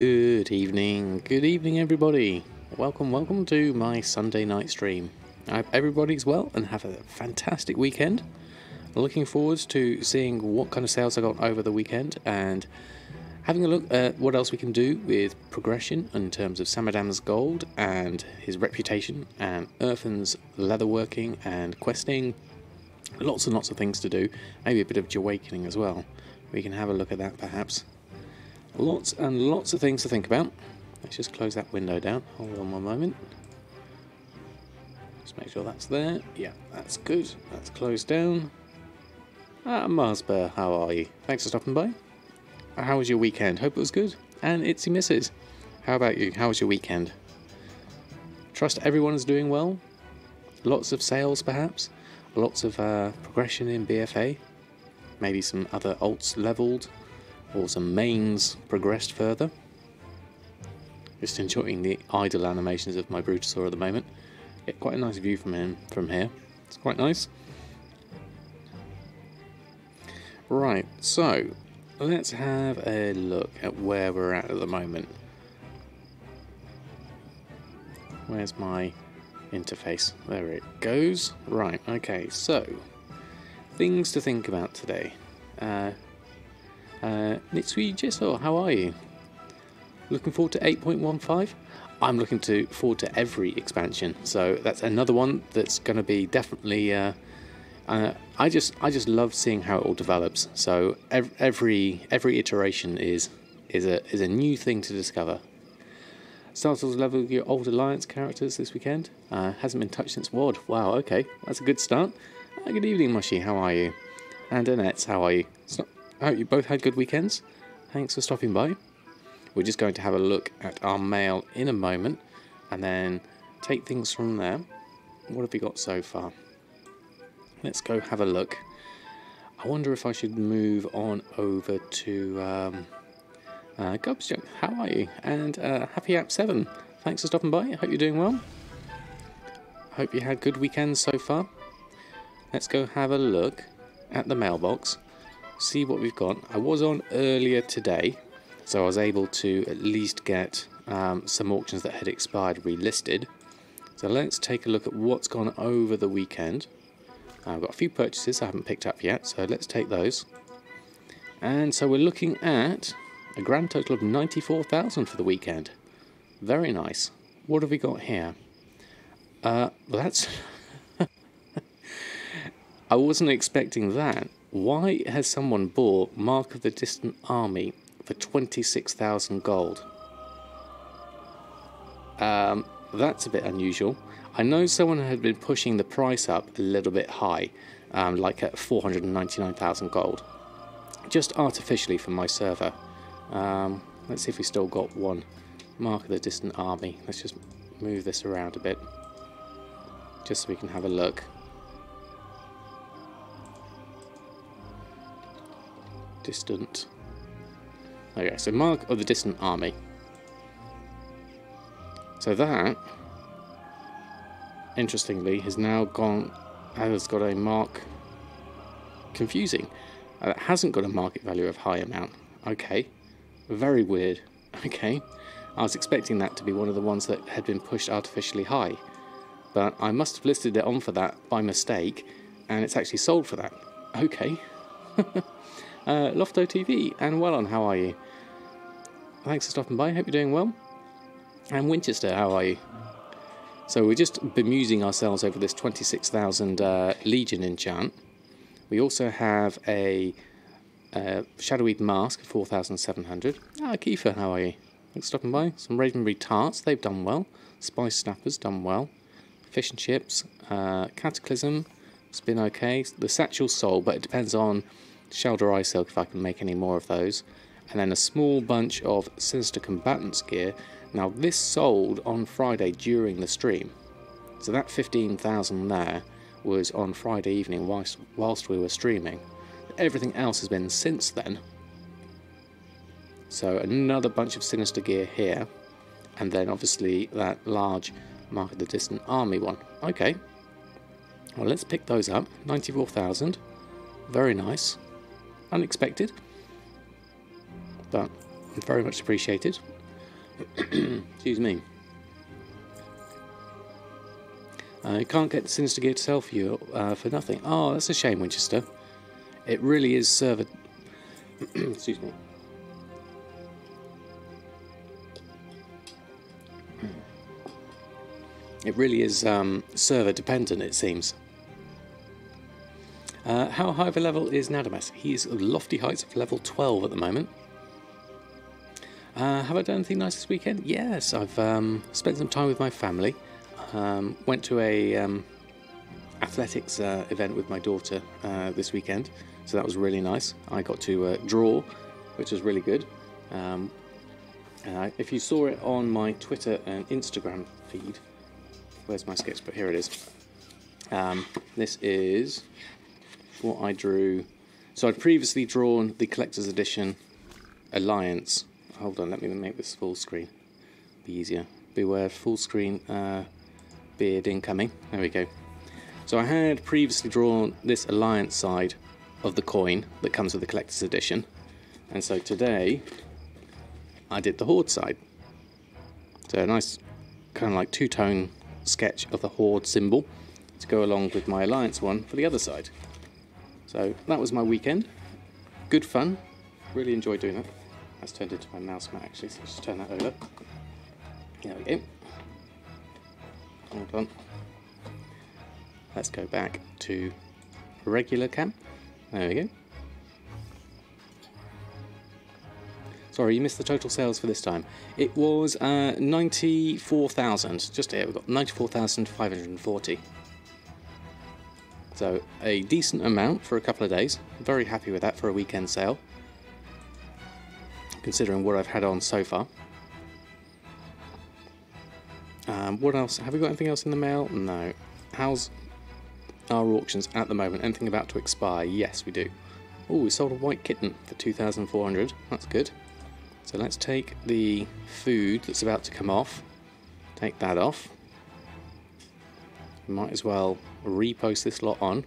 Good evening everybody. Welcome to my Sunday night stream. I hope everybody's well and have a fantastic weekend. Looking forward to seeing what kind of sales I got over the weekend and having a look at what else we can do with progression in terms of Samadan's gold and his reputation and Erfen's leatherworking and questing. Lots and lots of things to do. Maybe a bit of awakening as well. We can have a look at that perhaps. Lots and lots of things to think about. Let's just close that window down. Hold on one moment. Just make sure that's there. Yeah, that's good. That's closed down. Marsba, how are you? Thanks for stopping by. How was your weekend? Hope it was good. And Itsy Misses. How about you? How was your weekend? Trust everyone is doing well. Lots of sales perhaps. Lots of progression in BfA. Maybe some other alts leveled. Or some mains progressed further. Just enjoying the idle animations of my Brutosaur at the moment. Get quite a nice view from him from here. It's quite nice. Right, so let's have a look at where we're at the moment. Where's my interface? There it goes. Right, okay, so things to think about today. Nitsui Jisoo, how are you? Looking forward to 8.15? I'm looking forward to every expansion, so that's another one that's going to be definitely. I just love seeing how it all develops. So every iteration is a new thing to discover. Startles level your old alliance characters this weekend. Hasn't been touched since WoD. Wow, okay, that's a good start. Good evening, Mushy. How are you? And Annette, how are you? I hope you both had good weekends. Thanks for stopping by. We're just going to have a look at our mail in a moment and then take things from there. What have we got so far? Let's go have a look. I wonder if I should move on over to Gobsjunk. How are you? And Happy App 7. Thanks for stopping by. I hope you're doing well. Hope you had good weekends so far. Let's go have a look at the mailbox. See what we've got. I was on earlier today, so I was able to at least get some auctions that had expired relisted. So let's take a look at what's gone over the weekend. I've got a few purchases I haven't picked up yet, so let's take those. And so we're looking at a grand total of 94,000 for the weekend. Very nice. What have we got here? Well, that's... I wasn't expecting that. Why has someone bought Mark of the Distant Army for 26,000 gold? That's a bit unusual. I know someone had been pushing the price up a little bit high, like at 499,000 gold. Just artificially for my server. Let's see if we still got one. Mark of the Distant Army. Let's just move this around a bit. Just so we can have a look. Distant. Okay, so Mark of the Distant Army. So that, interestingly, has now has got a mark. Confusing. It hasn't got a market value of high amount. Okay, very weird. Okay, I was expecting that to be one of the ones that had been pushed artificially high, but I must have listed it on for that by mistake, and it's actually sold for that. Okay. Lofto TV and Wellon, how are you? Thanks for stopping by, hope you're doing well. And Winchester, how are you? So we're just bemusing ourselves over this 26,000 Legion enchant. We also have a Shadowy Mask, 4,700. Kiefer, how are you? Thanks for stopping by. Some Ravenberry Tarts, they've done well. Spice Snappers, done well. Fish and Chips, Cataclysm, it's been okay. The Satchel Soul, but it depends on Shelter Eye Silk if I can make any more of those. And then a small bunch of Sinister Combatants gear. Now this sold on Friday during the stream. So that 15,000 there was on Friday evening whilst we were streaming. Everything else has been since then. So another bunch of Sinister gear here. And then obviously that large Mark of the Distant Army one. Okay. Well, let's pick those up. 94,000. Very nice. Unexpected. But very much appreciated. Excuse me. You can't get the Sinister Gear to sell for you for nothing. Oh, that's a shame, Winchester. It really is server... Excuse me. It really is server dependent, it seems. How high of a level is Nadamas? He's at lofty heights of level 12 at the moment. Have I done anything nice this weekend? Yes, I've spent some time with my family. Went to a athletics event with my daughter this weekend, so that was really nice. I got to draw, which was really good. If you saw it on my Twitter and Instagram feed, where's my sketchbook? Here it is. This is what I drew. So I'd previously drawn the Collector's Edition Alliance. Hold on, let me make this full screen. Be easier. Beware, full screen beard incoming. There we go. So I had previously drawn this Alliance side of the coin that comes with the Collector's Edition. And so today I did the Horde side. So a nice kind of like two-tone sketch of the Horde symbol to go along with my Alliance one for the other side. So that was my weekend. Good fun. Really enjoyed doing that. That's turned into my mouse mat actually, so let's just turn that over. There we go. Hold on. Let's go back to regular cam. There we go. Sorry, you missed the total sales for this time. It was 94,000. Just here, we've got 94,540. So a decent amount for a couple of days. Very happy with that for a weekend sale, considering what I've had on so far. What else? Have we got anything else in the mail? No. How's our auctions at the moment? Anything about to expire? Yes, we do. Oh, we sold a white kitten for 2,400. That's good. So let's take the food that's about to come off. Take that off. Might as well repost this lot on.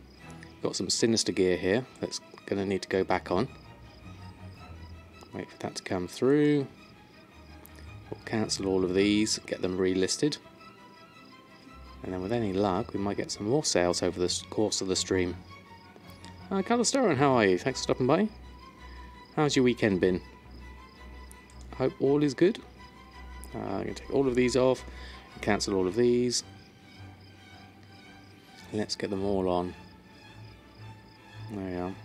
Got some Sinister Gear here that's going to need to go back on. Wait for that to come through. We'll cancel all of these, get them relisted. And then with any luck, we might get some more sales over the course of the stream. Calistoran, how are you? Thanks for stopping by. How's your weekend been? I hope all is good. I'm going to take all of these off, cancel all of these. Let's get them all on. There we are.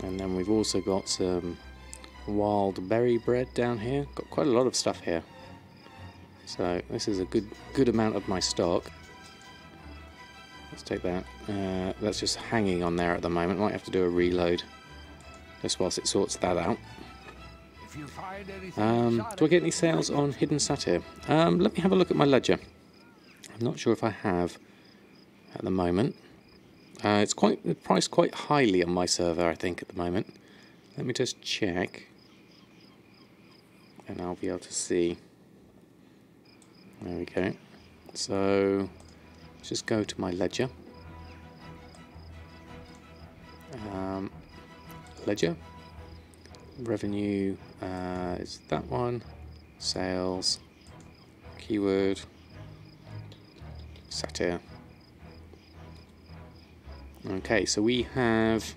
And then we've also got some wild berry bread down here. Got quite a lot of stuff here. So this is a good amount of my stock. Let's take that. That's just hanging on there at the moment. Might have to do a reload just whilst it sorts that out. Do I get any sales on Hidden Satyr? Let me have a look at my ledger. I'm not sure if I have at the moment. It's priced quite highly on my server, I think, at the moment. Let me just check, and I'll be able to see. There we go. So just go to my ledger. Ledger. Revenue is that one. Sales. Keyword. Satyr. Okay, so we have...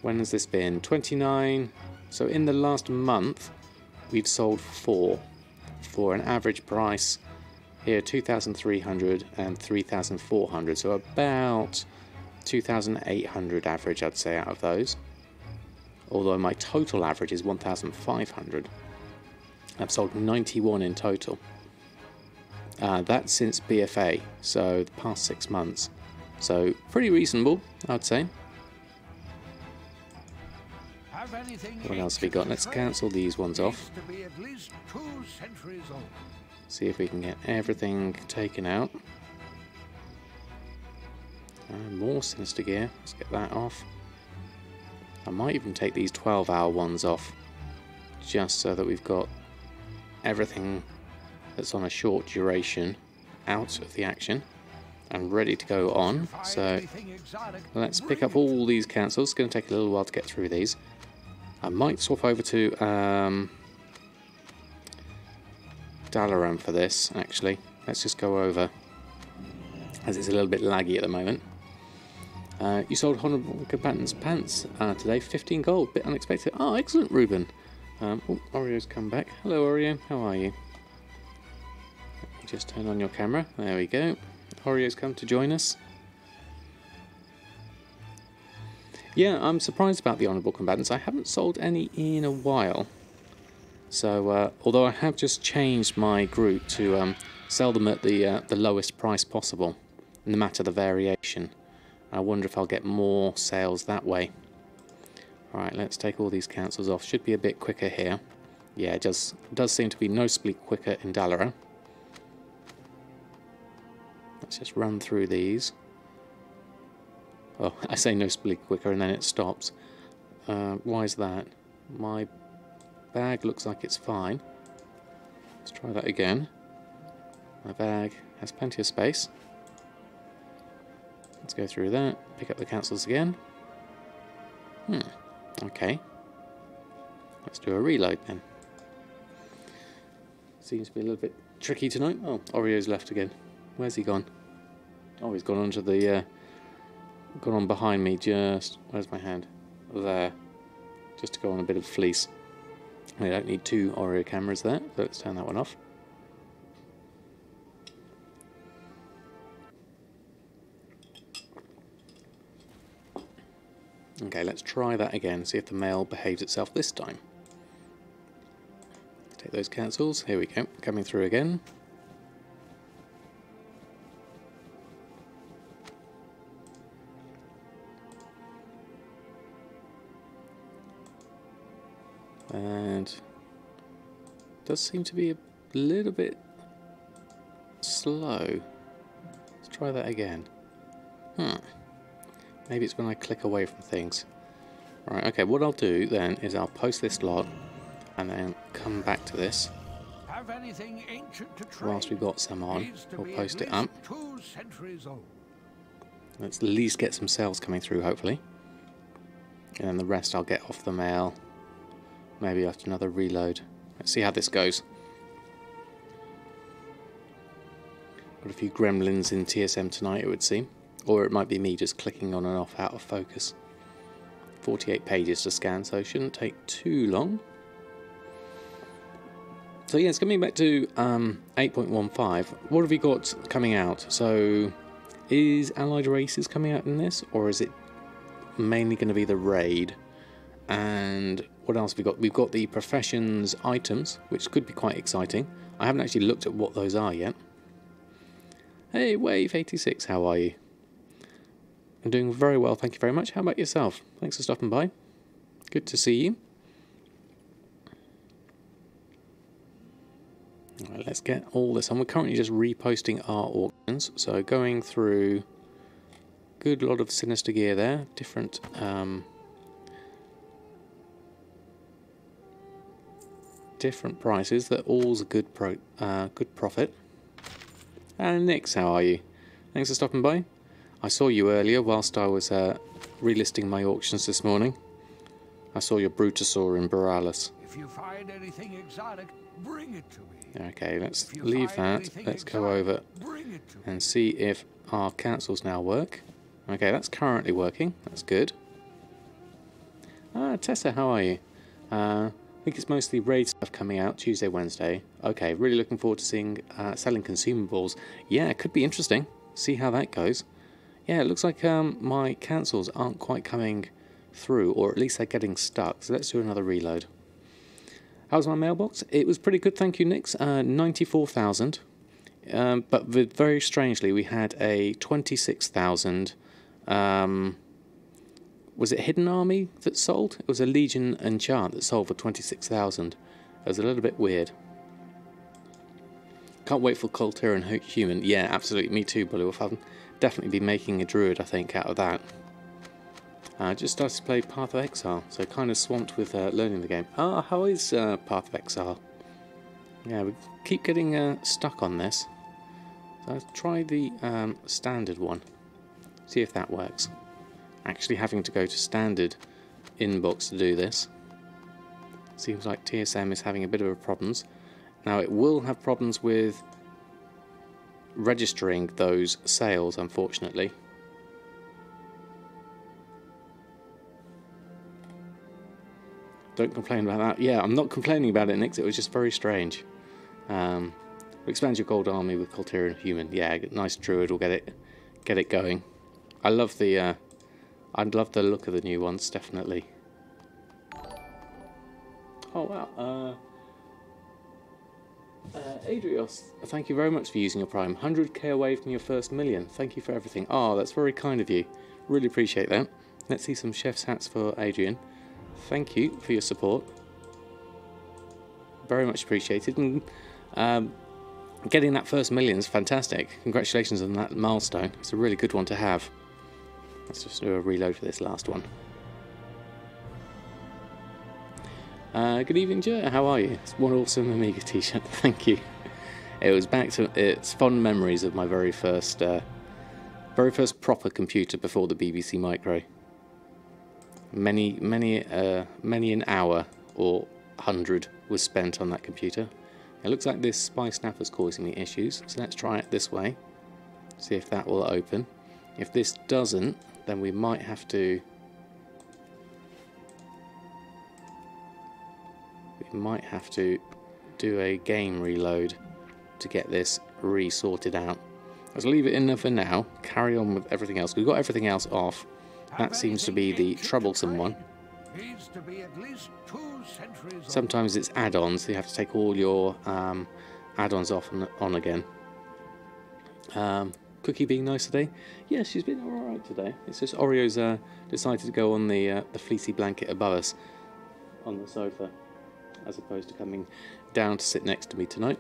When has this been? 29. So in the last month, we've sold 4 for an average price here 2,300 and 3,400. So about 2,800 average, I'd say, out of those. Although my total average is 1,500. I've sold 91 in total. That's since BfA, so the past 6 months. So pretty reasonable, I'd say. What else have we got? Let's cancel these ones off. See if we can get everything taken out. And more Sinister Gear. Let's get that off. I might even take these 12-hour ones off, just so that we've got everything that's on a short duration out of the action and ready to go on. So let's pick up all these cancels. It's going to take a little while to get through these. I might swap over to Dalaran for this, actually. Let's just go over, as it's a little bit laggy at the moment. You sold Honourable Combatant's pants today, 15 gold, bit unexpected. Oh, excellent, Ruben. Oh, Oreo's come back. Hello, Oreo, how are you? Let me just turn on your camera, there we go. Oreo's come to join us. Yeah, I'm surprised about the Honourable Combatants. I haven't sold any in a while. So, although I have just changed my group to sell them at the lowest price possible, no matter the variation. I wonder if I'll get more sales that way. Alright, let's take all these cancels off. Should be a bit quicker here. Yeah, it does seem to be noticeably quicker in Dalaran. Let's just run through these. Oh, I say noticeably quicker and then it stops. Why is that? My bag looks like it's fine. Let's try that again. My bag has plenty of space. Let's go through that. Pick up the cancels again. Okay. Let's do a reload then. Seems to be a little bit tricky tonight. Oh, Oreo's left again. Where's he gone? Oh, he's gone onto the... gone on behind me, just... Where's my hand? There. Just to go on a bit of fleece. I don't need two Oreo cameras there, so let's turn that one off. Okay, let's try that again, see if the mail behaves itself this time. Take those cancels, here we go, coming through again. And does seem to be a little bit slow. Let's try that again. Maybe it's when I click away from things. Right, okay, what I'll do then is I'll post this lot and then come back to this. Have anything ancient to trade? Whilst we've got some on, we'll post it up. Let's at least get some sales coming through, hopefully. And then the rest I'll get off the mail. Maybe after another reload. Let's see how this goes. Got a few gremlins in TSM tonight, it would seem. Or it might be me just clicking on and off out of focus. 48 pages to scan, so it shouldn't take too long. So yeah, it's coming back to 8.15. What have we got coming out? So is Allied Races coming out in this? Or is it mainly going to be the raid? And what else have we got? We've got the professions items, which could be quite exciting. I haven't actually looked at what those are yet. Hey, Wave86, how are you? I'm doing very well, thank you very much. How about yourself? Thanks for stopping by. Good to see you. Alright, let's get all this on. We're currently just reposting our auctions, so going through a good lot of sinister gear there, different different prices. That all's a good good profit. And Nix, how are you? Thanks for stopping by. I saw you earlier whilst I was relisting my auctions this morning. I saw your Brutosaur in Borealis. If you find anything exotic, bring it to me. Okay, let's leave that. Let's go over and see if our cancels now work. Okay, that's currently working. That's good. Tessa, how are you? I think it's mostly raid stuff coming out Tuesday, Wednesday. Okay, really looking forward to seeing selling consumables. Yeah, it could be interesting. See how that goes. Yeah, it looks like my cancels aren't quite coming through, or at least they're getting stuck. So let's do another reload. How's my mailbox? It was pretty good, thank you, Nix. 94,000. But very strangely, we had a 26,000. Was it Hidden Army that sold? It was a Legion Enchant that sold for 26,000. It was a little bit weird. Can't wait for Culture and Human. Yeah, absolutely. Me too, Bullywolf. I'll definitely be making a druid, I think, out of that. I just started to play Path of Exile, so kind of swamped with learning the game. How is Path of Exile? Yeah, we keep getting stuck on this. So let's try the standard one. See if that works. Actually having to go to standard inbox to do this. Seems like TSM is having a bit of problems. Now it will have problems with registering those sales, unfortunately. Don't complain about that. Yeah, I'm not complaining about it, Nix. It was just very strange. Expand your gold army with Colterian Human. Yeah, nice druid will get it going. I love the look of the new ones, definitely. Oh wow. Adrios, thank you very much for using your Prime. 100k away from your first million. Thank you for everything. Oh, that's very kind of you. Really appreciate that. Let's see some chef's hats for Adrian. Thank you for your support. Very much appreciated. And getting that first million is fantastic. Congratulations on that milestone. It's a really good one to have. Let's just do a reload for this last one. Good evening, Joe. How are you? It's one awesome Amiga t-shirt. Thank you. It was back to its fond memories of my very first proper computer before the BBC Micro. Many an hour or 100 was spent on that computer. It looks like this spy snapper's causing me issues, so let's try it this way. See if that will open. If this doesn't, then we might have to do a game reload to get this re-sorted out. Let's leave it in there for now, carry on with everything else. We've got everything else off. That seems to be the troublesome one. Sometimes it's add-ons, so you have to take all your add-ons off and on again. Cookie being nice today? Yeah, she's been alright today. It's just Oreo's decided to go on the fleecy blanket above us on the sofa, as opposed to coming down to sit next to me tonight.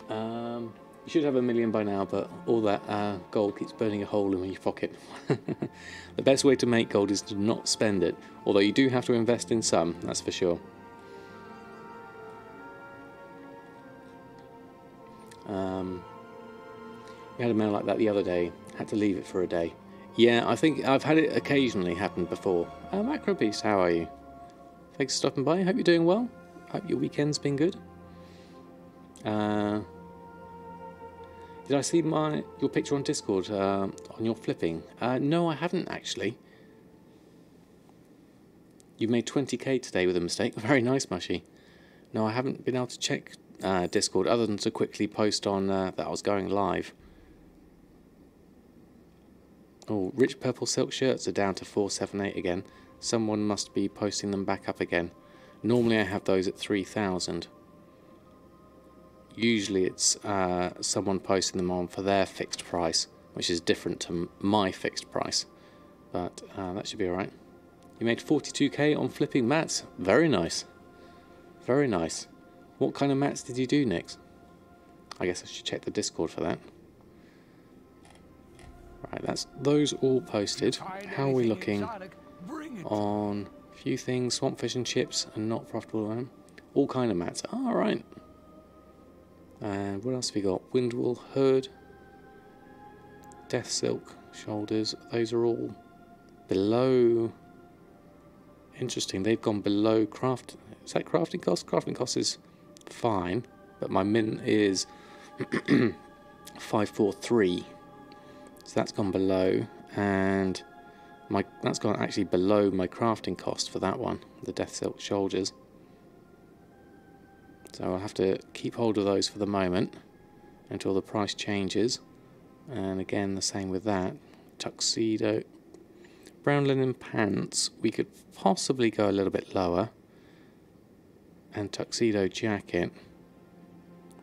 You should have 1 million by now, but all that gold keeps burning a hole in your pocket. The best way to make gold is to not spend it, although you do have to invest in some, that's for sure. We had a mail like that the other day, had to leave it for a day. Yeah, I think I've had it occasionally happen before. Macro Beast, how are you? Thanks for stopping by, hope you're doing well. Hope your weekend's been good. Did I see your picture on Discord on your flipping? No, I haven't actually. You made 20k today with a mistake. Very nice, Mushy. No, I haven't been able to check Discord other than to quickly post on that I was going live. Oh, rich purple silk shirts are down to 478 again. Someone must be posting them back up again. Normally I have those at 3,000. Usually it's someone posting them on for their fixed price, which is different to my fixed price. But that should be alright. You made 42k on flipping mats. Very nice. Very nice. What kind of mats did you do, Nix? I guess I should check the Discord for that. Right, that's those all posted. How are we looking on a few things? Swamp fish and chips and not profitable. All kind of mats. Oh, alright. And what else have we got? Windwall, Herd, Death Silk, Shoulders. Those are all below. Interesting, they've gone below craft. Is that crafting cost? Crafting cost is fine, but my min is 543. So that's gone below, and that's gone actually below my crafting cost for that one, the Death Silk Shoulders. So I'll have to keep hold of those for the moment until the price changes. And again, the same with that. Tuxedo. Brown linen pants. We could possibly go a little bit lower. And tuxedo jacket.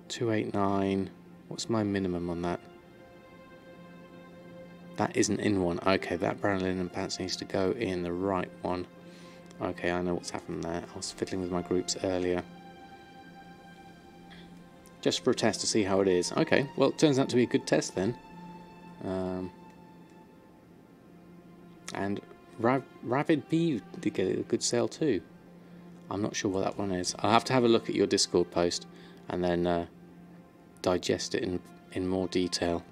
289. What's my minimum on that? That isn't in one. Okay, that brown linen pants needs to go in the right one. Okay, I know what's happened there. I was fiddling with my groups earlier. Just for a test to see how it is. Okay, well, it turns out to be a good test then. And Ravid Bee did get a good sale too. I'm not sure what that one is. I'll have to have a look at your Discord post and then digest it in more detail.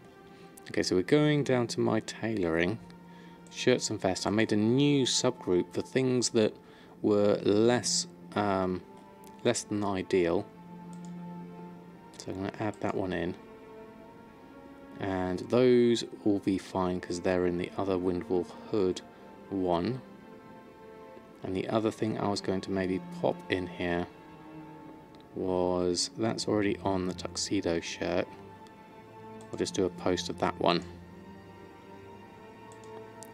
Okay, so we're going down to my tailoring. Shirts and vests. I made a new subgroup for things that were less less than ideal. So I'm going to add that one in. And those will be fine because they're in the other Windwolf Hood one. And the other thing I was going to maybe pop in here was, that's already on the tuxedo shirt. I'll just do a post of that one.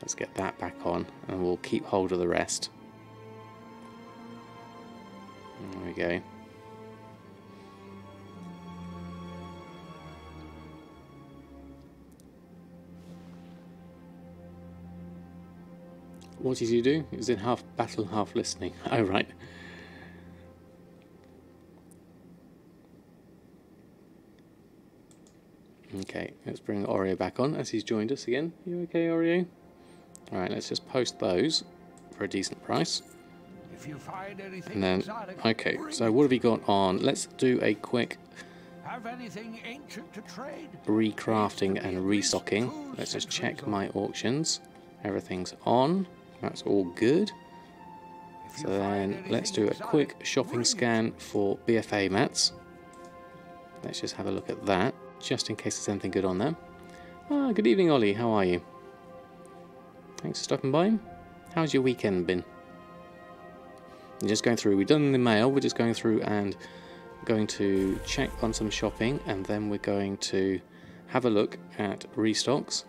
Let's get that back on and we'll keep hold of the rest. There we go. What did you do? It was in half battle, half listening. Oh, right. Okay, let's bring Oreo back on as he's joined us again. You okay, Oreo? Alright, let's just post those for a decent price. If you find anything And then, exotic, okay, so what have we got on? Let's do a quick have anything ancient to trade? recrafting and restocking. Let's just check my auctions. Everything's on. That's all good. So then let's do a quick shopping scan for BfA mats. Let's just have a look at that, just in case there's anything good on there. Ah, good evening, Ollie. How are you? Thanks for stopping by. How's your weekend been? I'm just going through. We've done the mail. We're just going through and going to check on some shopping, and then we're going to have a look at restocks.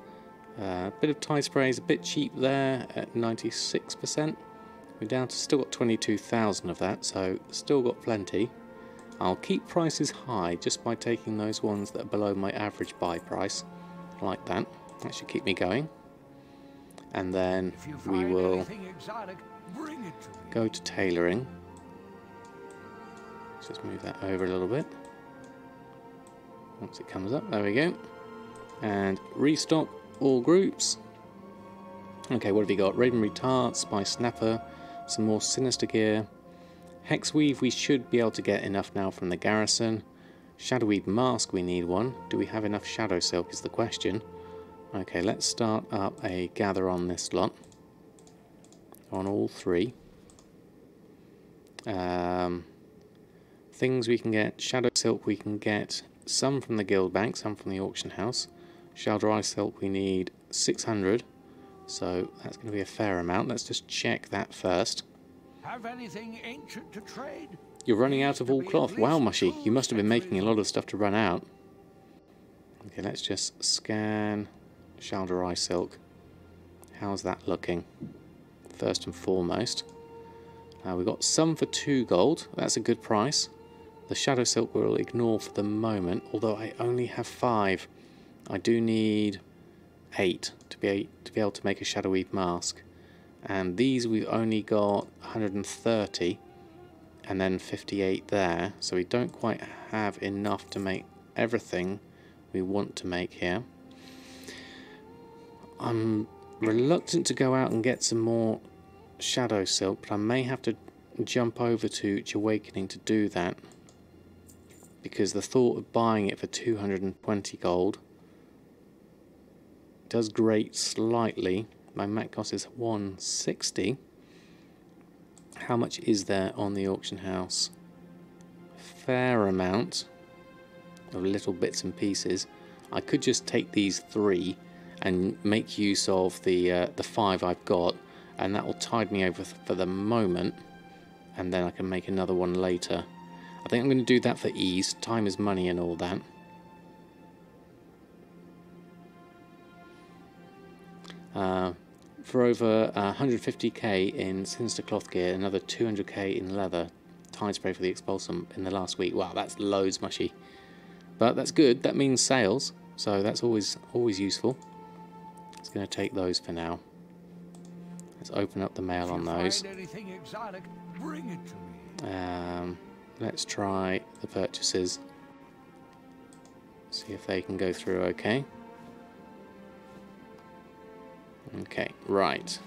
A bit of tie sprays, a bit cheap there at 96%. We're down to still got 22,000 of that, so still got plenty. I'll keep prices high just by taking those ones that are below my average buy price, like that. That should keep me going. And then we will go to tailoring. Let's just move that over a little bit. Once it comes up, there we go. And restock all groups. Okay, what have we got? Ravenry Tart, Spy Snapper, some more Sinister gear. Hexweave we should be able to get enough now from the garrison. Shadowweed Mask we need one. Do we have enough Shadow Silk is the question. Okay, let's start up a gather on this lot. On all three. Things we can get. Shadow Silk we can get some from the guild bank, some from the auction house. Shaldry Silk we need 600, so that's going to be a fair amount. Let's just check that first. Have anything ancient to trade? You're running out of all cloth. Wow, Mushy, you must have been making a lot of stuff to run out. Okay, let's just scan Shaldry Silk. How's that looking? First and foremost. We've got some for 2 gold. That's a good price. The Shadow Silk we'll ignore for the moment, although I only have 5. I do need 8 to be able to make a Shadowweed Mask. And these we've only got 130 and then 58 there. So we don't quite have enough to make everything we want to make here. I'm reluctant to go out and get some more Shadow Silk, but I may have to jump over to Awakening to do that. Because the thought of buying it for 220 gold does grate slightly. My mat cost is 160. How much is there on the auction house? Fair amount of little bits and pieces. I could just take these 3 and make use of the 5 I've got, and that will tide me over for the moment, and then I can make another one later. I think I'm going to do that for ease. Time is money and all that. For over 150k in Sinister Cloth gear, another 200k in leather, tide spray for the Expulsum in the last week. Wow, that's loads, Mushy. But that's good. That means sales, so that's always useful. It's going to take those for now. Let's open up the mail on those. Anything exotic, bring it to me. Let's try the purchases. See if they can go through okay. Okay, right.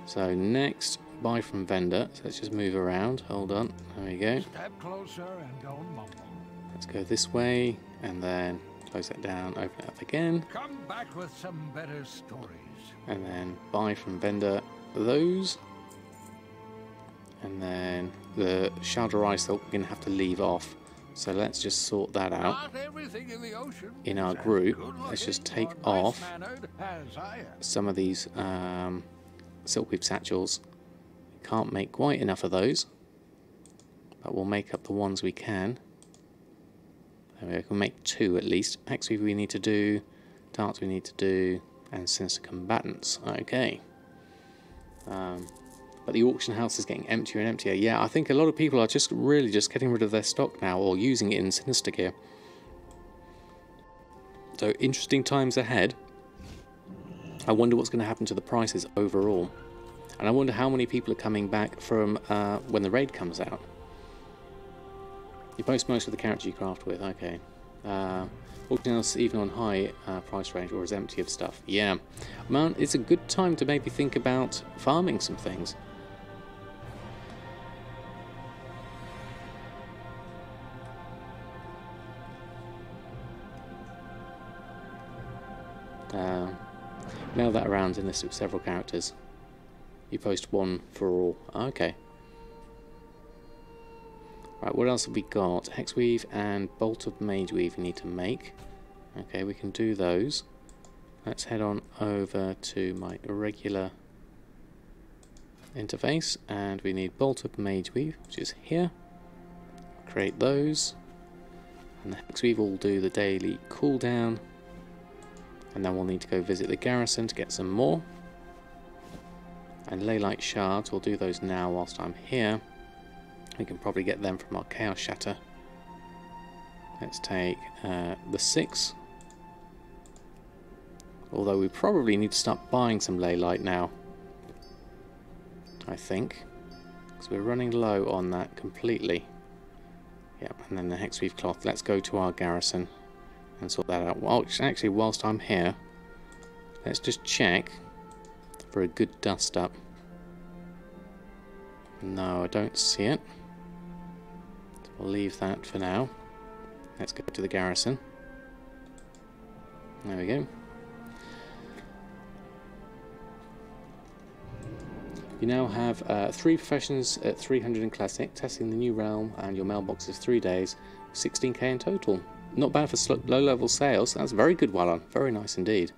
So next, buy from vendor. So let's just move around. Hold on. There we go. Step closer and don't mumble. Let's go this way and then close that down, open it up again. Come back with some better stories. And then buy from vendor those. And then the Shard of Ice we're going to have to leave off. So let's just sort that out. In our group, let's just take off some of these Silkweave satchels. Can't make quite enough of those, but we'll make up the ones we can. We can make 2 at least. Hexweave we need to do, darts we need to do, and Sinister Combatants. Okay. But the auction house is getting emptier and emptier. Yeah, I think a lot of people are just really just getting rid of their stock now, or using it in Sinister gear. So interesting times ahead. I wonder what's going to happen to the prices overall. And I wonder how many people are coming back from when the raid comes out. You post most of the characters you craft with, okay. Auction house even on high price range, or is empty of stuff. Yeah, man, it's a good time to maybe think about farming some things. Now that around in this with several characters. You post 1 for all. Okay. Right, what else have we got? Hexweave and Bolt of Mageweave we need to make. Okay, we can do those. Let's head on over to my regular interface, and we need Bolt of Mageweave, which is here. Create those. And the Hexweave will do the daily cooldown. And then we'll need to go visit the garrison to get some more. And Leylight Shards, we'll do those now whilst I'm here. We can probably get them from our Chaos Shatter. Let's take the 6. Although we probably need to start buying some Leylight now, I think. Because we're running low on that completely. Yep, and then the Hexweave Cloth. Let's go to our garrison and sort that out. Well, actually, whilst I'm here, let's just check for a good dust up. No, I don't see it. So we'll leave that for now. Let's go to the garrison. There we go. You now have 3 professions at 300 in Classic, testing the new realm, and your mailbox is 3 days, 16k in total. Not bad for low-level sales. That's very good, well done. Very nice indeed.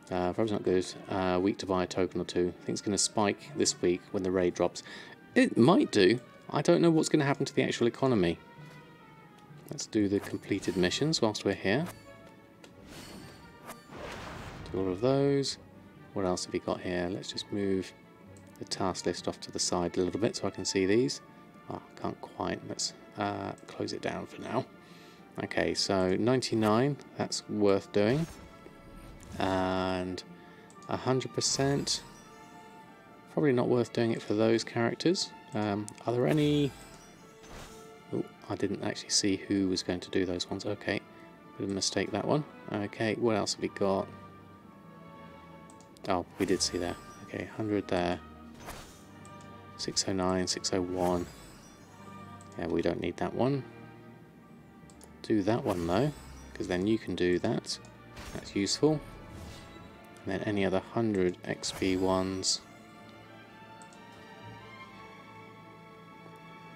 Probably not good. Week to buy a token or 2. I think it's going to spike this week when the raid drops. It might do. I don't know what's going to happen to the actual economy. Let's do the completed missions whilst we're here. Do all of those. What else have we got here? Let's just move the task list off to the side a little bit so I can see these. Oh, can't quite. Let's close it down for now. Okay, so 99, that's worth doing. And 100%, probably not worth doing it for those characters. Are there any... Oh, I didn't actually see who was going to do those ones. Okay, bit of a mistake that one. Okay, what else have we got? Oh, we did see there. Okay, 100 there. 609, 601. Yeah, we don't need that one. Do that one though, because then you can do that. That's useful. And then any other 100 XP ones.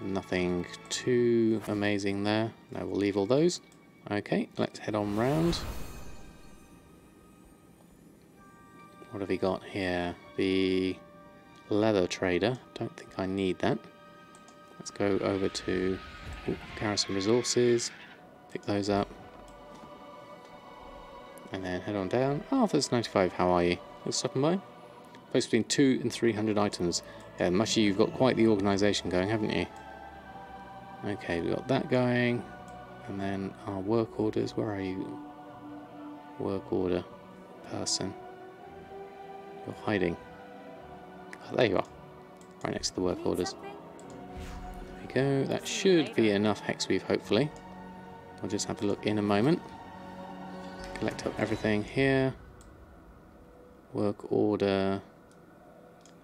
Nothing too amazing there. No, we'll leave all those. Okay, let's head on round. What have we got here? The leather trader. Don't think I need that. Let's go over to garrison resources. Pick those up. And then head on down. Arthur's 95, how are you? Thanks for stopping by. Post between 200 and 300 items. Yeah, Mushy, you've got quite the organisation going, haven't you? Okay, we've got that going. And then our work orders. Where are you? Work order. Person. You're hiding. Oh, there you are. Right next to the work orders. There we go. That should be enough hexweave, hopefully. I'll just have a look in a moment. Collect up everything here. Work order.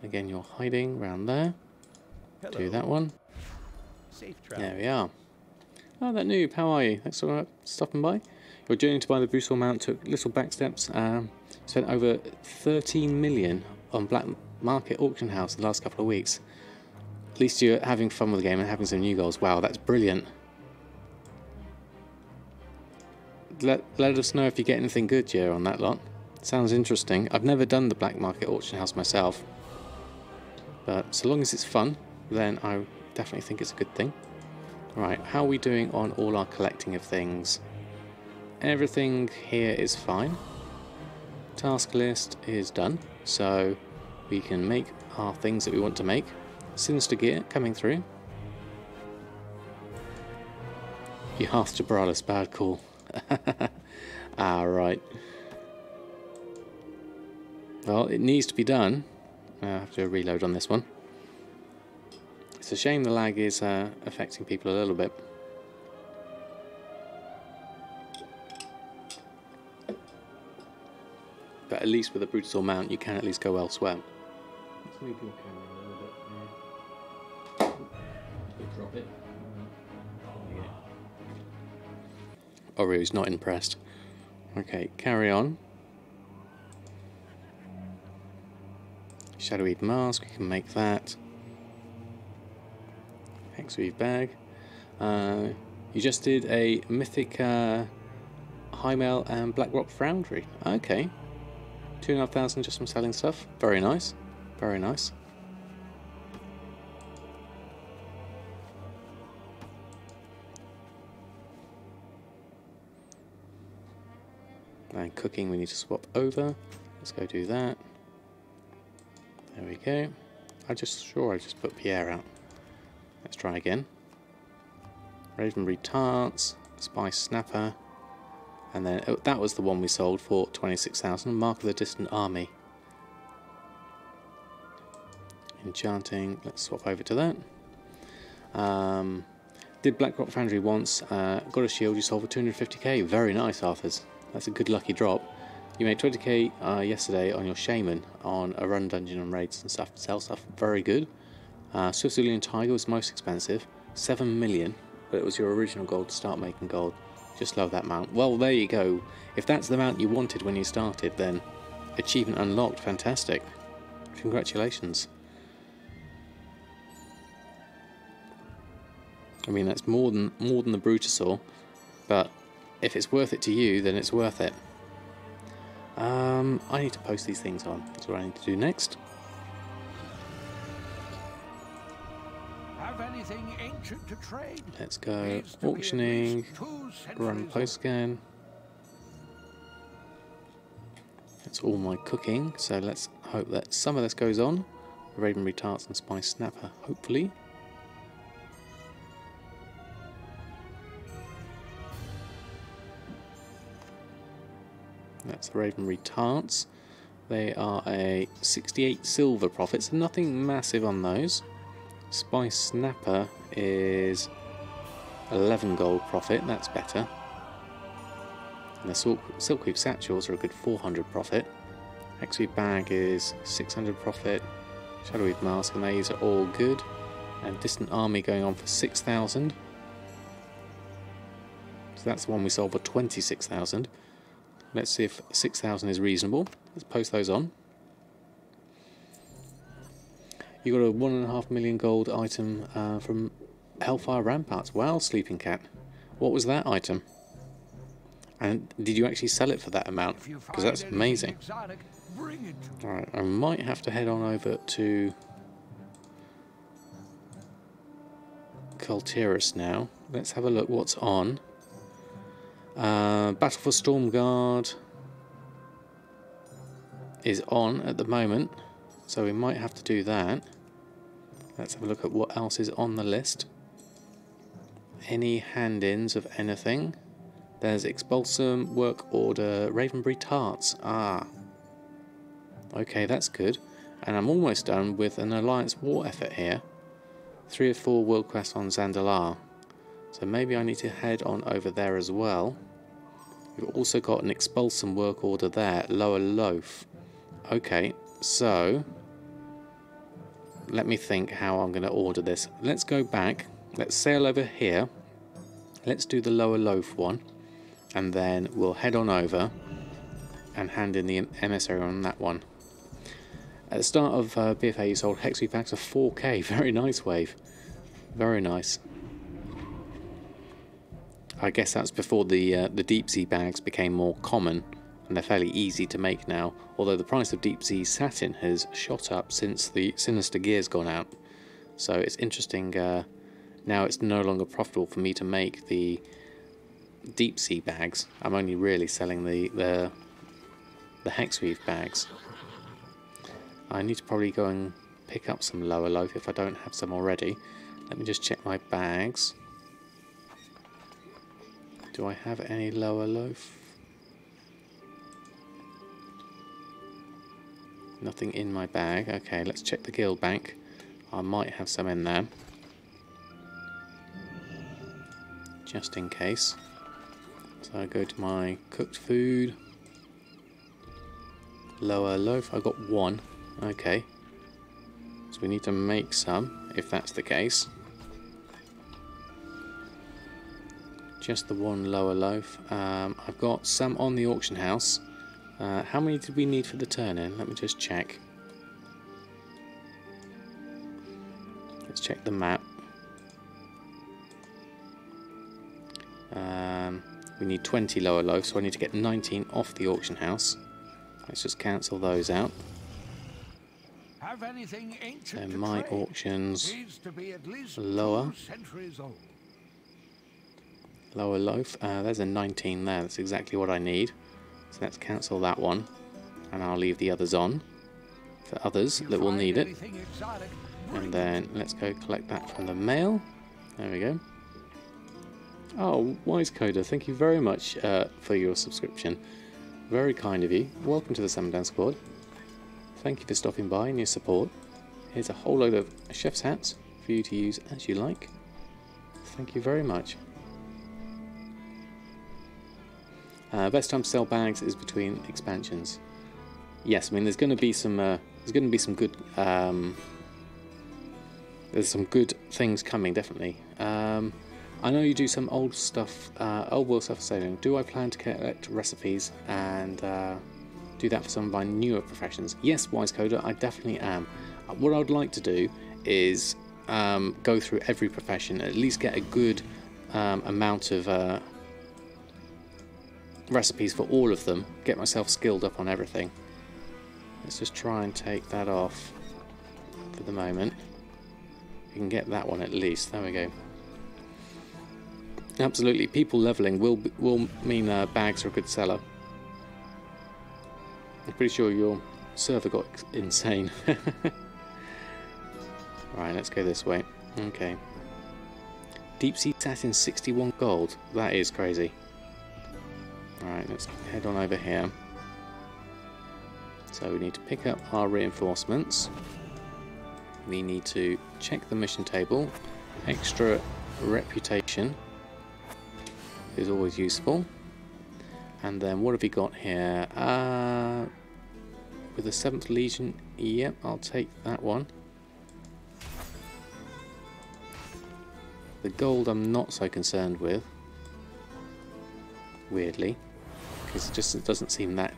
Again, you're hiding around there. Hello. Do that one. Safe travel. There we are. Oh, that noob, how are you? Thanks for stopping by. Your journey to buy the Brutal Mount took little back steps. Spent over 13 million on black market auction house the last couple of weeks. At least you're having fun with the game and having some new goals. Wow, that's brilliant. Let us know if you get anything good here on that lot. Sounds interesting. I've never done the black market auction house myself, but so long as it's fun, then I definitely think it's a good thing. Right, how are we doing on all our collecting of things? Everything here is fine. Task list is done, so we can make our things that we want to make. Sinister gear coming through. Yath Jabralis, bad call. Right. Well, it needs to be done. I have to reload on this one. It's a shame the lag is affecting people a little bit. But at least with a Brutal mount, you can at least go elsewhere. Let's move your camera a little bit. Drop it. Oh, really? He's not impressed. Okay, carry on. Shadowy mask, we can make that. Hexweave bag. You just did a mythic high mail and Blackrock Foundry. Okay. 2,500 just from selling stuff. Very nice. Very nice. And cooking we need to swap over. Let's go do that. There we go. I just put Pierre out. Let's try again. Ravenberry tarts, Spice Snapper, and then that was the one we sold for 26,000. Mark of the Distant Army. Enchanting. Let's swap over to that. Did Blackrock Foundry once. Got a shield you sold for 250k. Very nice, Arthurs. That's a good lucky drop. You made 20k yesterday on your Shaman on a run dungeon and raids and stuff. Sell stuff. Very good. Sicilian Tiger was most expensive. 7 million. But it was your original goal to start making gold. Just love that mount. Well, there you go. If that's the mount you wanted when you started, then achievement unlocked. Fantastic. Congratulations. I mean, that's more than the Brutasaur, but if it's worth it to you, then it's worth it. I need to post these things on. That's what I need to do next. Have anything ancient to trade? Let's go auctioning, run post scan. That's all my cooking, so let's hope that some of this goes on. Ravenberry tarts and Spice Snapper, hopefully. That's the Ravenberry tarts. They are a 68 silver profit, so nothing massive on those. Spice Snapper is 11 gold profit, that's better. And the Silkweave Satchels are a good 400 profit. Hexweave Bag is 600 profit. Shadowweave Mask, and these are all good. And Distant Army going on for 6,000. So that's the one we sold for 26,000. Let's see if 6,000 is reasonable. Let's post those on. You got a 1.5 million gold item from Hellfire Ramparts. Wow, Sleeping Cat. What was that item? And did you actually sell it for that amount? Because that's amazing. Alright, I might have to head on over to Kultiris now. Let's have a look what's on. Battle for Stromgarde is on at the moment, so we might have to do that. Let's have a look at what else is on the list. Any hand-ins of anything? There's Expulsum, Work Order, Ravenberry Tarts. Ah. Okay, that's good. And I'm almost done with an Alliance War effort here. 3 or 4 world quests on Zandalar. So maybe I need to head on over there as well. We've also got an Expulsum work order there, Lower Loaf. Okay, so let me think how I'm going to order this. Let's go back. Let's sail over here. Let's do the Lower Loaf one. And then we'll head on over and hand in the emissary on that one. At the start of BfA, you sold Hexweave packs of 4k. Very nice, Wave. Very nice. I guess that's before the deep sea bags became more common, and they're fairly easy to make now. Although the price of deep sea satin has shot up since the Sinister Gear's gone out, so it's interesting. Now it's no longer profitable for me to make the deep sea bags. I'm only really selling the Hexweave bags. I need to probably go and pick up some lower loaf if I don't have some already. Let me just check my bags. Do I have any lower loaf? Nothing in my bag. Okay, let's check the guild bank. I might have some in there, just in case. So I go to my cooked food. Lower loaf, I got one. Okay. So we need to make some, if that's the case. Just the one lower loaf. I've got some on the auction house. How many did we need for the turn-in? Let me just check. Let's check the map. We need 20 lower loaves, so I need to get 19 off the auction house. Let's just cancel those out. And my auctions lower. Lower loaf. There's a 19 there. That's exactly what I need. So let's cancel that one, and I'll leave the others on for others that will need it. And then let's go collect that from the mail. There we go. Oh, Wise Coder, thank you very much for your subscription. Very kind of you. Welcome to the Samadan Squad. Thank you for stopping by and your support. Here's a whole load of chef's hats for you to use as you like. Thank you very much. Best time to sell bags is between expansions. Yes, I mean there's going to be some good there's some good things coming, definitely. I know you do some old stuff, old world stuff sailing. Do I plan to collect recipes and do that for some of my newer professions? Yes, Wise Coder, I definitely am. What I would like to do is go through every profession, at least get a good amount of recipes for all of them, get myself skilled up on everything. Let's just try and take that off for the moment. You can get that one at least. There we go. Absolutely, people leveling will mean bags are a good seller. I'm pretty sure your server got insane. Right, let's go this way. Okay. Deep sea satin 61 gold. That is crazy. Alright, let's head on over here. So we need to pick up our reinforcements. We need to check the mission table. Extra reputation is always useful. And then what have we got here? With the 7th Legion, yep, I'll take that one. The gold I'm not so concerned with, weirdly, because it doesn't seem that.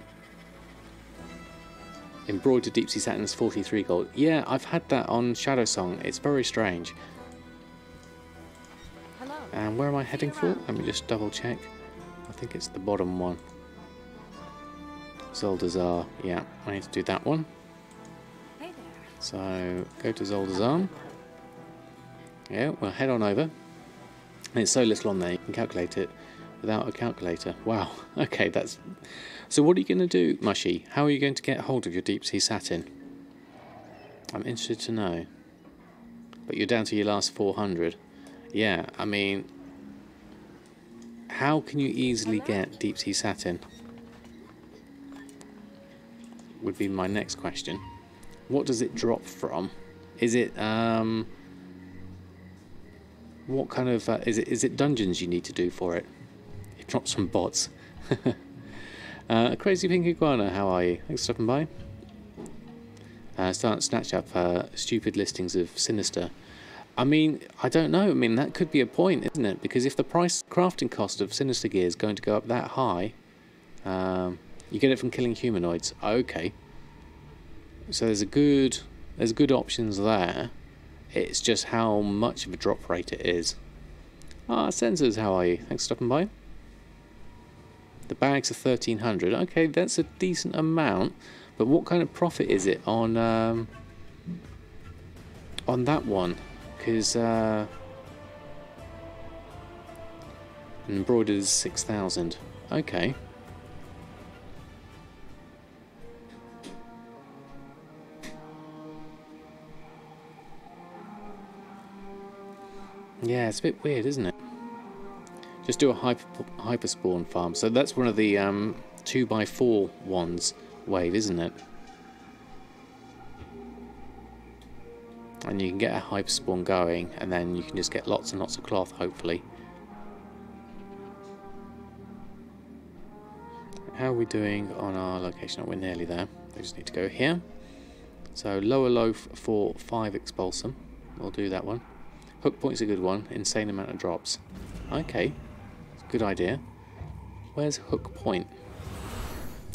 Embroidered deep sea satin is 43 gold. Yeah, I've had that on Shadow Song. It's very strange. Hello. And where am I heading for? Let me just double check. I think it's the bottom one. Zoldazar. Yeah, I need to do that one. Hey there. So go to Zoldazar. Yeah, we'll head on over. And it's so little on there, you can calculate it without a calculator. Wow. Okay, that's. So what are you going to do, Mushy? How are you going to get hold of your deep sea satin? I'm interested to know. But you're down to your last 400. Yeah, I mean, how can you easily get deep sea satin? Would be my next question. What does it drop from? Is it what kind of is it dungeons you need to do for it? It drops from bots. Crazy Pink Iguana, how are you? Thanks for stopping by. Start snatch up stupid listings of Sinister. I mean, I don't know. I mean, that could be a point, isn't it? Because if the crafting cost of Sinister Gear is going to go up that high, You get it from killing humanoids. Okay. So there's good options there. It's just how much of a drop rate it is. Ah, Sensors, how are you? Thanks for stopping by. The bags are 1,300. Okay, that's a decent amount. But what kind of profit is it on that one? Because embroidered is 6,000. Okay. Yeah, it's a bit weird, isn't it? Just do a hyper spawn farm. So that's one of the 2x4 ones, wave, isn't it? And you can get a hyper spawn going, and then you can just get lots and lots of cloth, hopefully. How are we doing on our location? Oh, we're nearly there. We just need to go here. So lower loaf for 5 expulsum. We'll do that one. Hook point's a good one. Insane amount of drops. Okay. Good idea. Where's hook point?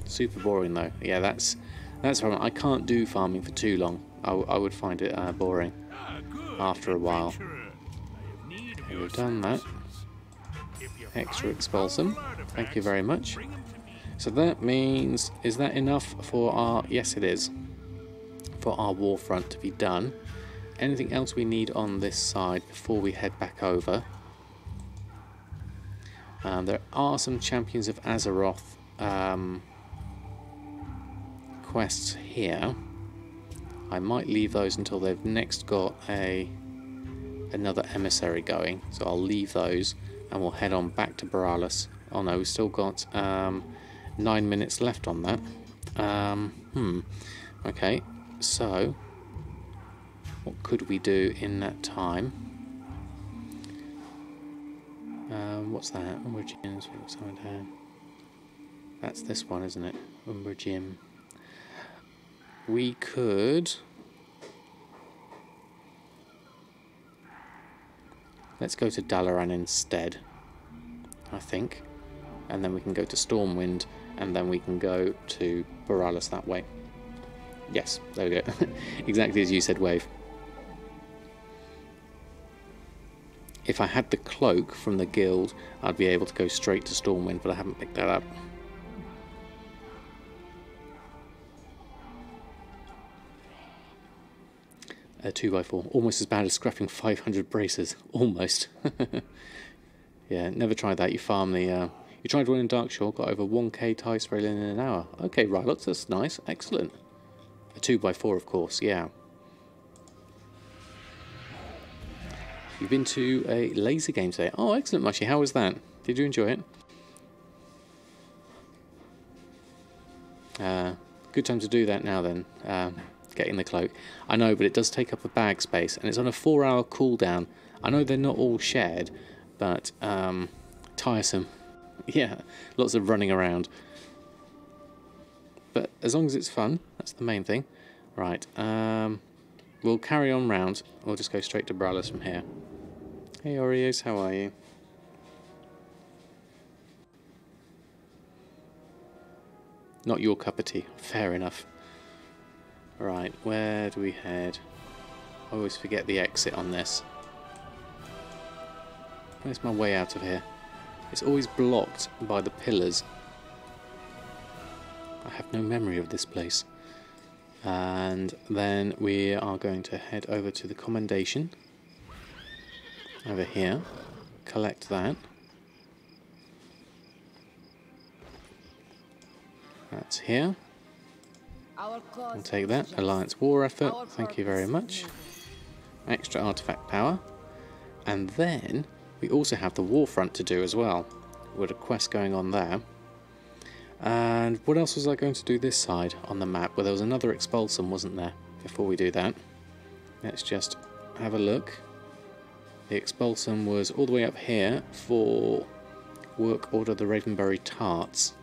Super boring though. Yeah, that's problem. I can't do farming for too long. I would find it boring after a while. Okay, we've done that. Extra expulsum. Thank you very much. So that means, is that enough for our... Yes, it is. For our Warfront to be done. Anything else we need on this side before we head back over? There are some Champions of Azeroth quests here. I might leave those until they've next got another emissary going. So I'll leave those and we'll head on back to Borealis. Oh no, we've still got 9 minutes left on that. Okay, so what could we do in that time? What's that? Umbra Gym. That's this one, isn't it? Umbra Gym. We could... Let's go to Dalaran instead, I think. And then we can go to Stormwind, and then we can go to Borealis that way. Yes, there we go. Exactly as you said, Wave. If I had the cloak from the guild, I'd be able to go straight to Stormwind, but I haven't picked that up. A 2x4, almost as bad as scrapping 500 braces, almost. Yeah, never tried that. You farm the. You tried one in Darkshore, got over 1k Tice Railing in an hour. Okay, Rylox, that's nice, excellent. A 2x4, of course, yeah. You've been to a laser game today. Oh, excellent, Mushy. How was that? Did you enjoy it? Good time to do that now then. Getting the cloak. I know, but it does take up a bag space, and it's on a 4-hour cooldown. I know they're not all shared, but tiresome. Yeah, lots of running around. But as long as it's fun, that's the main thing. Right, we'll carry on round. We'll just go straight to Borealis from here. Hey Oreos, how are you? Not your cup of tea. Fair enough. Right, where do we head? I always forget the exit on this. Where's my way out of here? It's always blocked by the pillars. I have no memory of this place. And then we are going to head over to the commendation. Over here. Collect that. That's here. I'll take that. Alliance war effort. Thank you very much. Extra artifact power. And then we also have the Warfront to do as well. With a quest going on there. And what else was I going to do this side on the map? Well, there was another expulsum, wasn't there? Before we do that. Let's just have a look. The expulsum was all the way up here for work order the Ravenberry Tarts.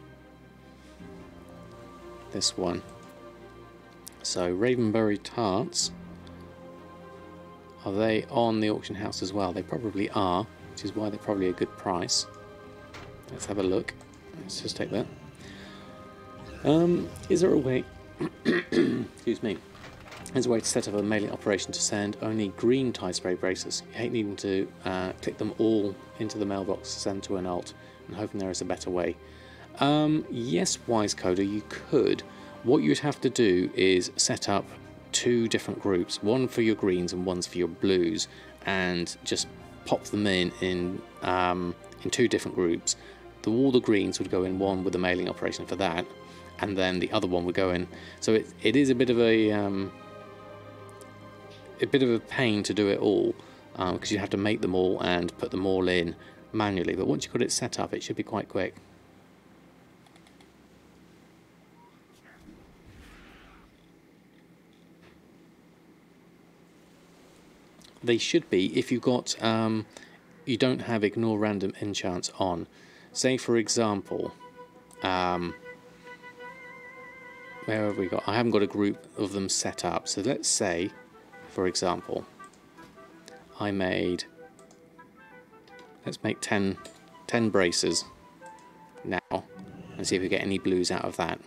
This one. So Ravenberry Tarts, are they on the auction house as well? They probably are, which is why they're probably a good price. Let's have a look. Let's just take that. Is there a way... excuse me. Is a way to set up a mailing operation to send only green tie spray braces? You hate needing to click them all into the mailbox, send to an alt, and hoping there is a better way. Yes, Wise Coder, you could. What you'd have to do is set up 2 different groups, one for your greens and one's for your blues, and just pop them in 2 different groups. All the greens would go in one with a mailing operation for that, and then the other one would go in. So it is a bit of a pain to do it all, because you have to make them all and put them all in manually. But once you've got it set up, it should be quite quick. They should be if you've got you don't have ignore random enchants on. Say for example, where have we got? I haven't got a group of them set up. So let's say, for example, let's make 10 braces now and see if we get any blues out of that.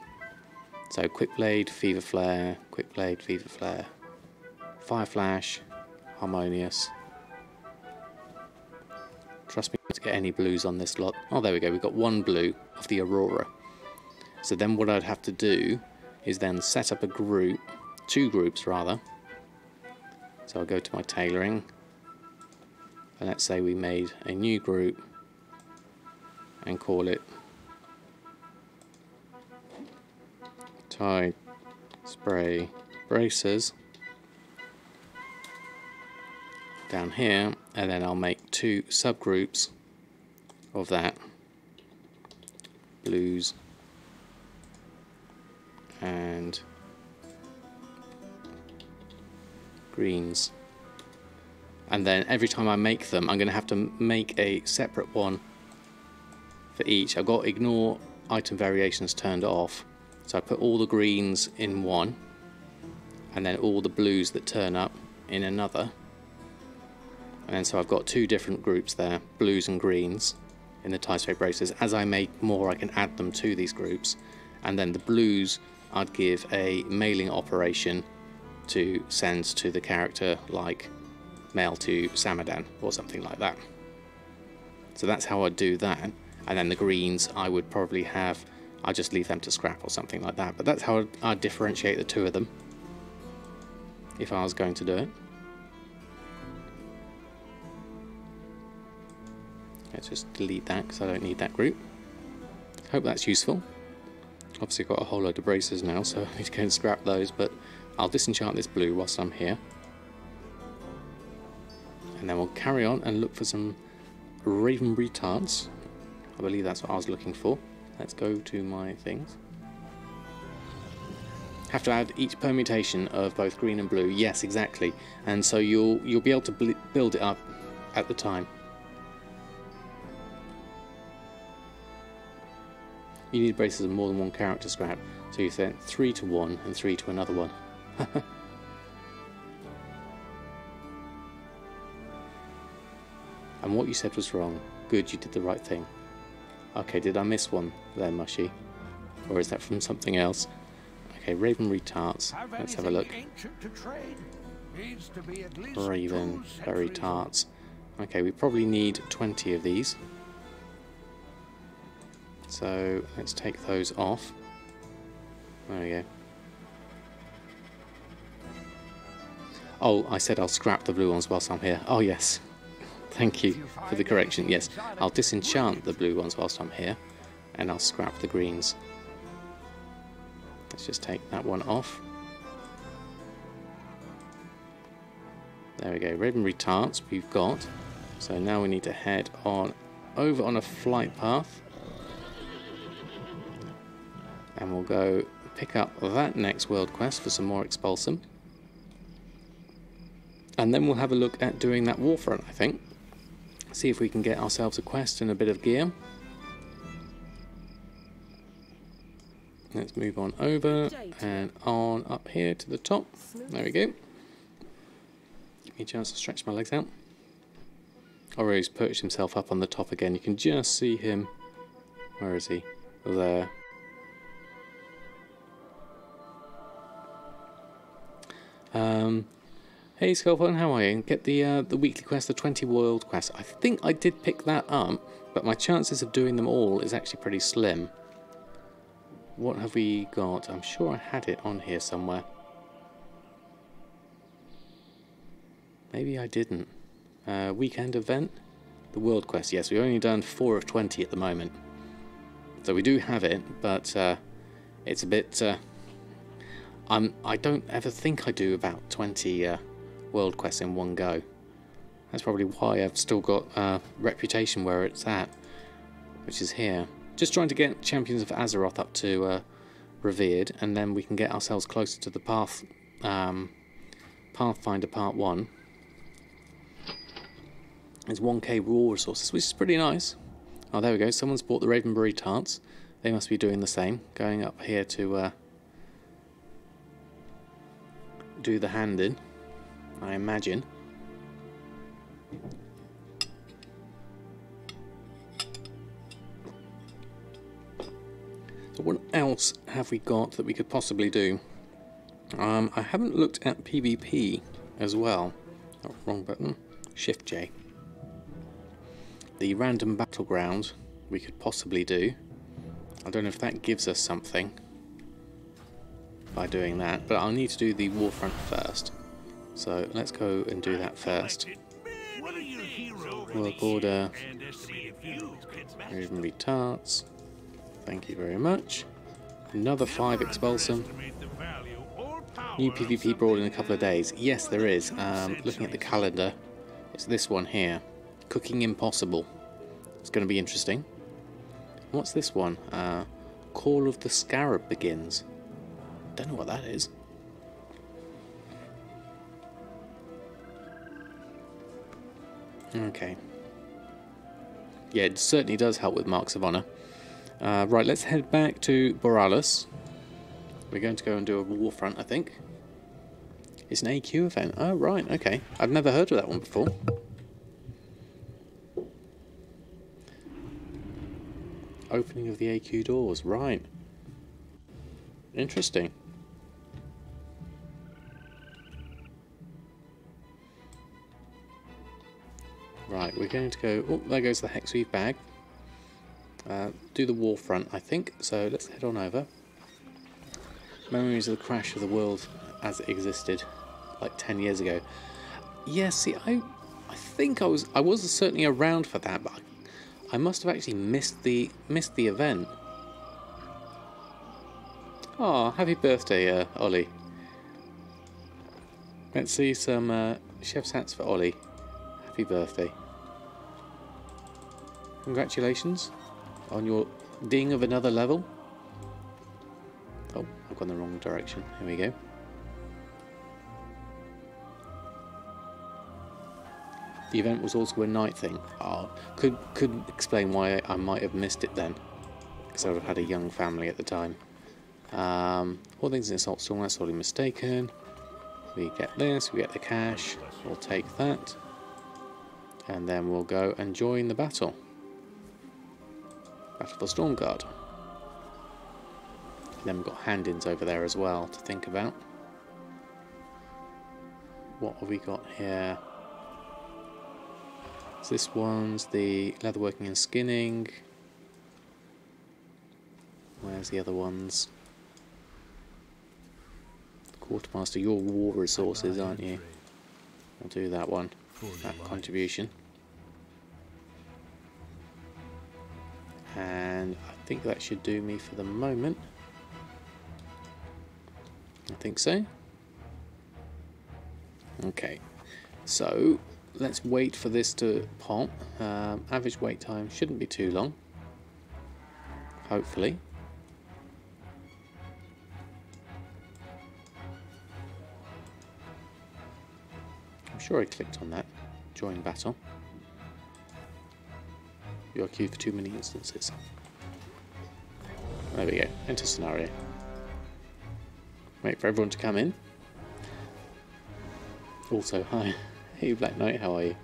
So quick blade, fever flare, quick blade, fever flare, fire flash, harmonious. Trust me to get any blues on this lot. Oh, there we go. We've got 1 blue of the Aurora. So then what I'd have to do is then set up a group, 2 groups rather. So I'll go to my tailoring, and let's say we made a new group and call it tie spray braces down here, and then I'll make 2 subgroups of that, blues and greens. And then every time I make them, I'm going to have to make a separate one for each. I've got ignore item variations turned off, so I put all the greens in one, and then all the blues that turn up in another. And so I've got 2 different groups there, blues and greens, in the tie spray braces. As I make more, I can add them to these groups. And then the blues, I'd give a mailing operation to send to the character, like mail to Samadan or something like that. So that's how I'd do that. And then the greens, I would probably have, I'd just leave them to scrap or something like that. But that's how I'd differentiate the 2 of them, if I was going to do it. Let's just delete that because I don't need that group. Hope that's useful. Obviously got a whole load of braces now, so I need to go and scrap those, but I'll disenchant this blue whilst I'm here. And then we'll carry on and look for some Raven retards. I believe that's what I was looking for. Let's go to my things. Have to add each permutation of both green and blue. Yes, exactly. And so you'll be able to build it up at the time. You need braces of more than 1 character scrap, so you sent 3 to one and 3 to another one. And what you said was wrong. Good, you did the right thing. Okay, did I miss one there, Mushy? Or is that from something else? Okay, Ravenberry tarts. Let's have a look. Ravenberry tarts. Okay, we probably need 20 of these. So let's take those off. There we go. Oh, I said I'll scrap the blue ones whilst I'm here. Oh yes. Thank you for the correction. Yes, I'll disenchant the blue ones whilst I'm here, and I'll scrap the greens. Let's just take that one off. There we go. Ravenberry tarts we've got. So now we need to head on over on a flight path. And we'll go pick up that next world quest for some more Expulsum. And then we'll have a look at doing that Warfront, I think. See if we can get ourselves a quest and a bit of gear. Let's move on over and on up here to the top. There we go. Give me a chance to stretch my legs out. Or he's perched himself up on the top again. You can just see him. Where is he? There. Hey Skullphone, how are you? Get the weekly quest, the 20 world quest. I think I did pick that up, but my chances of doing them all is actually pretty slim. What have we got? I'm sure I had it on here somewhere. Maybe I didn't. Weekend event? The world quest, yes, we've only done 4 of 20 at the moment. So we do have it, but it's a bit... I don't ever think I do about 20 world quests in one go. That's probably why I've still got reputation where it's at, which is here. Just trying to get Champions of Azeroth up to Revered, and then we can get ourselves closer to the Pathfinder Part 1. There's 1k raw resources, which is pretty nice. Oh, there we go. Someone's bought the Ravenberry tarts. They must be doing the same. Going up here to do the hand in, I imagine. So what else have we got that we could possibly do? I haven't looked at PvP as well. Oh, wrong button. Shift J. The random battleground we could possibly do. I don't know if that gives us something by doing that, but I'll need to do the Warfront first. So let's go and do that first. Work order. Ravenberry tarts. Thank you very much. Another 5 expulsum. New PvP brought in a couple of days. Yes, there is. Looking at the calendar, it's this one here. Cooking Impossible. It's going to be interesting. What's this one? Call of the Scarab begins. Don't know what that is. Okay. Yeah, it certainly does help with Marks of Honor. Right, let's head back to Borealis. We're going to go and do a Warfront, I think. It's an AQ event. Oh, right, okay. I've never heard of that one before. Opening of the AQ doors, right. Interesting. Right, we're going to go... Oh, there goes the Hexweave bag. Do the Warfront, I think. So let's head on over. Memories of the crash of the world as it existed, like 10 years ago. Yeah, see, I think I was certainly around for that, but I must have actually missed the event. Oh, happy birthday, Ollie. Let's see some chef's hats for Ollie. Happy birthday. Congratulations on your ding of another level. Oh, I've gone the wrong direction. Here we go. The event was also a night thing. Oh, could explain why I might have missed it then, because I would have had a young family at the time. All things in Assault Storm, that's totally mistaken. We get this, we get the cash, we'll take that, and then we'll go and join the battle. Battle for Stromgarde. Then we've got hand-ins over there as well to think about. What have we got here? So this one's the leatherworking and skinning. Where's the other ones? Quartermaster, you're war resources, aren't you? I'll do that one. That contribution. And I think that should do me for the moment. I think so. Okay, so let's wait for this to pop. Average wait time shouldn't be too long. Hopefully. I'm sure I clicked on that. Join battle. You are queued for too many instances. There we go. Enter scenario. Wait for everyone to come in. Also, hi. Hey Black Knight, how are you?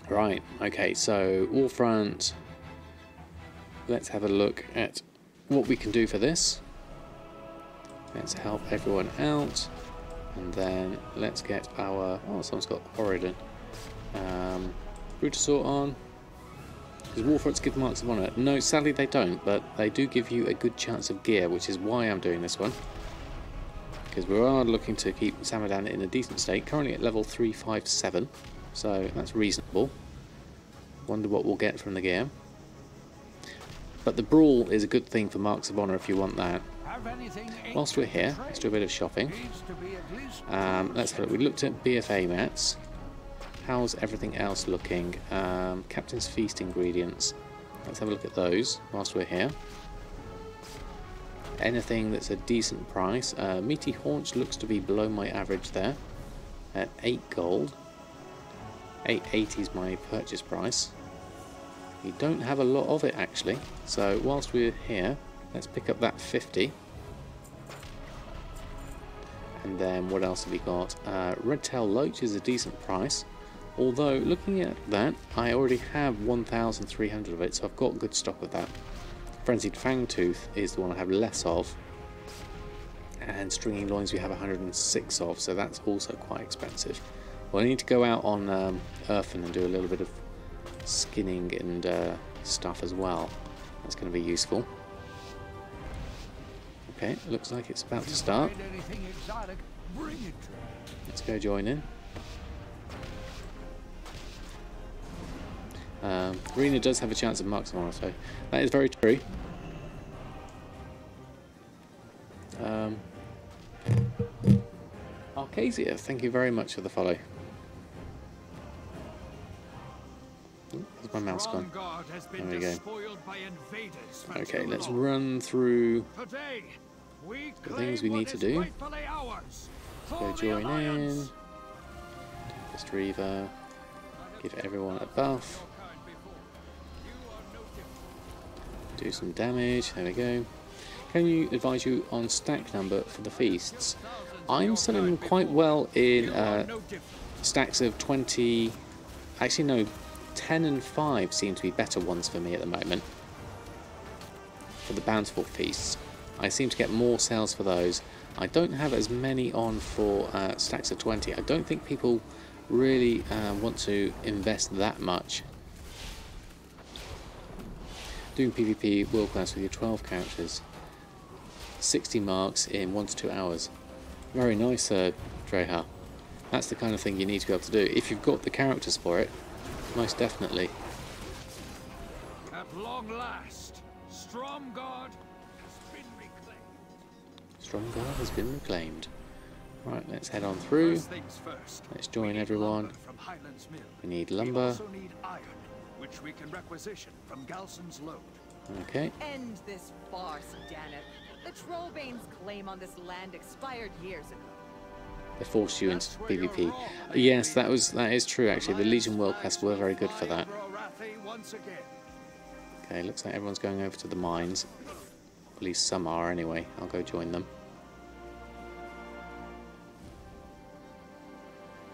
Right, okay, so Warfront. Let's have a look at what we can do for this. Let's help everyone out, and then let's get our... oh, someone's got Oridon. Brutosaur on. Does Warfronts give marks of honour? No, sadly they don't, but they do give you a good chance of gear, which is why I'm doing this one. Because we are looking to keep Samadan in a decent state, currently at level 357, so that's reasonable. Wonder what we'll get from the gear. But the Brawl is a good thing for marks of honour if you want that. Whilst we're here, let's do a bit of shopping. Let's have a look. We looked at BfA mats. How's everything else looking? Captain's Feast ingredients. Let's have a look at those whilst we're here. Anything that's a decent price. Meaty Haunch looks to be below my average there at 8 gold. 8.80 is my purchase price. You don't have a lot of it actually, so whilst we're here, let's pick up that 50. And then what else have we got? Redtail Loach is a decent price, although looking at that, I already have 1,300 of it, so I've got good stock of that. Frenzied Fangtooth is the one I have less of, and Stringing Loins we have 106 of, so that's also quite expensive. Well, I need to go out on Erfen and do a little bit of skinning and stuff as well. That's going to be useful. Okay, looks like it's about to start. Let's go join in. Arena does have a chance of marks of honour, so that is very true. Arcasia, thank you very much for the follow. Where's my mouse gone? There we go. Okay, let's run through the things we need to do. Let's go join in. Just Reaver. Give everyone a buff. Do some damage. There we go. Can you advise you on stack number for the feasts? I'm selling them quite well in stacks of 20. Actually, no, 10 and 5 seem to be better ones for me at the moment. For the bountiful feasts, I seem to get more sales for those. I don't have as many on for stacks of 20. I don't think people really want to invest that much. Doing PvP world class with your 12 characters. 60 marks in 1 to 2 hours. Very nice, Dreha. That's the kind of thing you need to be able to do. If you've got the characters for it, most definitely. At long last, Stromgarde has been reclaimed. Stromgarde has been reclaimed. Right, let's head on through. Let's join everyone. We need lumber. We also need iron, which we can requisition from Galson's load. Okay. End this farce, Danet. The Trollbane's claim on this land expired years ago. They forced you into PvP. Yes, that is true actually. The Legion World Class were very good for that. Okay, looks like everyone's going over to the mines. At least some are anyway. I'll go join them.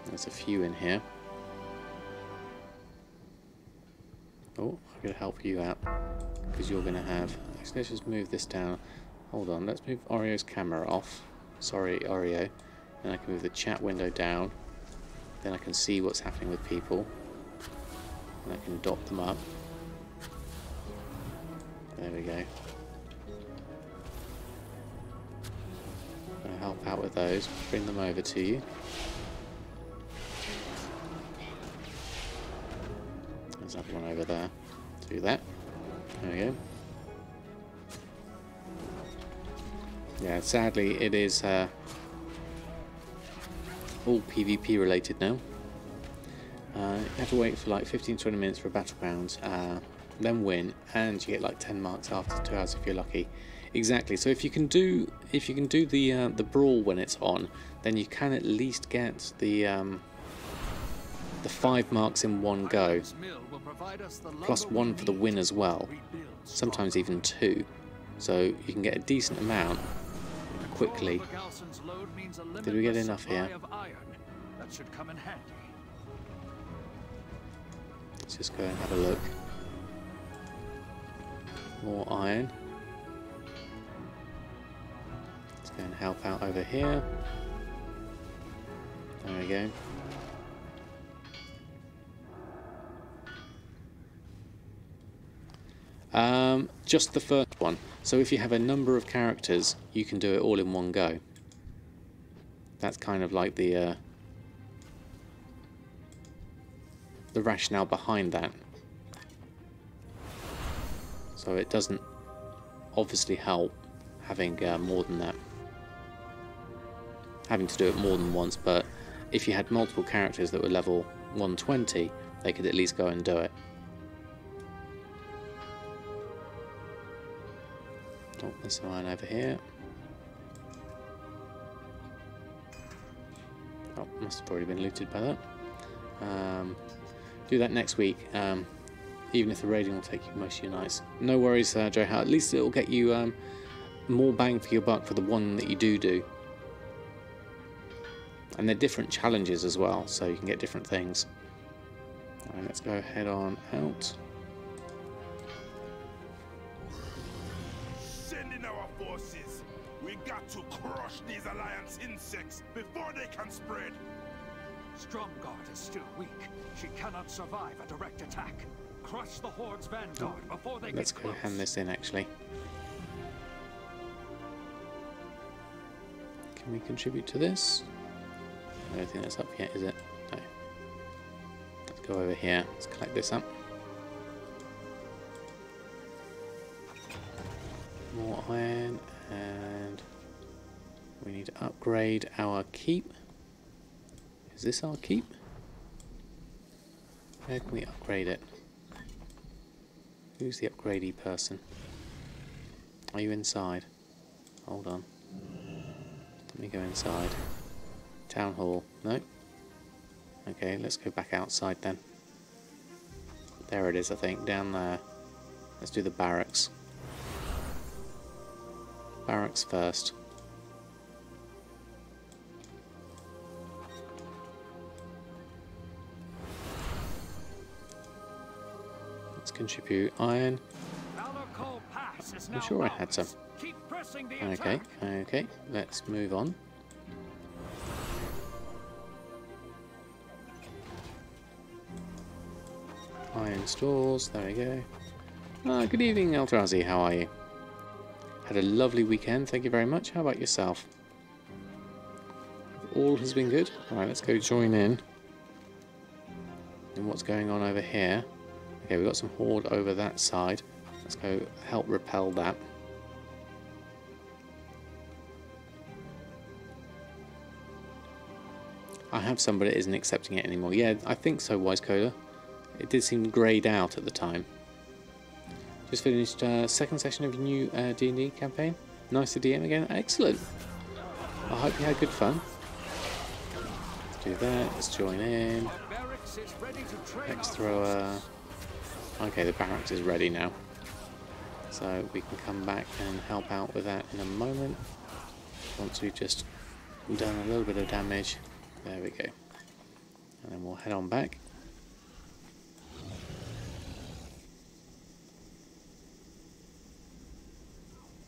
There's a few in here. Oh, I'm going to help you out because you're going to have... Actually, let's just move this down. Hold on, let's move Oreo's camera off. Sorry, Oreo. Then I can move the chat window down. Then I can see what's happening with people. And I can dot them up. There we go. I'll help out with those. Bring them over to you. There's another one over there. Do that. There we go. Yeah, sadly it is all PvP related now. You have to wait for like 15-20 minutes for a battleground, then win, and you get like 10 marks after 2 hours if you're lucky. Exactly. So if you can do the brawl when it's on, then you can at least get the 5 marks in one go, plus 1 for the win as well. Sometimes even 2. So you can get a decent amount quickly. Did we get enough here? Let's just go and have a look. More iron. Go and help out over here. There we go. Just the first one. So if you have a number of characters, you can do it all in one go. That's kind of like the rationale behind that. So it doesn't obviously help having more than that. Having to do it more than once, but if you had multiple characters that were level 120, they could at least go and do it. Oh, there's an iron over here. Oh, must have already been looted by that. Do that next week, even if the raiding will take you most of your nights. No worries, Joe. At least it will get you more bang for your buck for the one that you do. And they're different challenges as well, so you can get different things. Alright, let's go head on out. Send in our forces. We got to crush these Alliance insects before they can spread. Stromgarde is still weak. She cannot survive a direct attack. Crush the Horde's vanguard before they Let's get go close. hand this in, actually. Can we contribute to this? I don't think that's up yet, is it? No. Let's go over here. Let's collect this up. More iron, and we need to upgrade our keep. Is this our keep? Where can we upgrade it? Who's the upgradey person? Are you inside? Hold on. Let me go inside. Town hall. No? Okay, let's go back outside then. There it is, I think, down there. Let's do the barracks. Barracks first. Let's contribute iron. I'm sure I had some. Okay, okay, let's move on. Iron stores, there we go. Good evening, Eldrazi, how are you? Had a lovely weekend, thank you very much. How about yourself? All has been good. Alright, let's go join in what's going on over here. Okay, we've got some Horde over that side. Let's go help repel that. I have some, but it isn't accepting it anymore. Yeah, I think so, Wise Coder. It did seem greyed out at the time. Just finished second session of your new D&D campaign. Nice to DM again. Excellent. I hope you had good fun. Let's do that. Let's join in. Let's throw a... Okay, the barracks is ready now. So we can come back and help out with that in a moment. Once we've just done a little bit of damage. There we go. And then we'll head on back.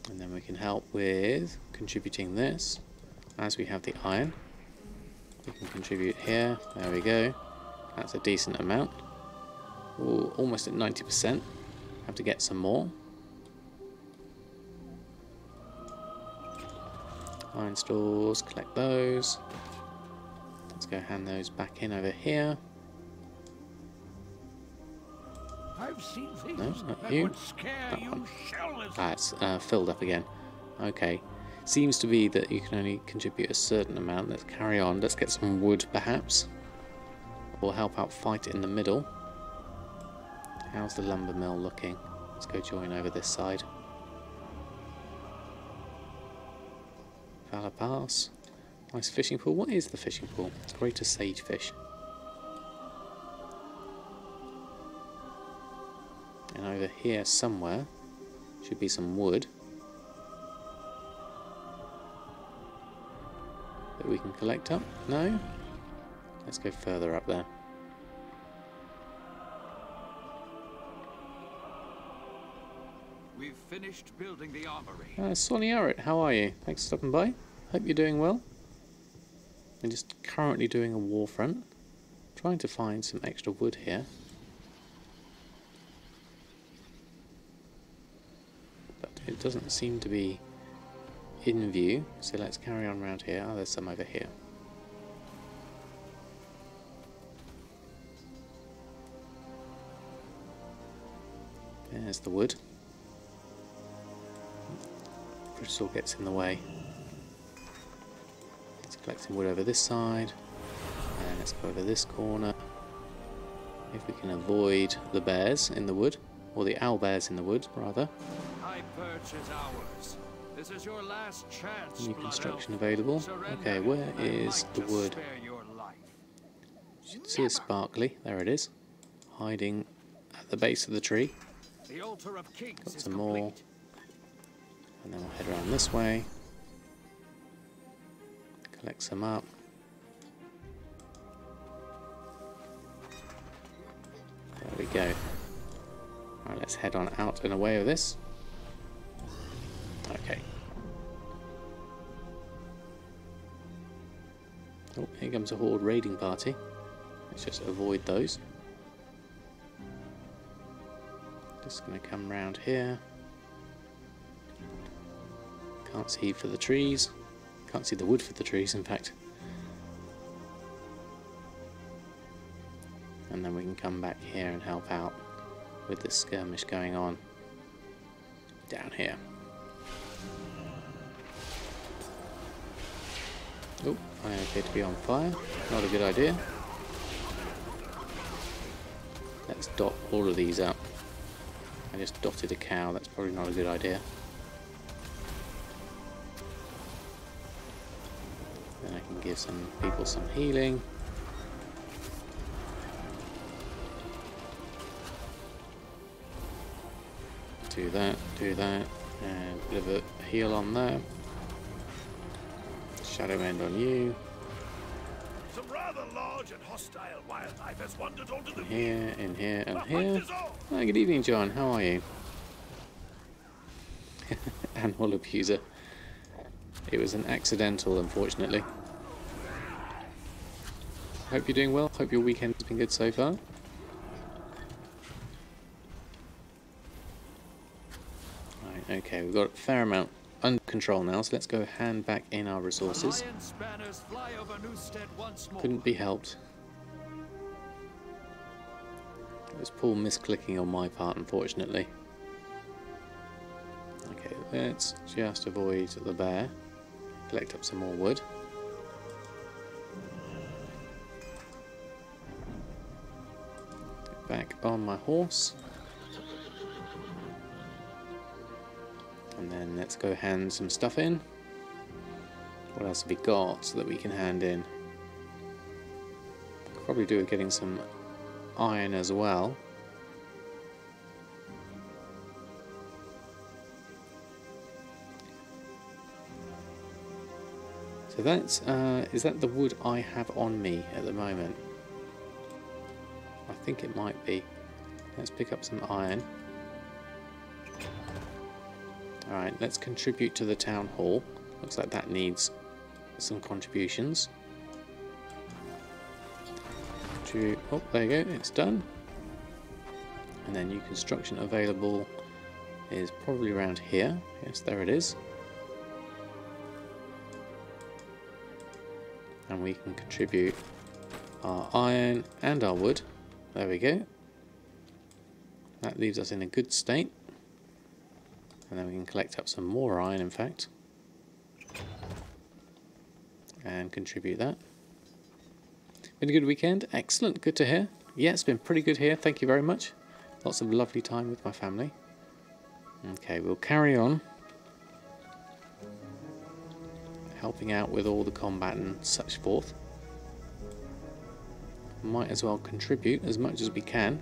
And then we can help with contributing this. As we have the iron, we can contribute here. There we go. That's a decent amount. Ooh, almost at 90%. Have to get some more. Iron stores, collect those. Let's go hand those back in over here. I've seen things No, not that you. would scare That you one. shellless. That's filled up again. Okay. Seems to be that you can only contribute a certain amount. Let's carry on. Let's get some wood, perhaps. Or help out fight in the middle. How's the lumber mill looking? Let's go join over this side. Valor Pass. Nice fishing pool. What is the fishing pool? Greater sagefish. And over here somewhere should be some wood that we can collect up. No? Let's go further up there. We've finished building the armory. Sonny Arrett, how are you? Thanks for stopping by. Hope you're doing well. I'm just currently doing a Warfront. Trying to find some extra wood here. But it doesn't seem to be in view, so let's carry on around here. Oh, there's some over here. There's the wood. Crystal gets in the way. Let's collect some wood over this side. And let's go over this corner. If we can avoid the bears in the wood. Or the owlbears in the wood, rather. High perch is ours. This is your last chance. New construction available. Okay, where is the wood? Should see a sparkly. There it is. Hiding at the base of the tree. The altar of kings. Got some more. And then we'll head around this way. Collect some up. There we go. Alright, let's head on out and away of this. Okay. Oh, here comes a horde raiding party. Let's just avoid those. Just going to come round here. Can't see for the trees. Can't see the wood for the trees, in fact. And then we can come back here and help out with this skirmish going on down here. Oh, I appear to be on fire. Not a good idea. Let's dot all of these up. I just dotted a cow, that's probably not a good idea. Then I can give some people some healing. Do that, and a bit of a heal on there. Shadow End on you. Some rather large and hostile wildlife has wandered onto the In here, and here. Oh, good evening, John. How are you? Animal abuser. It was an accidental, unfortunately. Hope you're doing well. Hope your weekend has been good so far. Right, okay, we've got a fair amount under control now, so let's go hand back in our resources. Couldn't be helped. It was poor misclicking on my part, unfortunately. Okay, let's just avoid the bear. Collect up some more wood. Get back on my horse. And then let's go hand some stuff in. What else have we got so that we can hand in? Could probably do with getting some iron as well. So that's, is that the wood I have on me at the moment? I think it might be. Let's pick up some iron. Alright, let's contribute to the town hall. Looks like that needs some contributions. Oh, there you go, it's done. And then new construction available is probably around here. Yes, there it is. And we can contribute our iron and our wood. There we go. That leaves us in a good state. And then we can collect up some more iron, in fact. And contribute that. Been a good weekend? Excellent, good to hear. Yeah, it's been pretty good here, thank you very much. Lots of lovely time with my family. Okay, we'll carry on. Helping out with all the combat and such forth. Might as well contribute as much as we can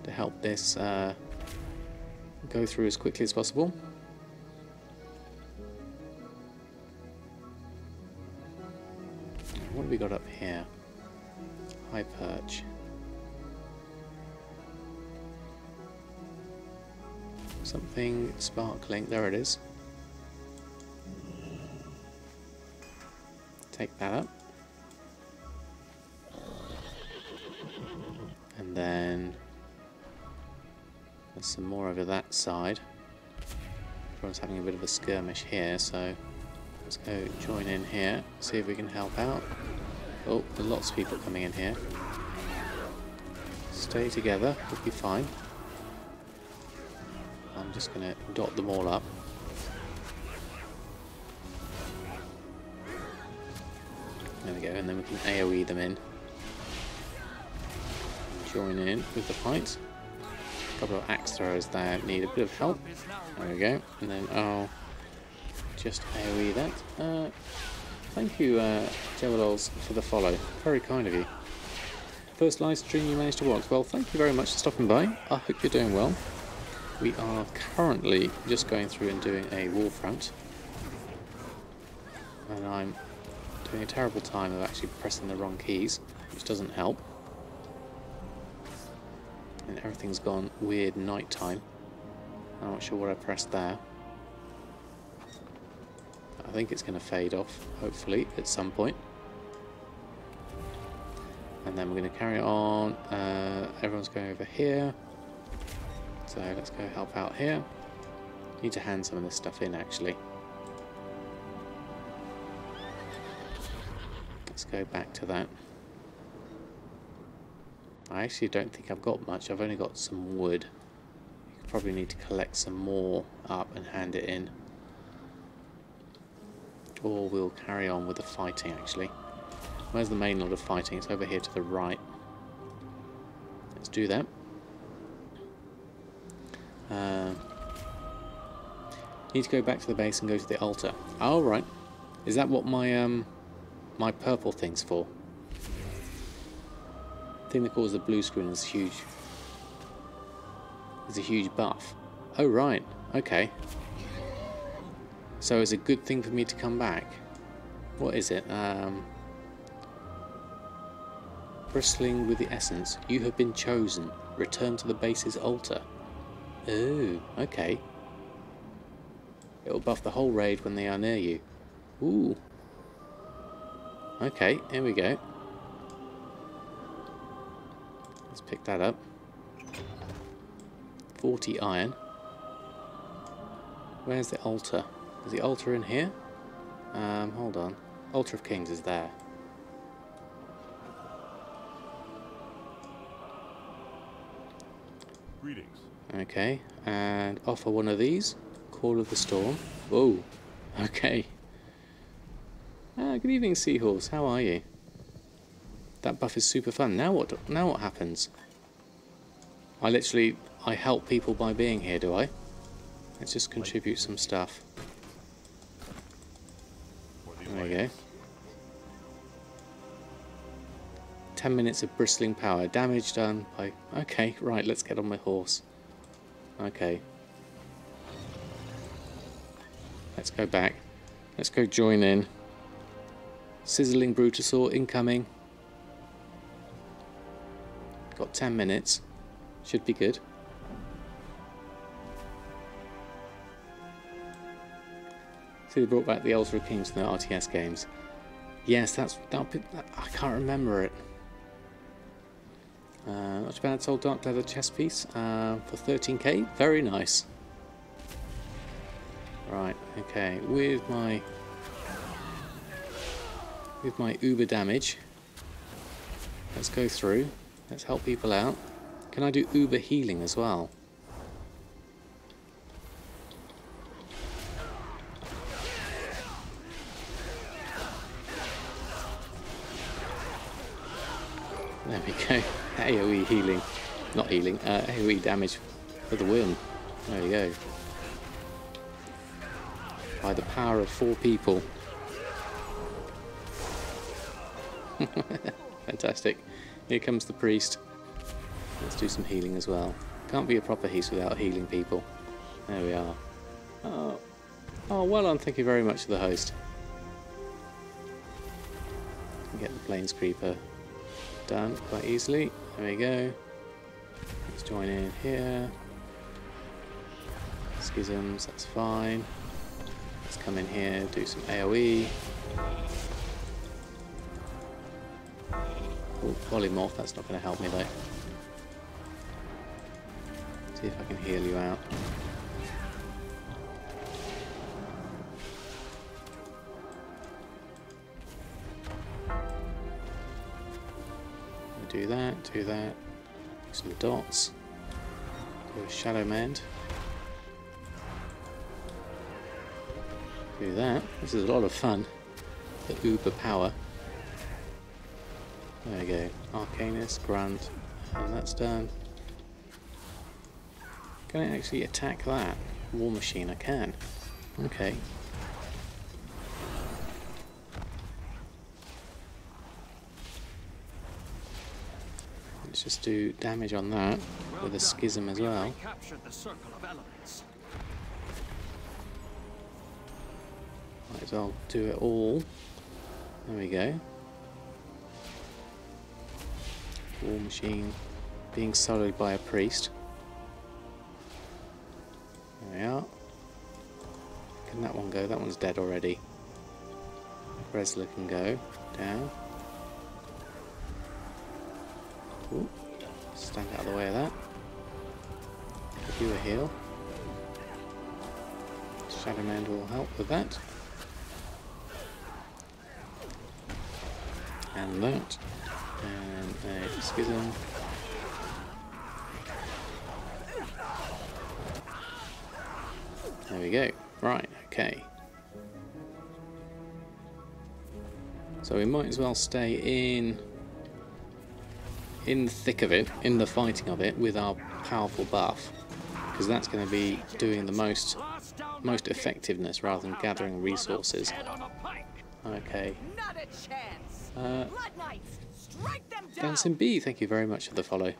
to help this go through as quickly as possible. What have we got up here? High perch. something sparkling. There it is. Take that up. And then there's some more over that side. Everyone's having a bit of a skirmish here, so let's go join in here, see if we can help out. Oh, there's lots of people coming in here. Stay together, we'll be fine. I'm just going to dot them all up. There we go, and then we can AoE them in. Join in with the fight. A couple of axe throwers there need a bit of help. There we go, and then I'll just AoE that. Thank you, Jewels, for the follow. Very kind of you. First live stream you managed to watch. Well, thank you very much for stopping by. I hope you're doing well. We are currently just going through and doing a Warfront. And I'm doing a terrible time of actually pressing the wrong keys, which doesn't help. And everything's gone weird nighttime. I'm not sure what I pressed there. I think it's going to fade off, hopefully, at some point. And then we're going to carry on. Everyone's going over here. So let's go help out here. Need to hand some of this stuff in, actually. Let's go back to that. I actually don't think I've got much. I've only got some wood. You probably need to collect some more up and hand it in. Or we'll carry on with the fighting, actually. Where's the main lot of fighting? It's over here to the right. Let's do that. Need to go back to the base and go to the altar. Oh, right. Is that what my my purple thing's for? The thing that causes the blue screen is huge. It's a huge buff. Oh, right. Okay. So it's a good thing for me to come back. What is it? Bristling with the essence. You have been chosen. Return to the base's altar. Oh, okay. It will buff the whole raid when they are near you. Ooh. Okay, here we go. Let's pick that up. 40 iron. Where's the altar? Is the altar in here? Hold on. Altar of Kings is there. Greetings. Okay, and offer one of these. Call of the Storm. Whoa. Okay. Good evening, Seahorse. How are you? That buff is super fun. Now what? Now what happens? I help people by being here, do I? Let's just contribute some stuff. There we go. 10 minutes of bristling power. Damage done by... Okay, right, let's get on my horse. Okay. Let's go back. Let's go join in. Sizzling Brutasaur incoming. Got 10 minutes. Should be good. So they brought back the Altar of Kings from the RTS games. Yes, I can't remember it. Not too bad. Sold dark leather chest piece for 13k. Very nice. Right. Okay. With my uber damage, let's go through. Let's help people out. Can I do uber healing as well? There we go. AoE healing. Not healing, AoE damage for the win. There we go. By the power of 4 people. Fantastic. Here comes the priest. Let's do some healing as well. Can't be a proper heist without healing people. There we are. Oh, well done. Thank you very much to the host. Get the Plains Creeper done quite easily. There we go. Let's join in here. Schisms, that's fine. Let's come in here, do some AoE. Oh, polymorph, that's not going to help me though. See if I can heal you out. Do that, do that. Some dots. Do a shadow mend. Do that. This is a lot of fun. The uber power. There we go. Arcanist, Grunt, and that's done. Can I actually attack that? War Machine, I can. Okay. Let's just do damage on that with a schism as well. Captured the circle of elements. Might as well do it all. There we go. War Machine being soloed by a priest. There we are. Can that one go? That one's dead already. Bresla can go down. Ooh. Stand out of the way of that. Give you a heal. Shadow Mend will help with that. And that. And a schism. There we go. Right, okay. So we might as well stay in the thick of it, in the fighting of it, with our powerful buff, because that's going to be doing the most effectiveness rather than gathering resources. Okay. Not a chance. Blood Knights, strike them down. Dancing Bee, thank you very much for the follow.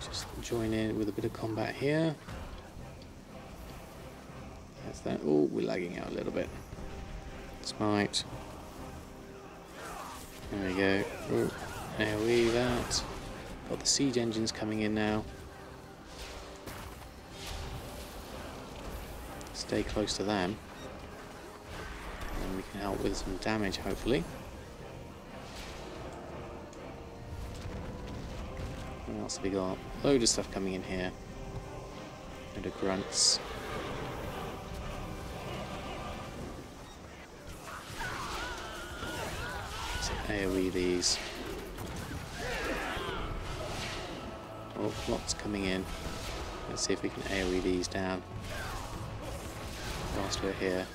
Just join in with a bit of combat here. That's that. Oh, we're lagging out a little bit. Smite. There we go. Ooh, AoE that. Got the siege engines coming in now. Stay close to them. And we can help with some damage, hopefully. What else have we got? Load of stuff coming in here. Load of grunts. AoE these. Oh, lots coming in. Let's see if we can AoE these down whilst we're here.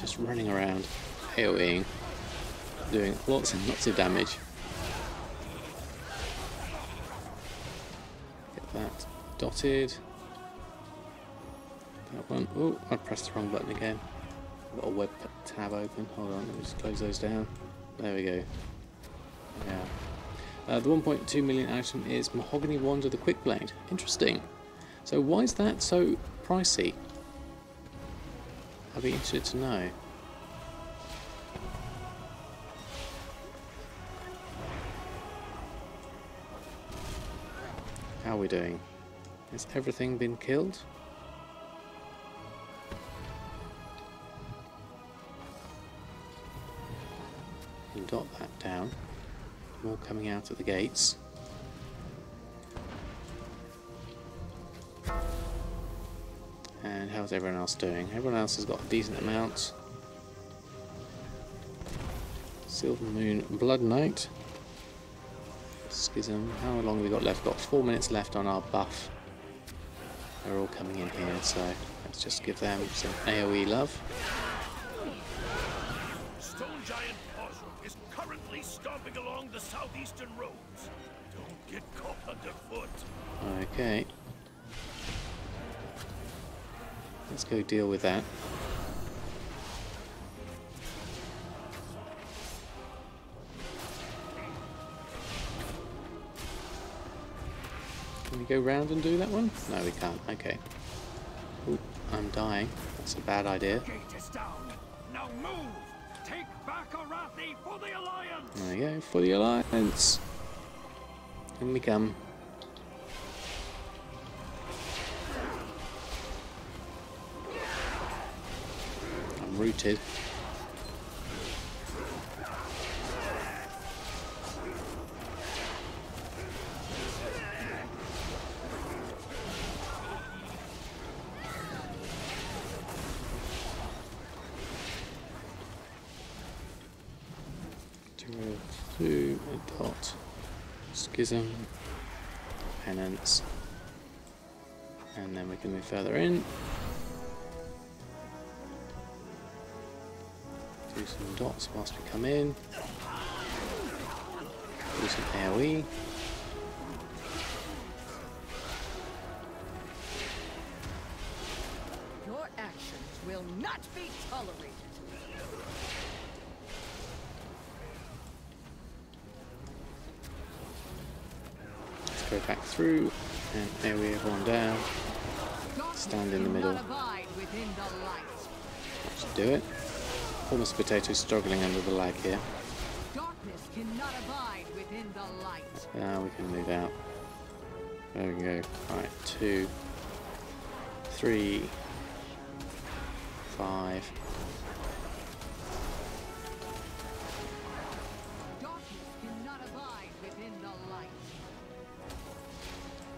Just running around, AoEing, doing lots and lots of damage. That dotted. That one. Oh, I pressed the wrong button again. I've got a web tab open. Hold on, let me just close those down. There we go. Yeah. The 1.2 million item is Mahogany Wand of the Quick Blade. Interesting. So why is that so pricey? I'd be interested to know. How are we doing? Has everything been killed? And dot that down. More coming out at the gates. And how's everyone else doing? Everyone else has got a decent amount. Silver Moon Blood Knight. Schism. How long have we got left? Got 4 minutes left on our buff. They're all coming in here, so let's just give them some AoE love. Stone Giant Osro is currently stomping along the southeastern roads. Don't get caught underfoot. Okay. Let's go deal with that. Can we go round and do that one? No, we can't. Okay. Ooh, I'm dying. That's a bad idea. Gate is down. Now move. Take back Arathi for the Alliance. There we go, for the Alliance. In we come. I'm rooted. Two, a dot, schism, penance, and then we can move further in. Do some dots whilst we come in. Do some AoE. Your actions will not be tolerated. Go back through and AoE everyone down. Stand in the middle. Just do it. Almost Potato's struggling under the lag here. Darkness cannot abide within the light. Now we can move out. There we go. Right, 2, 3, 5. Darkness cannot abide within the light.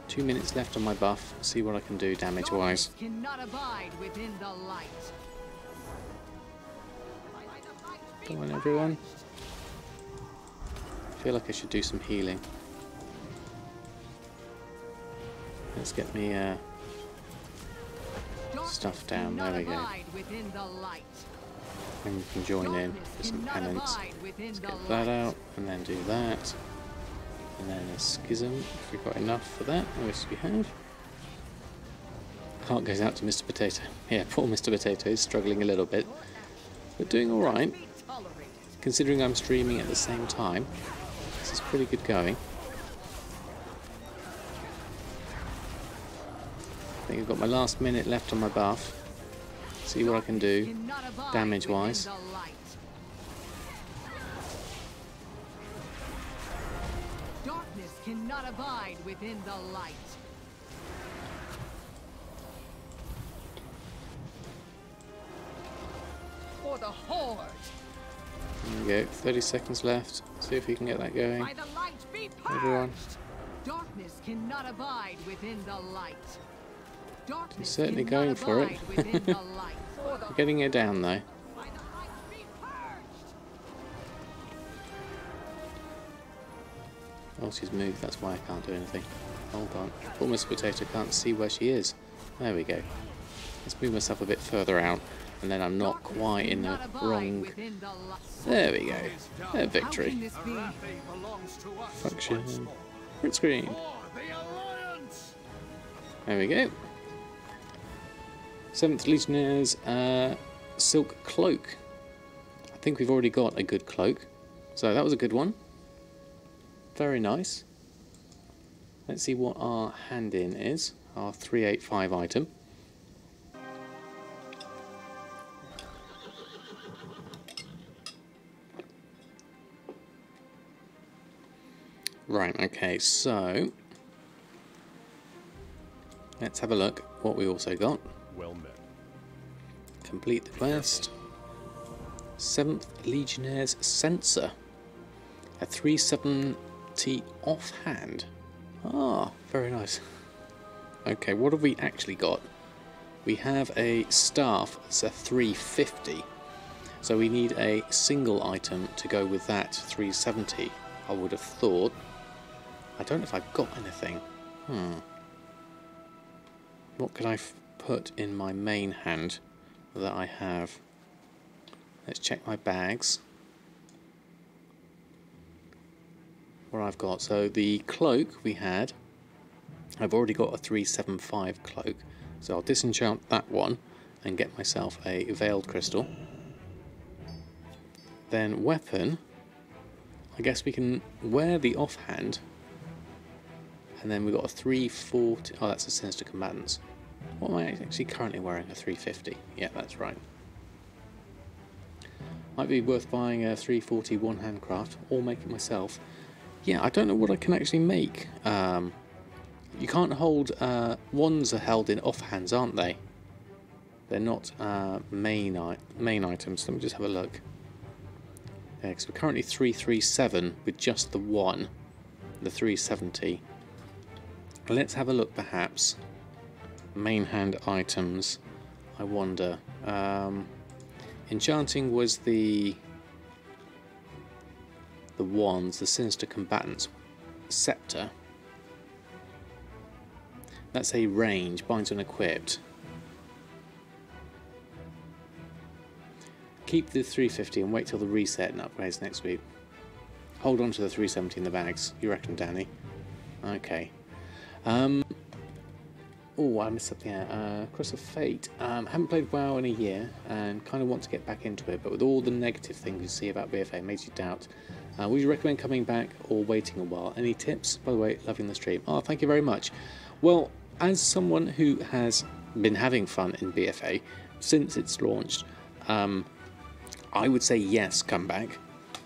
2 minutes left on my buff. See what I can do damage wise. Darkness cannot abide within the light. Come on, everyone. I feel like I should do some healing. Let's get me stuff down. There we go. And you can join in with some penance. Let's get that out and then do that. And then a schism if we've got enough for that. Yes, we have. Heart goes out to Mr. Potato. Yeah, poor Mr. Potato is struggling a little bit, but doing alright. Considering I'm streaming at the same time, this is pretty good going. I think I've got my last minute left on my buff. See what I can do damage wise. Darkness cannot abide within the light. For the Horde. There we go, 30 seconds left. See if we can get that going. By the light be Everyone. Darkness cannot abide within the light. Darkness He's certainly cannot going for it. abide within the light. For the We're getting it down though. By the light be purged. Oh, she's moved, that's why I can't do anything. Hold on. Poor Miss Potato can't see where she is. There we go. Let's move myself a bit further out, and then I'm not quite in the wrong... There we go. A victory. Arathi belongs to us Function. once more. Print screen. For the Alliance. There we go. 7th Legionnaires Silk Cloak. I think we've already got a good cloak. So that was a good one. Very nice. Let's see what our hand-in is. Our 385 item. Right, okay, so let's have a look what we also got. Well met. Complete the quest. 7th Legionnaire's Censor. A 370 offhand. Ah, very nice. Okay, what have we actually got? We have a staff that's a 350. So we need a single item to go with that 370, I would have thought. I don't know if I've got anything. What could I put in my main hand that I have? Let's check my bags. What I've got. So the cloak we had, I've already got a 375 cloak. So I'll disenchant that one and get myself a veiled crystal. Then weapon, I guess we can wear the offhand. And then we've got a 340, oh that's a Sinister Combatants. What am I actually currently wearing? A 350. Yeah, that's right. Might be worth buying a 340 one-hand craft or make it myself. Yeah, I don't know what I can actually make. You can't hold... wands are held in offhands, aren't they? They're not main items. Let me just have a look. Yeah, because we're currently 337 with just the one. The 370. Let's have a look perhaps. Main hand items. I wonder. Enchanting was the wands, the sinister combatants. Scepter. That's a range, binds unequipped. Keep the 350 and wait till the reset and upgrades next week. Hold on to the 370 in the bags. You reckon, Danny? Okay. Oh, I missed something out. Cross of Fate. Haven't played WoW in a year and kind of want to get back into it, but with all the negative things you see about BfA, makes you doubt. Would you recommend coming back or waiting a while? Any tips? By the way, loving the stream. Oh, thank you very much. Well, as someone who has been having fun in BfA since it's launched, I would say yes, come back.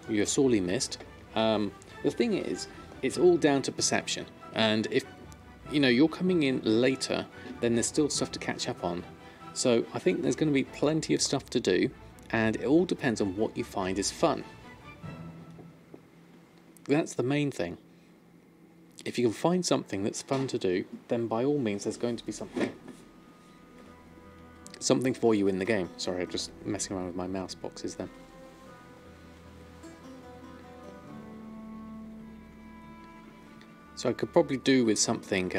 You're sorely missed. The thing is, it's all down to perception, and if you know you're coming in later, then there's still stuff to catch up on. So I think there's going to be plenty of stuff to do, and it all depends on what you find is fun. That's the main thing. If you can find something that's fun to do, then by all means there's going to be something for you in the game. Sorry, I'm just messing around with my mouse boxes then. So I could probably do with something.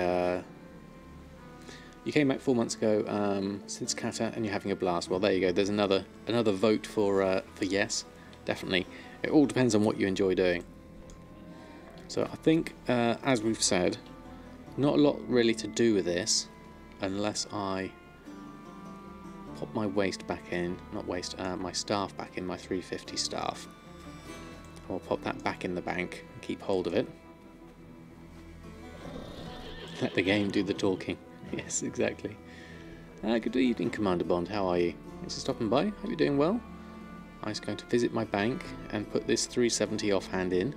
You came back 4 months ago since Kata, and you're having a blast. Well, there you go. There's another vote for yes, definitely. It all depends on what you enjoy doing. So I think, as we've said, not a lot really to do with this, unless I pop my waist back in, not waist, my staff back in, my 350 staff. I'll pop that back in the bank and keep hold of it. Let the game do the talking. Yes, exactly. Good evening, Commander Bond. How are you? Thanks for stopping by. Hope you're doing well. I'm just going to visit my bank and put this 370 offhand in.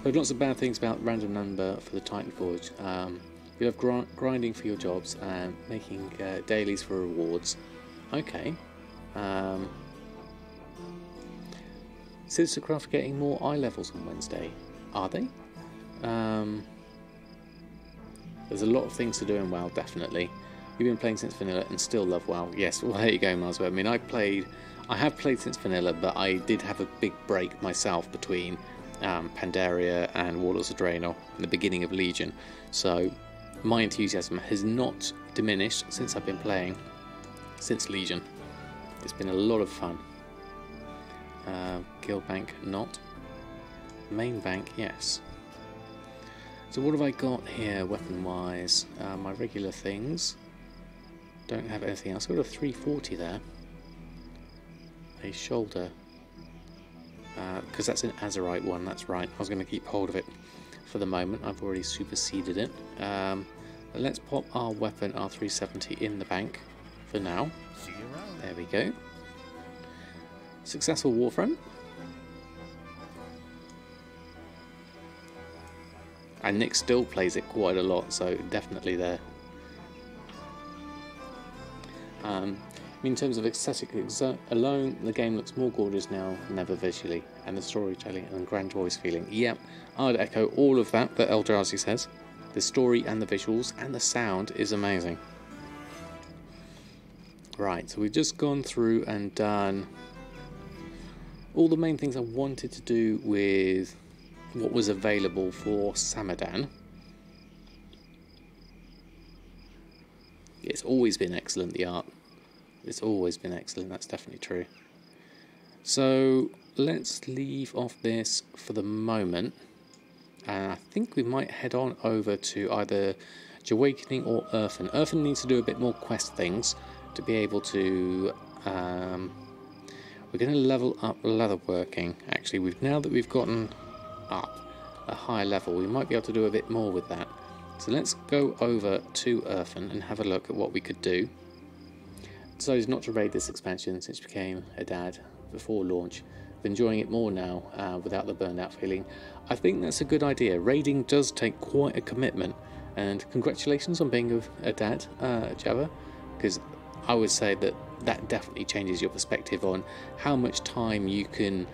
Heard lots of bad things about random number for the Timecodes. You love grinding for your jobs and making dailies for rewards. Okay. Sistercraft getting more eye levels on Wednesday. Are they? There's a lot of things to do in WoW, definitely. You've been playing since vanilla and still love WoW. Yes, well there you go, Marswell. I mean, I have played since vanilla, but I did have a big break myself between Pandaria and Warlords of Draenor and the beginning of Legion. So my enthusiasm has not diminished since I've been playing since Legion. It's been a lot of fun. Guild bank, not. Main bank, yes. So what have I got here weapon-wise? My regular things. Don't have anything else. I've got a 340 there. A shoulder. Because that's an Azeroth one, that's right. I was going to keep hold of it for the moment. I've already superseded it. But let's pop our weapon, our 370, in the bank for now. See you around. There we go. Successful Warfront. And Nick still plays it quite a lot, so definitely there. I mean, in terms of aesthetic alone, the game looks more gorgeous now than ever visually, and the storytelling and grand voice feeling. Yep, I'd echo all of that Eldrazi says. The story and the visuals and the sound is amazing. Right, so we've just gone through and done all the main things I wanted to do with what was available for Samadan. It's always been excellent, the art. It's always been excellent, that's definitely true. So let's leave off this for the moment. And I think we might head on over to either Awakening or Erfen. Erfen needs to do a bit more quest things to be able to... we're going to level up Leatherworking. Actually, now that we've gotten up a higher level, we might be able to do a bit more with that. So let's go over to Erfen and have a look at what we could do. Decided not to raid this expansion since it became a dad before launch. I'm enjoying it more now without the burned out feeling. I think that's a good idea. Raiding does take quite a commitment, and congratulations on being a dad, Java, because I would say that that definitely changes your perspective on how much time you can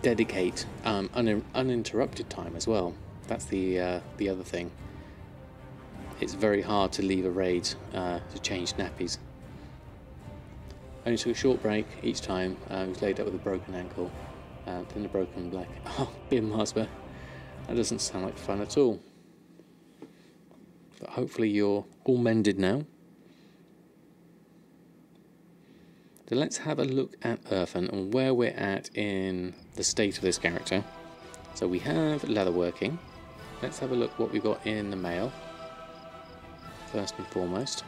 dedicate uninterrupted time as well. That's the other thing. It's very hard to leave a raid to change nappies. Only took a short break each time. He was laid up with a broken ankle, then a broken leg. Oh, Bim Marsper. That doesn't sound like fun at all. But hopefully you're all mended now. So let's have a look at Erfen and where we're at in the state of this character. So we have Leatherworking. Let's have a look what we've got in the mail, first and foremost.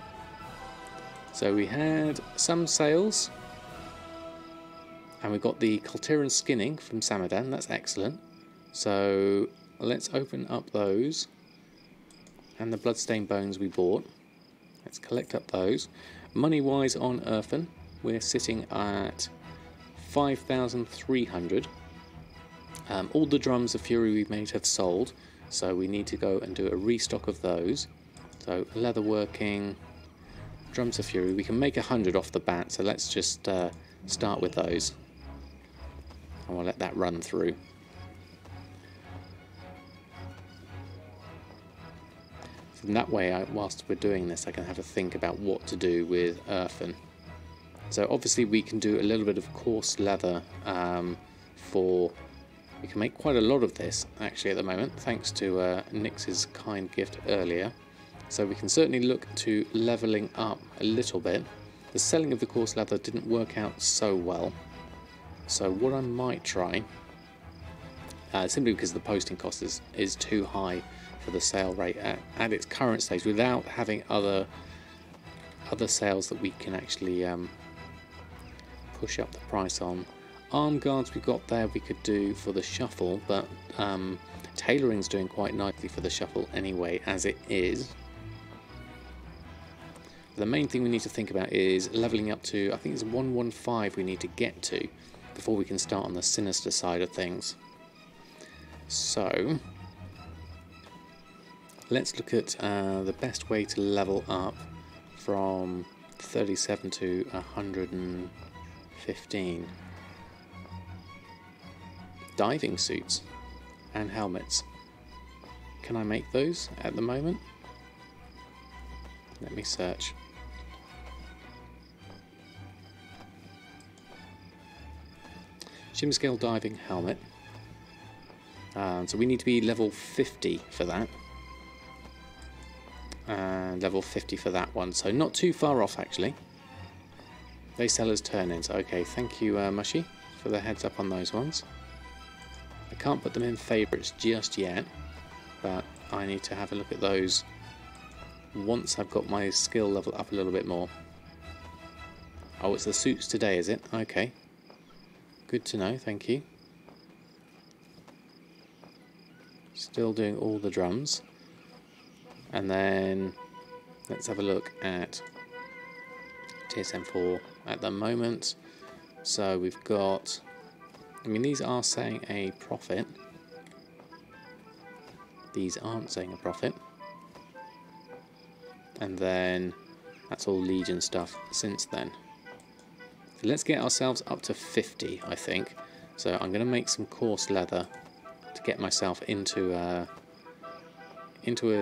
So we had some sales, and we got the Kultiran skinning from Samadan. That's excellent. So let's open up those, and the bloodstained bones we bought. Let's collect up those. Money wise on Erfen, we're sitting at 5,300. All the drums of fury we've made have sold, so we need to go and do a restock of those. So leatherworking, drums of fury, we can make 100 off the bat, so let's just start with those, and we'll let that run through. So in that way, whilst we're doing this, I can have a think about what to do with Erfen. So obviously we can do a little bit of coarse leather we can make quite a lot of this actually at the moment, thanks to Nix's kind gift earlier. So we can certainly look to leveling up a little bit. The selling of the coarse leather didn't work out so well. So what I might try, simply because the posting cost is too high for the sale rate at its current stage, without having other sales that we can actually push up the price on. Arm guards we've got there we could do for the shuffle, but tailoring's doing quite nicely for the shuffle anyway as it is. The main thing we need to think about is leveling up to, I think it's 115 we need to get to before we can start on the sinister side of things. So let's look at the best way to level up from 37 to 115. Diving suits and helmets. Can I make those at the moment? Let me search. Shim scale diving helmet. So we need to be level 50 for that. And level 50 for that one. So not too far off actually. They sell as turn-ins. Okay, thank you Mushy for the heads up on those ones. I can't put them in favourites just yet, but I need to have a look at those once I've got my skill level up a little bit more. Oh, it's the suits today, is it? Okay. Good to know, thank you. Still doing all the drums. And then let's have a look at TSM4 at the moment. So we've got, I mean, these are saying a profit. These aren't saying a profit. And then that's all Legion stuff since then. So let's get ourselves up to 50, I think. So I'm going to make some coarse leather to get myself into a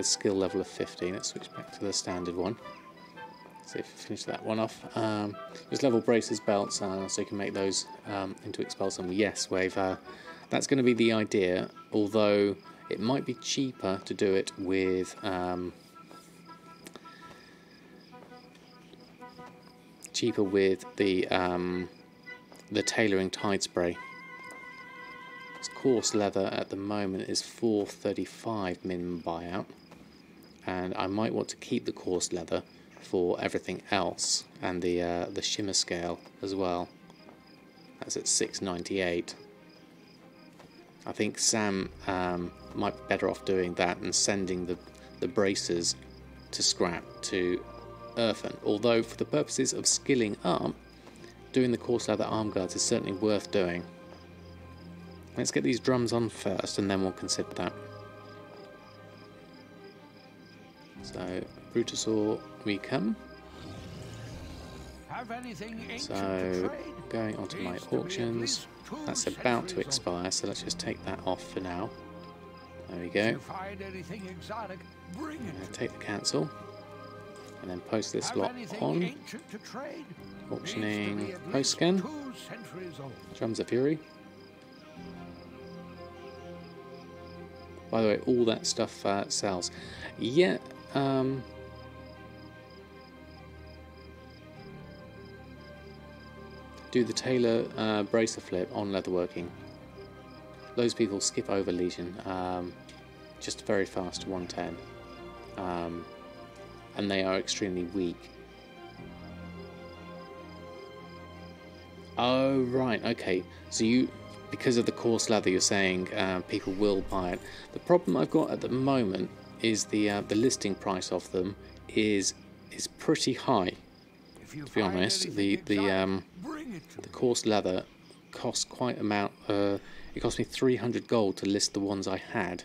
skill level of 50. Let's switch back to the standard one. See if we finish that one off. There's level braces, belts, so you can make those into expulsum. Yes, Wave. That's going to be the idea, although it might be cheaper to do it with the tailoring tide spray. This coarse leather at the moment is 435 minimum buyout, and I might want to keep the coarse leather for everything else, and the shimmer scale as well. That's at 698. I think Sam might be better off doing that and sending the bracers to scrap to Erfen. Although for the purposes of skilling up, doing the coarse leather arm guards is certainly worth doing. Let's get these drums on first and then we'll consider that. So, Brutosaur we come. So, going onto my auctions, that's about to expire, so let's just take that off for now. There we go. Take the cancel, and then post this lot on. Auctioning post scan. Drums of Fury. By the way, all that stuff sells. Yeah. Do the Taylor bracer flip on Leatherworking. Those people skip over Legion, just very fast 110, and they are extremely weak. Oh right, okay. So you, because of the coarse leather, you're saying people will buy it. The problem I've got at the moment is the listing price of them is pretty high. To be honest, the coarse leather costs quite amount. It cost me 300 gold to list the ones I had.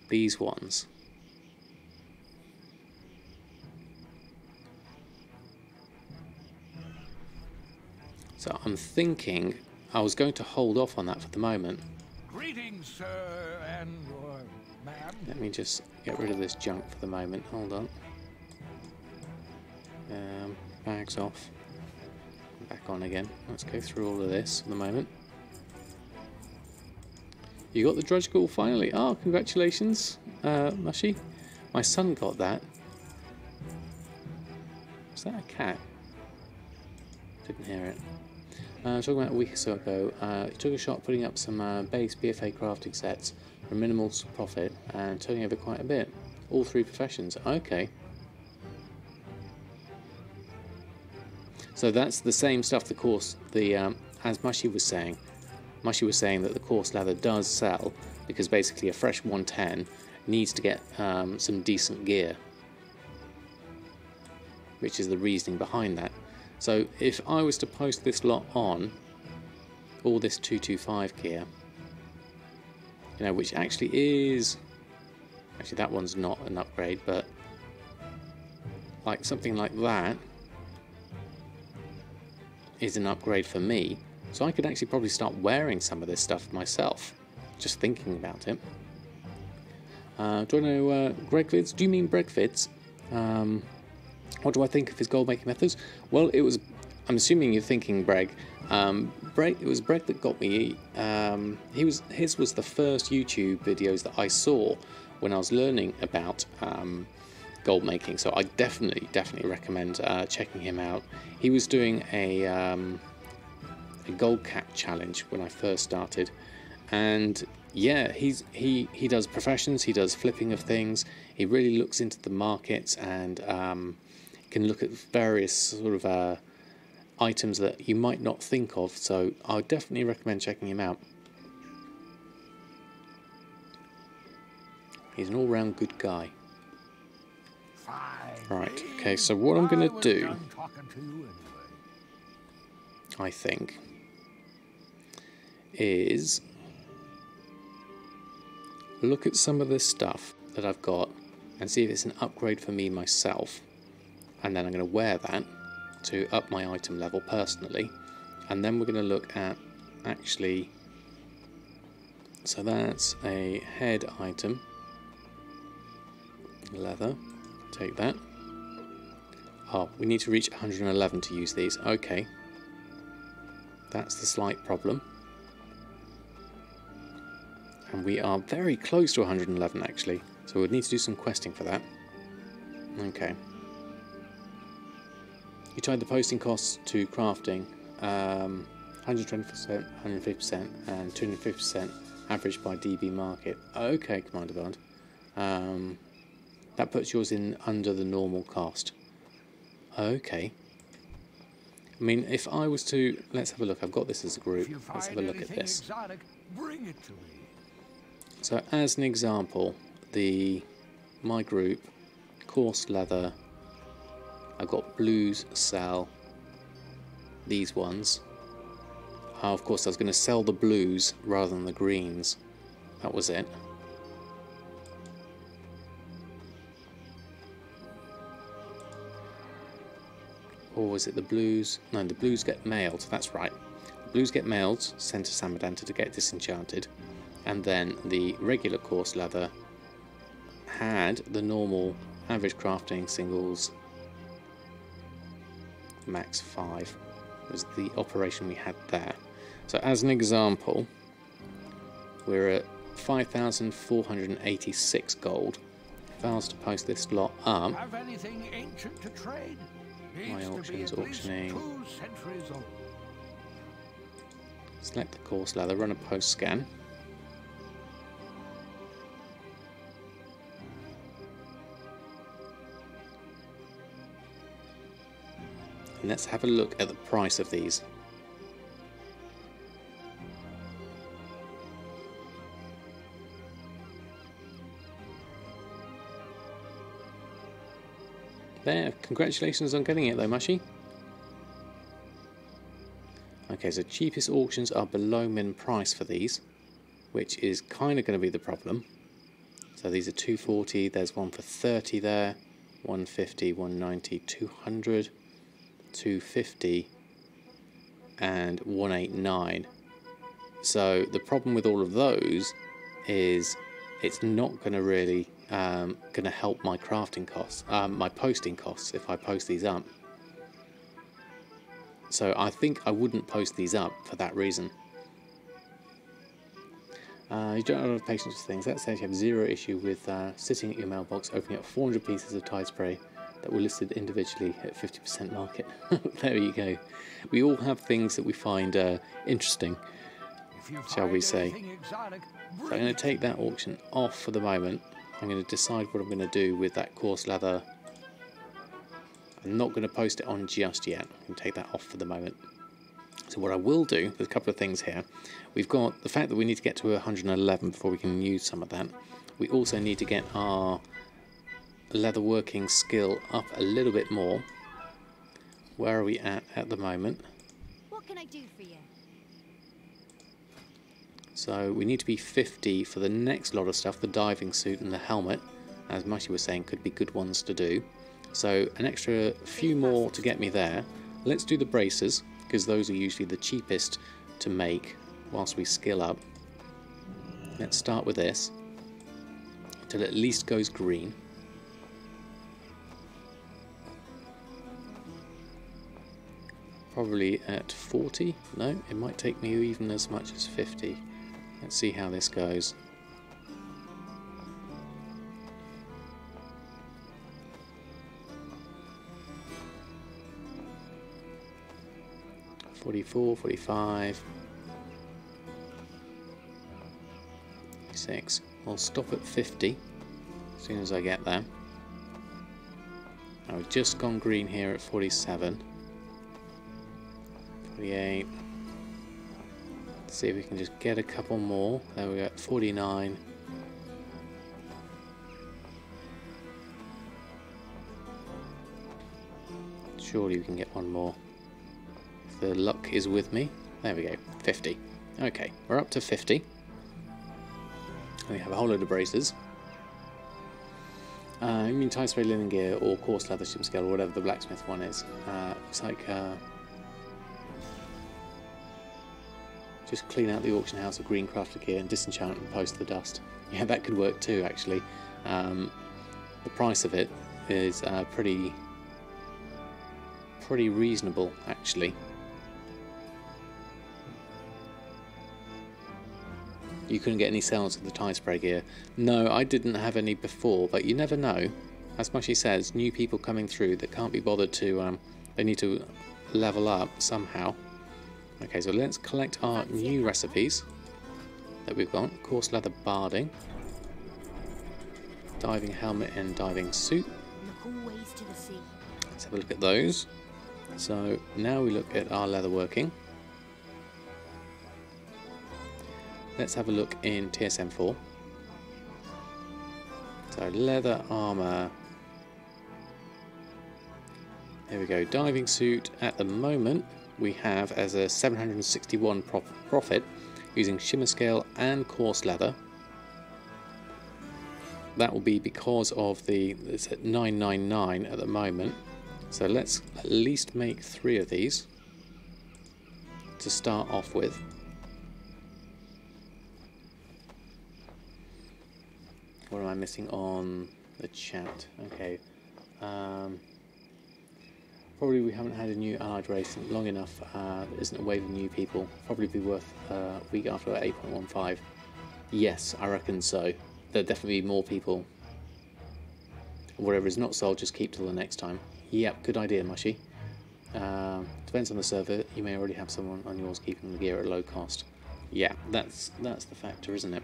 These ones. So I'm thinking I was going to hold off on that for the moment. Greetings, sir, and ma'am. Let me just get rid of this junk for the moment. Hold on. Bags off. Back on again. Let's go through all of this for the moment. You got the Drudge Ghoul finally. Oh, congratulations, Mushy. My son got that. Was that a cat? Didn't hear it. Talking about a week or so ago, he took a shot putting up some base BfA crafting sets for minimal profit and turning over quite a bit. All three professions. Okay. So that's the same stuff, the coarse, as Mushy was saying. Mushy was saying that the coarse leather does sell because basically a fresh 110 needs to get some decent gear, which is the reasoning behind that. So if I was to post this lot on, all this 225 gear, you know, which actually is, actually that one's not an upgrade, but like something like that is an upgrade for me, so I could actually probably start wearing some of this stuff myself, just thinking about it. Do I know Greg Vids? Do you mean Breg Vids? What do I think of his gold making methods? Well, it was, I'm assuming you're thinking Breg. It was Breg that got me. His was the first YouTube videos that I saw when I was learning about gold making, so I definitely recommend checking him out. He was doing a gold cap challenge when I first started, and yeah, he does professions, he does flipping of things, he really looks into the markets and can look at various sort of items that you might not think of, so I would definitely recommend checking him out. He's an all-round good guy. Right, okay, so what I'm going to do, I think, is look at some of this stuff that I've got and see if it's an upgrade for me myself, and then I'm going to wear that to up my item level personally, and then we're going to look at actually, so that's a head item, leather, take that. Oh, we need to reach 111 to use these. Okay, that's the slight problem. And we are very close to 111 actually, so we'd need to do some questing for that. Okay. You tied the posting costs to crafting, 120%, 150% and 250% average by DB market. Okay, Commander Bond. That puts yours in under the normal cost. Okay. I mean, if I was to, let's have a look. I've got this as a group. Let's have a look at this. Exotic, bring it to me. So as an example, my group, coarse leather, I've got blues sell, these ones. Of course I was going to sell the blues rather than the greens, that was it. Or was it the blues? No, the blues get mailed, that's right. The blues get mailed, sent to Samadan to get disenchanted. And then the regular coarse leather had the normal average crafting singles max 5 was the operation we had there. So as an example, we're at 5,486 gold. If I was to post this lot up, Have anything ancient to trade? my auctions, auctioning, select the coarse leather, run a post scan. And let's have a look at the price of these. There, congratulations on getting it though, Mushy. Okay, so cheapest auctions are below min price for these, which is kind of going to be the problem. So these are 240, there's one for 30 there, 150, 190, 200. 250 and 189. So the problem with all of those is it's not going to really going to help my crafting costs, my posting costs if I post these up. So I think I wouldn't post these up for that reason. You don't have enough patience with things. That said, you have zero issue with sitting at your mailbox opening up 400 pieces of Tide spray that were listed individually at 50% market. There you go. We all have things that we find interesting, shall we say. So I'm going to take that auction off for the moment. I'm going to decide what I'm going to do with that coarse leather. I'm not going to post it on just yet. I'm going to take that off for the moment. So what I will do, there's a couple of things here. We've got the fact that we need to get to 111 before we can use some of that. We also need to get our leatherworking skill up a little bit more. Where are we at the moment? What can I do for you? So we need to be 50 for the next lot of stuff. The diving suit and the helmet, as Mushy was saying, could be good ones to do. So an extra few more to get me there. Let's do the braces, because those are usually the cheapest to make whilst we skill up. Let's start with this until it at least goes green. Probably at 40. No, it might take me even as much as 50. Let's see how this goes. $44, $45, $6. I'll stop at 50 as soon as I get there. I've just gone green here at 47. 48. Let's see if we can just get a couple more. There we go, 49. Surely we can get one more. If the luck is with me. There we go, 50. Okay, we're up to 50. We have a whole load of braces. You mean tie spray linen gear or coarse leather ship scale or whatever the blacksmith one is. Looks like just clean out the auction house of green crafted gear and disenchant and post the dust. Yeah, that could work too, actually. The price of it is pretty reasonable, actually. You couldn't get any sales of the tie spray gear. No, I didn't have any before, but you never know. As Mushy says, new people coming through that can't be bothered to, they need to level up somehow. Okay, so let's collect our new recipes that we've got. Coarse leather barding, diving helmet and diving suit. Look always to the sea. Let's have a look at those. So now we look at our leatherworking. Let's have a look in TSM4. So leather armor. There we go. Diving suit at the moment we have as a 761 profit using shimmer scale and coarse leather. That will be because of it's at 999 at the moment. So let's at least make 3 of these to start off with. What am I missing on the chat? Okay. Probably we haven't had a new allied race in long enough. There isn't a wave of new people. Probably be worth a week after 8.15. Yes, I reckon so. There'll definitely be more people. Whatever is not sold, just keep till the next time. Yep, good idea, Mushy. Depends on the server. You may already have someone on yours keeping the gear at low cost. Yeah, that's the factor, isn't it?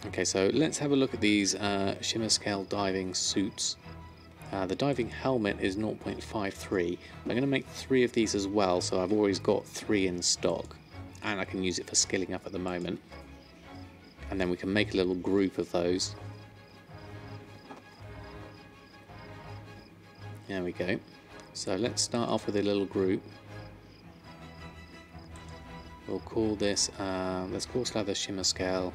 Okay, so let's have a look at these shimmer scale diving suits. The diving helmet is 0.53. I'm going to make 3 of these as well, so I've always got 3 in stock, and I can use it for skilling up at the moment. And then we can make a little group of those. There we go. So let's start off with a little group. We'll call this, let's coarse leather shimmer scale.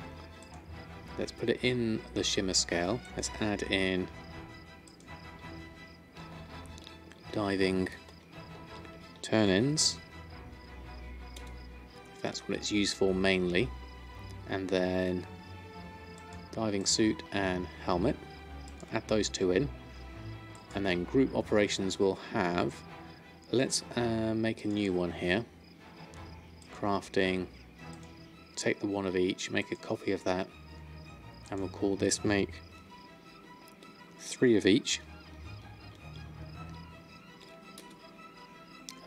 Let's put it in the shimmer scale. Let's add in diving turn-ins, if that's what it's used for mainly, and then diving suit and helmet. Add those 2 in, and then group operations will have, let's make a new one here. Crafting, take the 1 of each, make a copy of that, and we'll call this make 3 of each.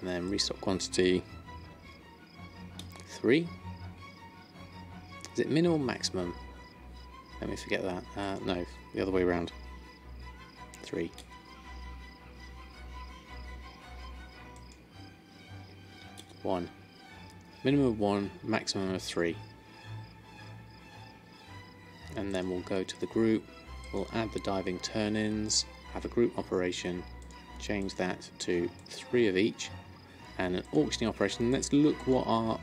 And then restock quantity 3. Is it minimum, maximum? Let me forget that. No, the other way around. 3. One. Minimum of 1, maximum of 3. And then we'll go to the group. We'll add the diving turn-ins, have a group operation, change that to 3 of each. And an auctioning operation. Let's look what our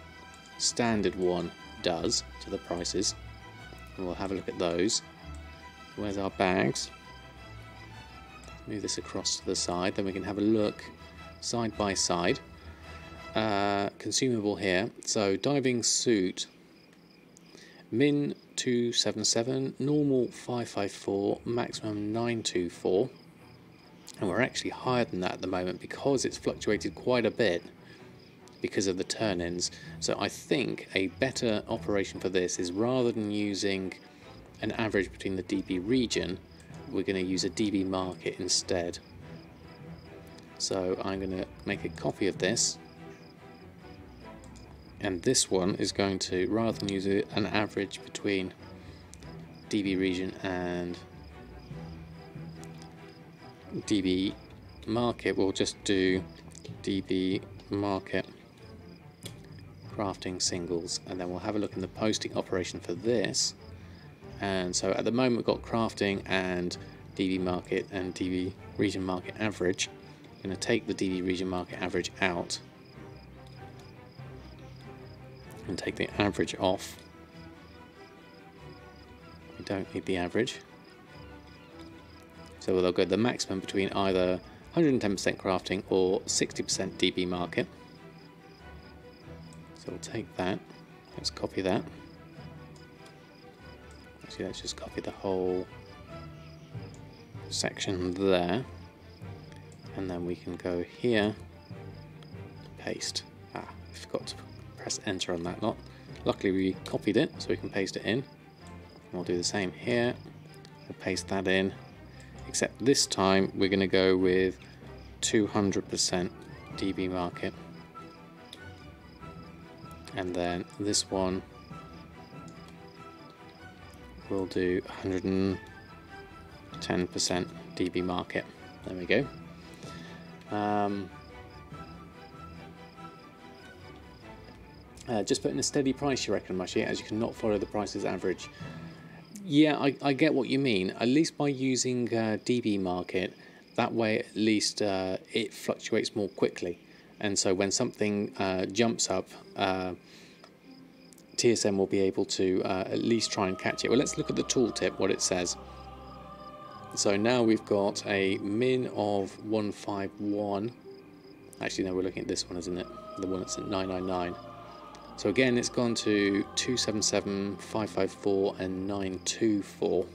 standard one does to the prices, and we'll have a look at those. Where's our bags? Move this across to the side, then we can have a look side by side. Consumable here. So diving suit, min 277, normal 554, maximum 924. And we're actually higher than that at the moment because it's fluctuated quite a bit because of the turn-ins. So I think a better operation for this is, rather than using an average between the DB region, we're going to use a DB market instead. So I'm going to make a copy of this, and this one is going to, rather than use an average between DB region and DB market, we'll just do DB market crafting singles, and then we'll have a look in the posting operation for this. And so at the moment we've got crafting and DB market and DB region market average. I'm going to take the DB region market average out and take the average off. We don't need the average. So they'll go the maximum between either 110% crafting or 60% DB market. So we'll take that. Let's copy that. Actually, let's just copy the whole section there. And then we can go here, paste. I forgot to press enter on that lot. Luckily we copied it, so we can paste it in. And we'll do the same here. We'll paste that in. Except this time we're going to go with 200% DB market, and then this one we'll do 110% DB market. There we go. Just put in a steady price, you reckon, Mushy, as you cannot follow the prices average. Yeah, I get what you mean. At least by using DB market, that way at least it fluctuates more quickly. And so when something jumps up, TSM will be able to at least try and catch it. Well, let's look at the tooltip, what it says. So now we've got a min of 151. Actually, no, we're looking at this one, isn't it? The one that's at 999. So again, it's gone to 277, 554, and 924.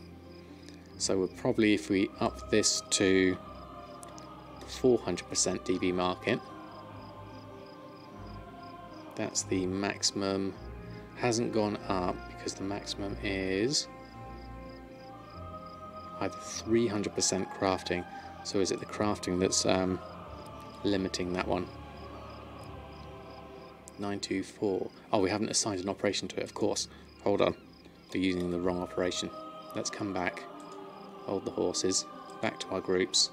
So we're probably, if we up this to 400% DB market, that's the maximum. Hasn't gone up because the maximum is either 300% crafting. So is it the crafting that's limiting that one? 924. Oh, we haven't assigned an operation to it, of course. Hold on. We're using the wrong operation. Let's come back. Hold the horses. Back to our groups.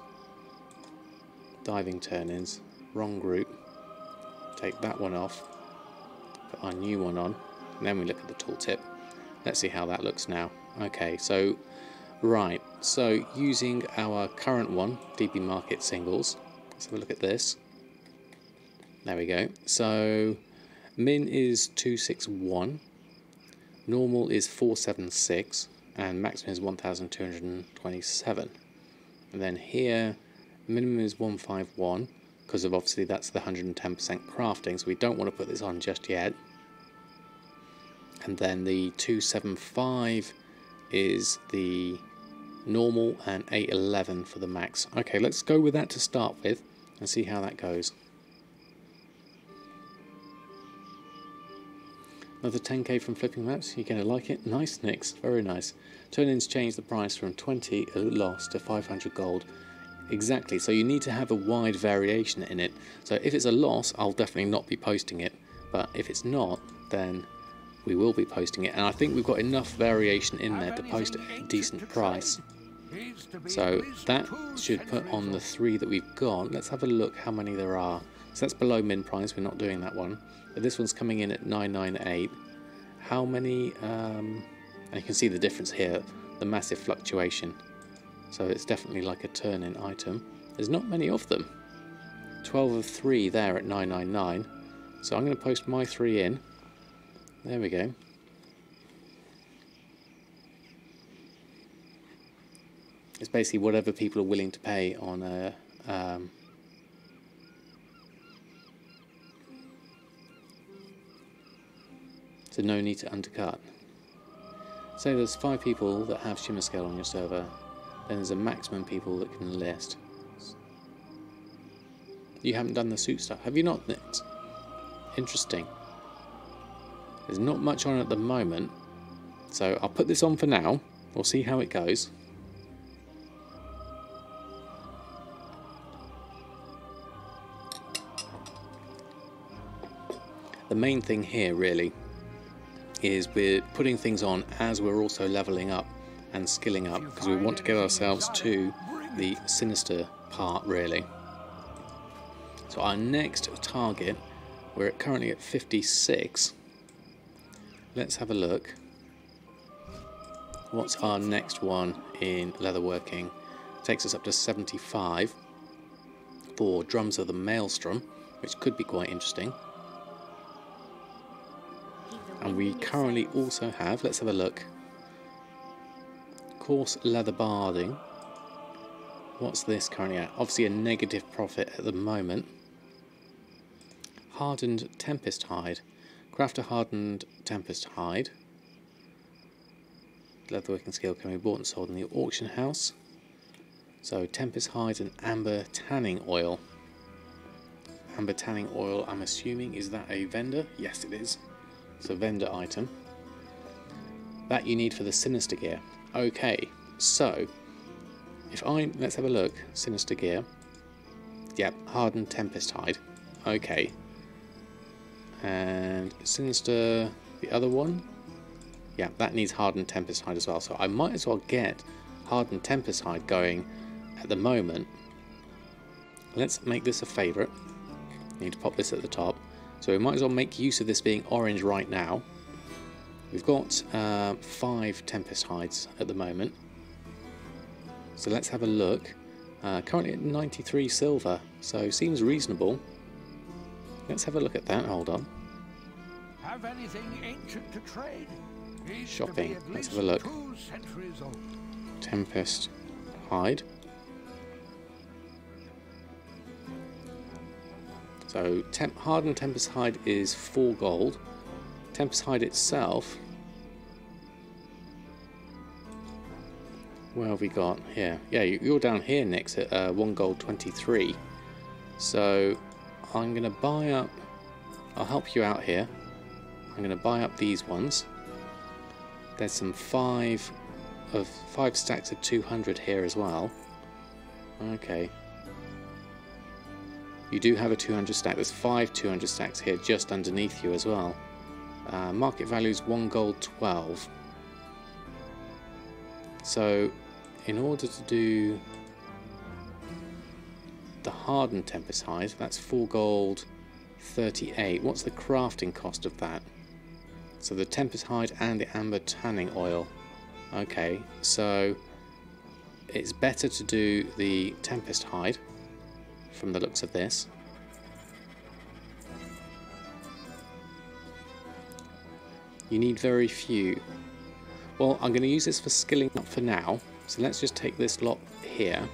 Diving turn-ins. Wrong group. Take that one off. Put our new one on. And then we look at the tooltip. Let's see how that looks now. Okay, so right. So using our current one, DB Market singles. Let's have a look at this. There we go. So min is 261, normal is 476, and maximum is 1227. And then here, minimum is 151, because of obviously that's the 110% crafting, so we don't want to put this on just yet. And then the 275 is the normal and 811 for the max. Okay, let's go with that to start with and see how that goes. Another 10k from flipping maps. You're going to like it. Nice, Nix. Very nice. Turn-ins change the price from 20 loss to 500 gold. Exactly. So you need to have a wide variation in it. So if it's a loss, I'll definitely not be posting it. But if it's not, then we will be posting it. And I think we've got enough variation in there to post at a decent price. So that should put on the 3 that we've got. Let's have a look how many there are. So that's below min price. We're not doing that one. But this one's coming in at 998. How many? And you can see the difference here, the massive fluctuation. So it's definitely like a turn-in item. There's not many of them. 12 of 3 there at 999. So I'm going to post my 3 in. There we go. It's basically whatever people are willing to pay on a so no need to undercut. Say there's 5 people that have shimmer scale on your server, then there's a maximum people that can list. You haven't done the suit stuff, have you not, Nix? Interesting. There's not much on at the moment, so I'll put this on for now. We'll see how it goes. The main thing here really is we're putting things on as we're also leveling up and skilling up, because we want to get ourselves to the sinister part really. So our next target, we're currently at 56. Let's have a look. What's our next one in leatherworking? Takes us up to 75 for Drums of the Maelstrom, which could be quite interesting. And we currently also have, let's have a look, coarse leather barding. What's this currently at? Obviously a negative profit at the moment. Hardened Tempest Hide. Craft a hardened Tempest Hide. Leatherworking skill can be bought and sold in the auction house. So Tempest Hide and Amber Tanning Oil. Amber Tanning Oil, I'm assuming, is that a vendor? Yes, it is. It's a vendor item. That you need for the Sinister Gear. Okay, so if let's have a look. Sinister Gear. Yep, Hardened Tempest Hide. Okay. And Sinister, the other one. Yeah, that needs Hardened Tempest Hide as well. So I might as well get Hardened Tempest Hide going at the moment. Let's make this a favourite. Need to pop this at the top. So we might as well make use of this being orange right now. We've got 5 Tempest hides at the moment. So let's have a look. Currently at 93 silver, so seems reasonable. Let's have a look at that. Hold on. Have anything ancient to trade? Needs to Shopping. be at Let's least have a look. 2 centuries old. Tempest hide. So hardened Tempest hide is 4 gold. Tempest hide itself. Where have we got here? Yeah, you're down here next at 1 gold 23. So I'm going to buy up. I'll help you out here. I'm going to buy up these ones. There's some 5 stacks of 200 here as well. Okay. You do have a 200 stack. There's 5 200 stacks here just underneath you as well. Market value is 1 gold 12. So, in order to do the hardened Tempest hide, that's 4 gold 38. What's the crafting cost of that? So the Tempest hide and the amber tanning oil. Okay, so it's better to do the Tempest hide from the looks of this. You need very few. Well, I'm going to use this for skilling up for now. So let's just take this lot here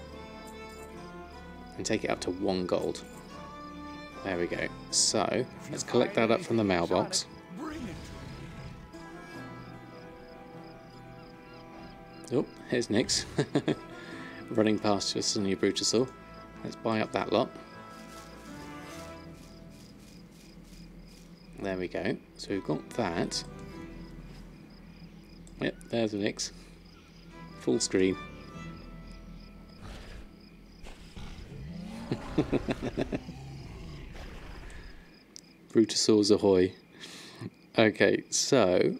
and take it up to 1 gold. There we go. So let's collect that up from the mailbox. Oh, here's Nyx. Running past just a new Brutusaur. Let's buy up that lot. There we go. So we've got that. Yep, there's a Nyx. Full screen. Brutusaurs ahoy. Okay, so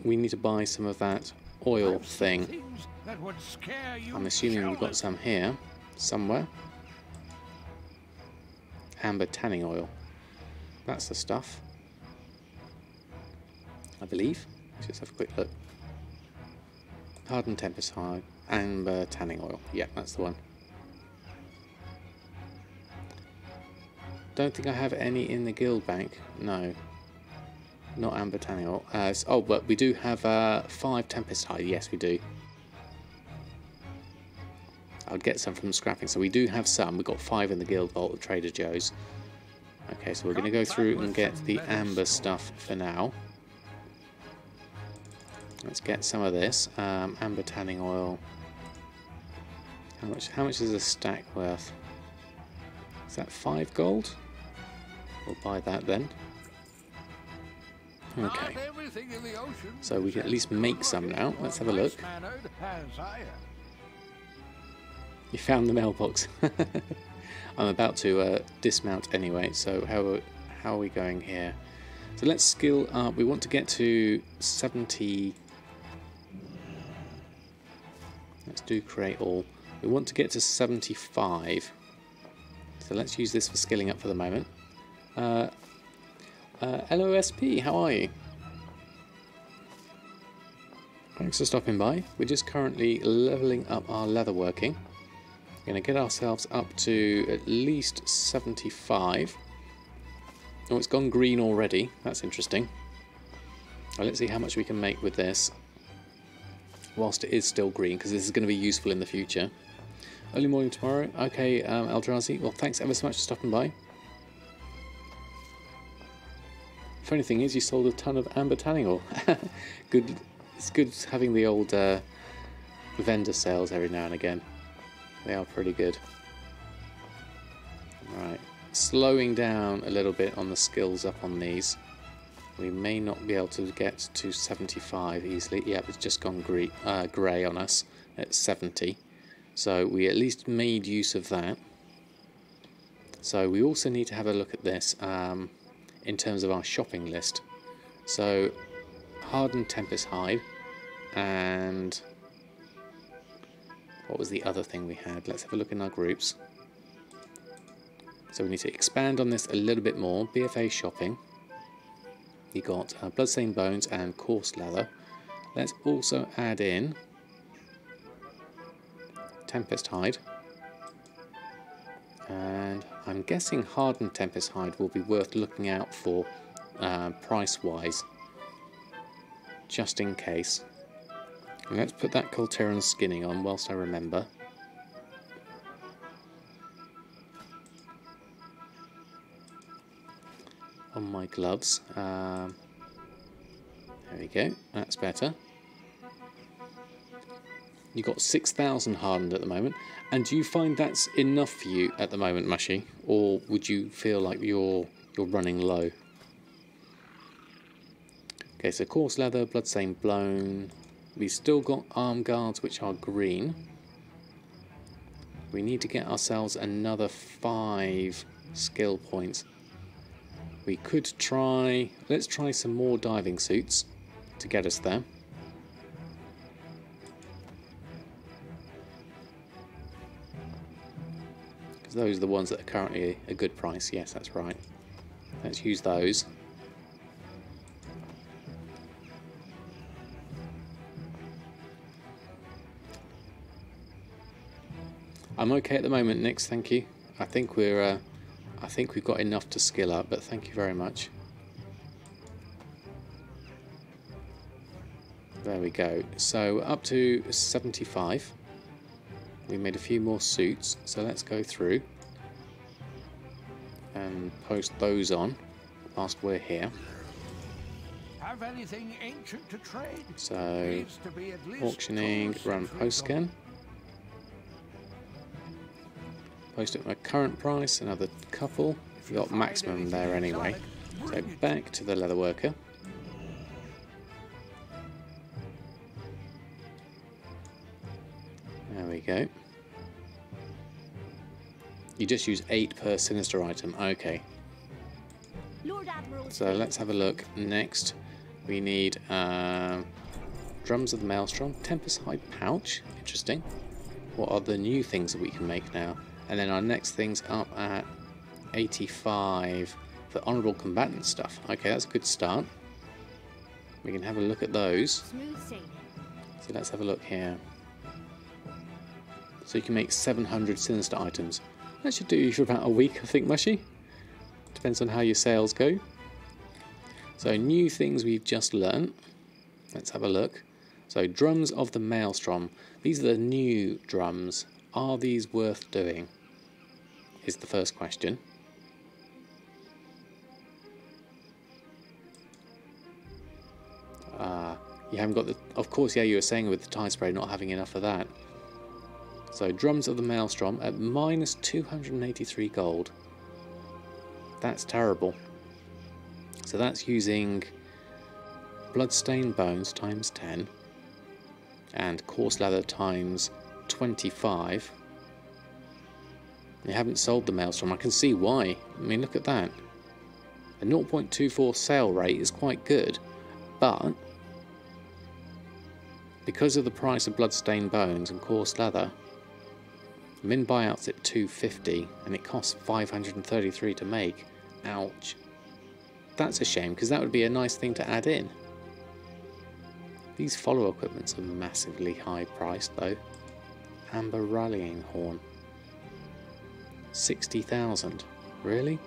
we need to buy some of that oil thing. I'm assuming we've got some here somewhere. Amber tanning oil. That's the stuff, I believe. Let's just have a quick look. Hardened Tempest hide, amber tanning oil. Yeah, that's the one. Don't think I have any in the guild bank. No. Not amber tanning oil. Oh, but we do have 5 Tempest hide. Yes, we do. I'll get some from scrapping. So we do have some. We've got 5 in the guild vault at Trader Joe's. Okay, so we're going to go through and get the amber stuff for now. Let's get some of this. Amber tanning oil. How much is a stack worth? Is that 5 gold? We'll buy that then. Okay. So we can at least make some now. Let's have a look. You found the mailbox. I'm about to dismount anyway, so how are we going here? So let's skill up. We want to get to 70. Let's do create all. We want to get to 75. So let's use this for skilling up for the moment. LOSP, how are you? Thanks for stopping by. We're just currently leveling up our leatherworking. We're going to get ourselves up to at least 75. Oh, it's gone green already. That's interesting. Well, let's see how much we can make with this whilst it is still green, because this is going to be useful in the future. Early morning tomorrow. Okay, Eldrazi. Well, thanks ever so much for stopping by. Funny thing is, you sold a ton of amber tanning oil. Good. It's good having the old vendor sales every now and again. They are pretty good. Right, slowing down a little bit on the skills up on these. We may not be able to get to 75 easily. Yep, it's just gone grey on us at 70. So we at least made use of that. So we also need to have a look at this in terms of our shopping list. So hardened Tempest hide, and what was the other thing we had? Let's have a look in our groups. So we need to expand on this a little bit more. BfA shopping. You got bloodstained bones and coarse leather. Let's also add in Tempest hide. And I'm guessing hardened Tempest hide will be worth looking out for price-wise, just in case. And let's put that Colteran skinning on whilst I remember. On my gloves. There we go, that's better. You've got 6,000 hardened at the moment, and do you find that's enough for you at the moment, Mushy, or would you feel like you're running low? Okay, so coarse leather, bloodstained blown. We've still got arm guards, which are green. We need to get ourselves another 5 skill points. We could try, let's try some more diving suits to get us there. Because those are the ones that are currently a good price. Yes, that's right. Let's use those. I'm okay at the moment, Nix, thank you. I think we've got enough to skill up, but thank you very much. There we go. So up to 75. We made a few more suits, so let's go through and post those on whilst we're here. Have anything ancient to trade? So Needs to be at least auctioning, 2 run centuries post scan. old. Post at my current price, another couple. We've got maximum there anyway. So back to the leatherworker. There we go. You just use 8 per sinister item. Okay. Lord Admiral. So let's have a look. Next, we need drums of the Maelstrom, Tempest hide pouch. Interesting. What are the new things that we can make now? And then our next thing's up at 85 for honourable combatant stuff. Okay, that's a good start. We can have a look at those. Smooth sailing. So let's have a look here. So you can make 700 sinister items. That should do you for about a week, I think, Mushy. Depends on how your sales go. So new things we've just learnt. Let's have a look. So drums of the Maelstrom. These are the new drums. Are these worth doing? Is the first question. You haven't got the... Of course, yeah, you were saying with the tie spray not having enough of that. So drums of the Maelstrom at minus 283 gold. That's terrible. So that's using bloodstained bones times 10 and coarse leather times 25. You haven't sold the Maelstrom. I can see why. I mean, look at that. A 0.24 sale rate is quite good, but because of the price of bloodstained bones and coarse leather, min buyout's at 250 and it costs 533 to make. Ouch. That's a shame, because that would be a nice thing to add in. These follow equipments are massively high priced though. Amber Rallying Horn. 60,000. Really?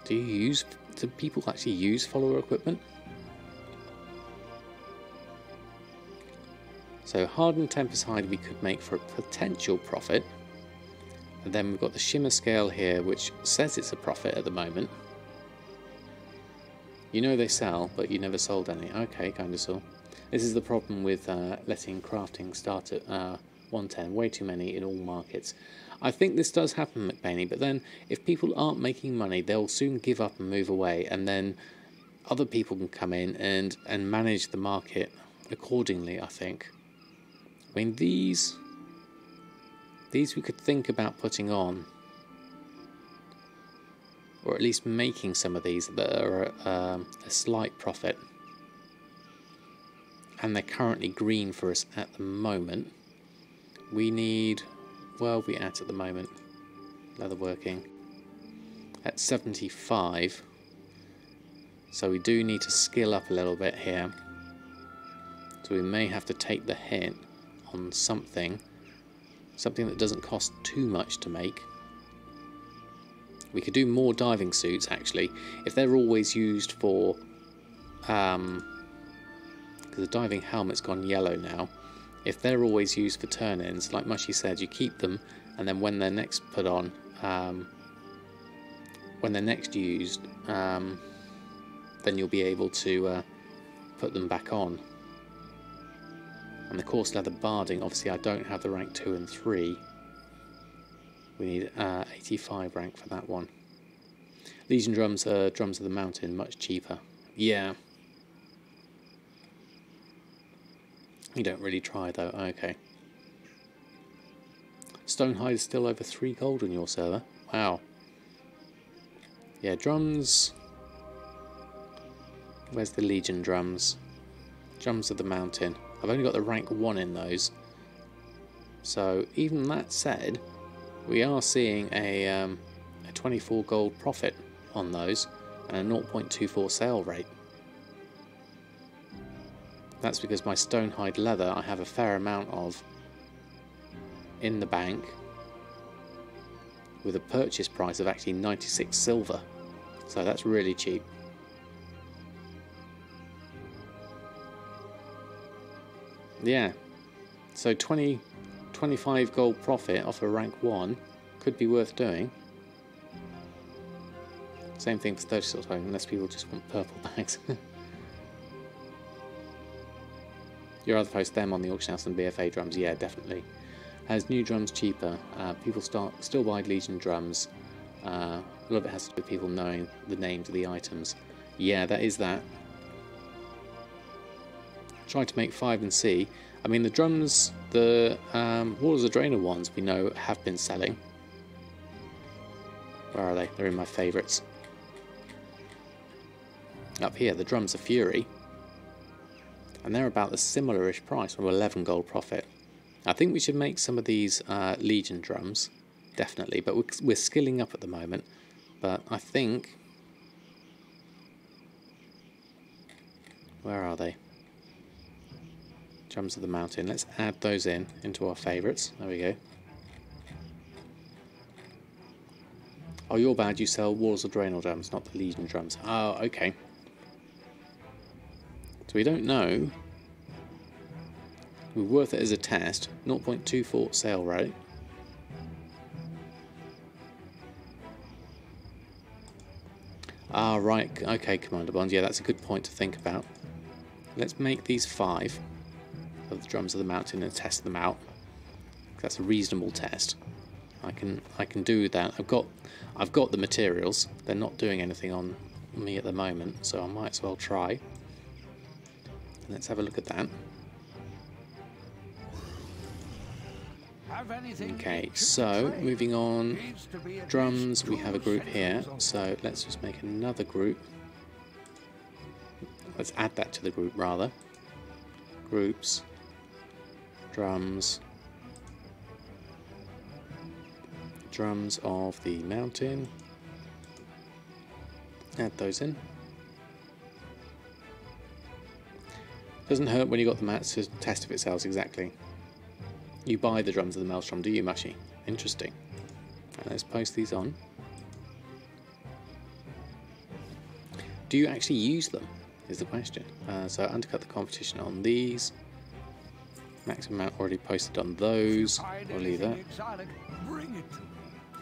Do people actually use follower equipment? So hardened Tempest hide we could make for a potential profit. And then we've got the shimmer scale here, which says it's a profit at the moment. You know they sell, but you never sold any. Okay, kind of saw. This is the problem with letting crafting start at 110. Way too many in all markets. I think this does happen, McBainey, but then if people aren't making money, they'll soon give up and move away, and then other people can come in and manage the market accordingly, I think. I mean, these we could think about putting on, or at least making some of these that are a slight profit, and they're currently green for us at the moment. We need, where are we at the moment? Leatherworking. at 75. So we do need to skill up a little bit here. So we may have to take the hit on something that doesn't cost too much to make. We could do more diving suits actually, if they're always used for, because the diving helmet's gone yellow now. If they're always used for turn-ins, like Mushy said, you keep them, and then when they're next put on, when they're next used, then you'll be able to put them back on. And the coarse leather barding, obviously I don't have the rank 2 and 3. We need 85 rank for that one. Legion drums are drums of the mountain, much cheaper. Yeah. You don't really try though, okay. Stonehide is still over 3 gold on your server. Wow. Yeah, drums. Where's the Legion drums? Drums of the mountain. I've only got the rank 1 in those. So even that said, we are seeing a 24 gold profit on those and a 0.24 sale rate. That's because my Stonehide leather I have a fair amount of in the bank with a purchase price of actually 96 silver. So that's really cheap. Yeah, so 25 gold profit off a rank 1 could be worth doing. Same thing for 30 silver, unless people just want purple bags. You'd rather post them on the auction house than BfA drums? Yeah, definitely. As new drums cheaper, people still buy Legion drums. A lot of it has to do with people knowing the names of the items. Yeah, that is that. Try to make 5 and C. I mean, the drums, the Waters of Draenor ones we know have been selling. Where are they? They're in my favourites. Up here, the drums of Fury. And they're about a similar-ish price, or 11 gold profit. I think we should make some of these Legion drums, definitely, but we're skilling up at the moment. But I think... Where are they? Drums of the Mountain. Let's add those into our favourites. There we go. Oh, you're bad. You sell Wars of Draenor drums, not the Legion drums. Oh, okay. So we don't know. We're worth it as a test. 0.24 sale rate. Ah, right. Okay, Commander Bond. Yeah, that's a good point to think about. Let's make these 5 of the Drums of the Mountain and test them out. That's a reasonable test. I can do that. I've got the materials. They're not doing anything on me at the moment, so I might as well try. Let's have a look at that. Okay, so moving on. Drums, we have a group here, so let's just make another group. Let's add that to the group rather. Groups, drums, drums of the mountain. Add those in. Doesn't hurt when you got the mats to test if it sells exactly. You buy the drums of the Maelstrom, do you, Mushy? Interesting. Let's post these on. Do you actually use them, is the question. So undercut the competition on these. Maximum amount already posted on those. We'll leave that.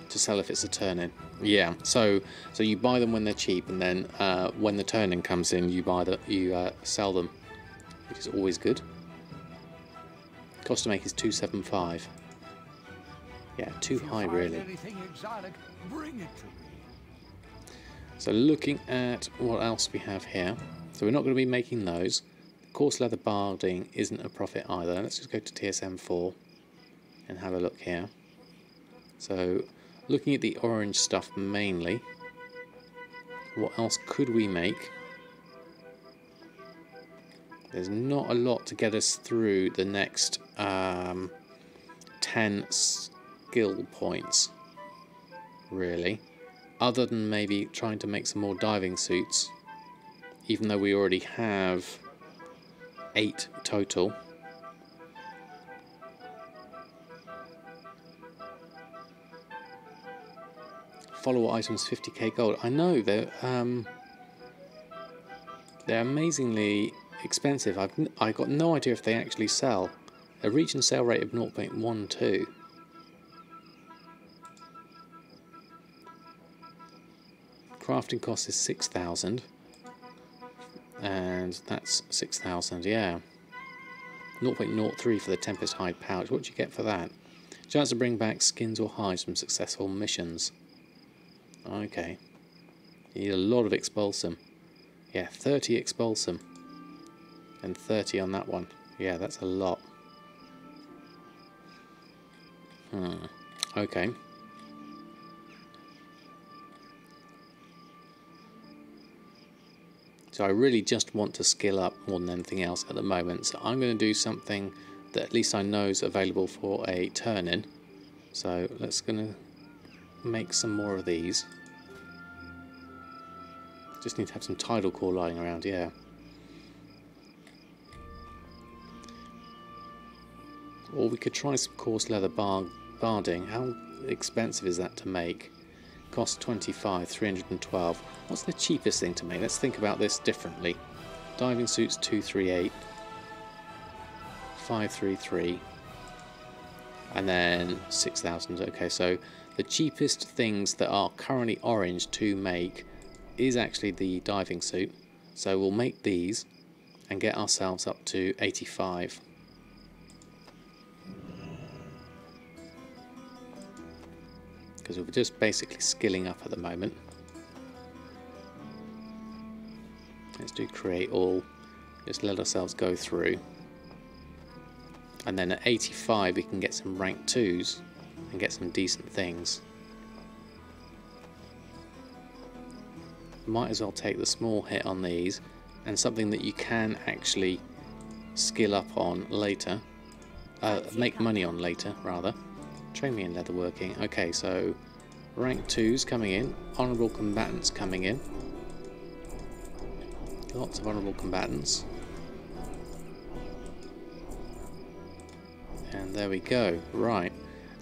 To sell if it's a turn-in. Yeah, so you buy them when they're cheap, and then when the turn-in comes in, you sell them, which is always good. Cost to make is 275. Yeah, too high really. So looking at what else we have here. So we're not going to be making those. Coarse leather barding isn't a profit either. Let's just go to TSM 4 and have a look here. So looking at the orange stuff mainly. What else could we make? There's not a lot to get us through the next 10 skill points, really. other than maybe trying to make some more diving suits, even though we already have 8 total. Follower items 50k gold. I know they're amazingly expensive. I got no idea if they actually sell. A region sale rate of 0.12. Crafting cost is 6,000, and that's 6,000. Yeah, 0.03 for the Tempest hide pouch. What do you get for that? Chance to bring back skins or hides from successful missions. Okay, you need a lot of expulsum. Yeah, 30 expulsum and 30 on that one. Yeah, that's a lot. Okay. So I really just want to skill up more than anything else at the moment. So I'm going to do something that at least I know is available for a turn-in. So let's gonna make some more of these. Just need to have some tidal core lying around, yeah. Or we could try some coarse leather barding. How expensive is that to make? Cost 25, 312. What's the cheapest thing to make? Let's think about this differently. Diving suits 238, 533, and then 6,000. Okay, so the cheapest things that are currently orange to make is actually the diving suit. So we'll make these and get ourselves up to 85. Because we're just basically skilling up at the moment. Let's do create all. Just let ourselves go through. And then at 85 we can get some rank 2s and get some decent things. Might as well take the small hit on these, and something that you can actually skill up on later. Make money on later, rather. Train me in leatherworking. Okay, so rank 2s coming in, honourable combatants coming in. Lots of honourable combatants. And there we go. Right.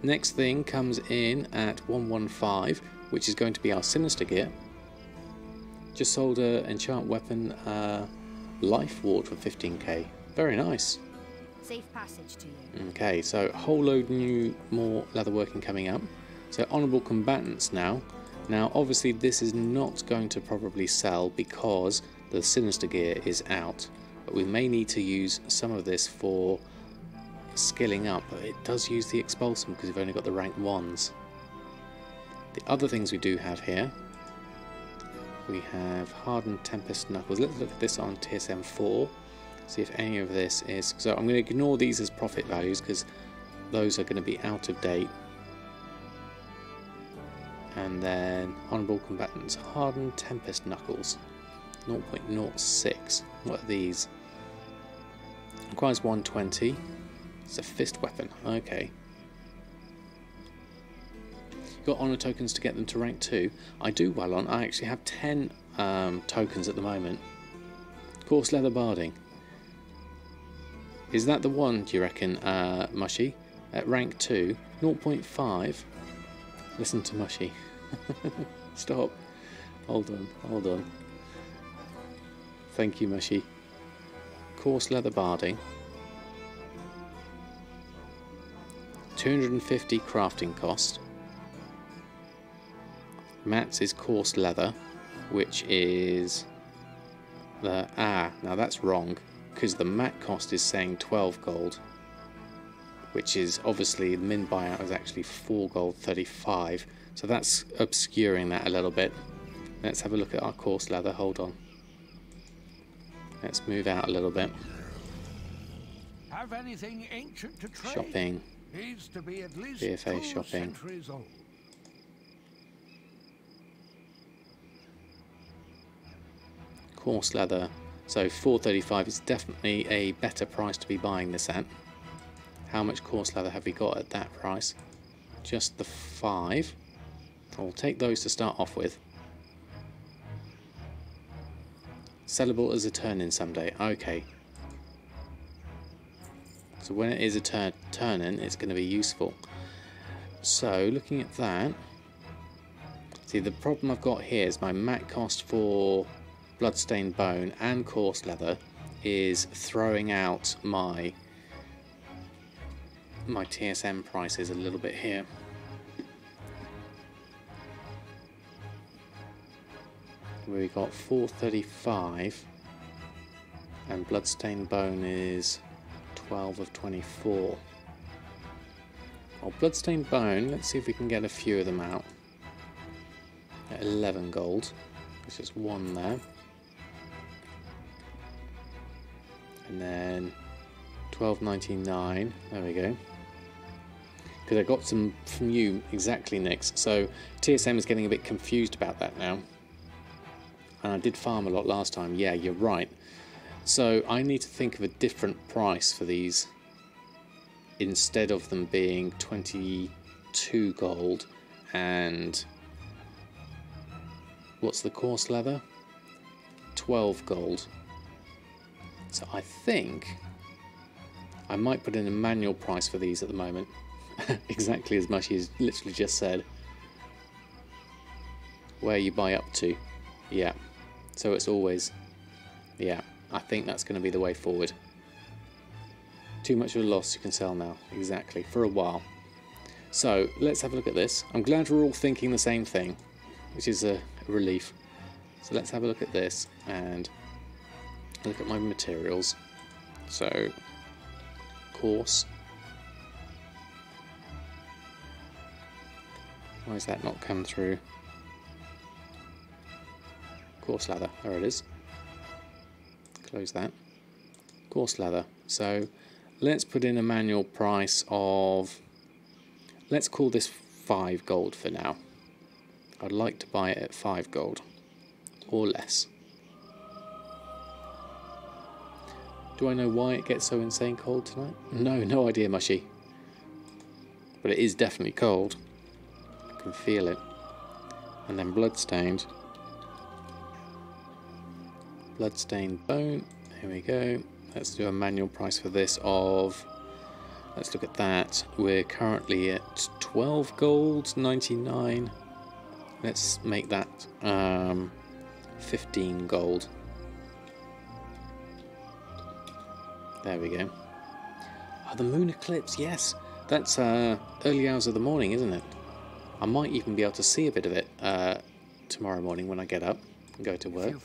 Next thing comes in at 115, which is going to be our sinister gear. Just sold a enchant weapon, life ward for 15k. Very nice. Safe passage to you. Okay, so a whole load more leatherworking coming up. So honourable combatants now. Now obviously this is not going to probably sell because the sinister gear is out. But we may need to use some of this for skilling up. But it does use the expulsum because we've only got the rank 1s. The other things we do have here. We have hardened Tempest Knuckles. Let's look at this on TSM 4. See if any of this is... So I'm going to ignore these as profit values because those are going to be out of date. And then Honourable Combatants. Hardened Tempest Knuckles. 0.06. What are these? Requires 120. It's a fist weapon. Okay. Got honour tokens to get them to rank 2. I do well on. I actually have 10 tokens at the moment. Coarse leather barding. Is that the one, do you reckon, Mushy? At rank 2, 0.5. Listen to Mushy. Stop. Hold on, hold on. Thank you, Mushy. Coarse leather barding. 250 crafting cost. Mats is coarse leather, which is the... now that's wrong, because the mat cost is saying 12 gold, which is obviously the min buyout is actually 4 gold 35, so that's obscuring that a little bit. Let's have a look at our coarse leather. Hold on. Let's move out a little bit. Have anything ancient to trade? Shopping. Needs to be at least BfA 2 shopping. centuries old. Coarse leather. So 435 is definitely a better price to be buying this at. How much coarse leather have we got at that price? Just the 5. I'll take those to start off with. Sellable as a turn-in someday. Okay. So when it is a turn-in, it's going to be useful. So, looking at that... See, the problem I've got here is my mat cost for Bloodstained Bone and Coarse Leather is throwing out my TSM prices a little bit here. We got 435 and Bloodstained Bone is 12 of 24. Well, Bloodstained Bone, let's see if we can get a few of them out. At 11 gold. There's just one there. And then 12.99. There we go. Because I got some from you exactly, Nix. So TSM is getting a bit confused about that now. And I did farm a lot last time. Yeah, you're right. So I need to think of a different price for these. Instead of them being 22 gold and... What's the coarse leather? 12 gold. So I think I might put in a manual price for these at the moment. Exactly as much as literally just said. Where you buy up to. Yeah. So it's always... Yeah. I think that's going to be the way forward. Too much of a loss you can sell now. Exactly. For a while. So let's have a look at this. I'm glad we're all thinking the same thing. Which is a relief. So let's have a look at this and look at my materials. So coarse. Why has that not come through? Coarse leather. There it is. Close that. Coarse leather. So let's put in a manual price of, let's call this 5 gold for now. I'd like to buy it at 5 gold, or less. Do I know why it gets so insane cold tonight? No idea, Mushy. But it is definitely cold. I can feel it. And then Bloodstained. Bloodstained Bone. Here we go. Let's do a manual price for this of... Let's look at that. We're currently at 12 gold, 99. Let's make that 15 gold. There we go. Oh, the moon eclipse, yes. That's early hours of the morning, isn't it? I might even be able to see a bit of it tomorrow morning when I get up and go to work.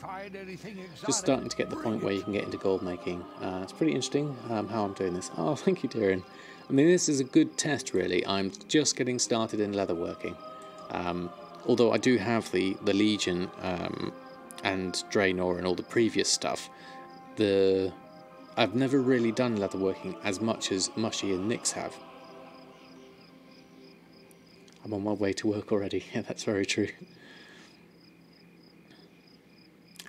Just starting to get the point where you can get into gold making. It's pretty interesting how I'm doing this. Oh, thank you, Tyrion. I mean, this is a good test, really. I'm just getting started in leatherworking. Although I do have the Legion and Draenor and all the previous stuff, I've never really done leatherworking as much as Mushy and Nix have. I'm on my way to work already. Yeah, that's very true.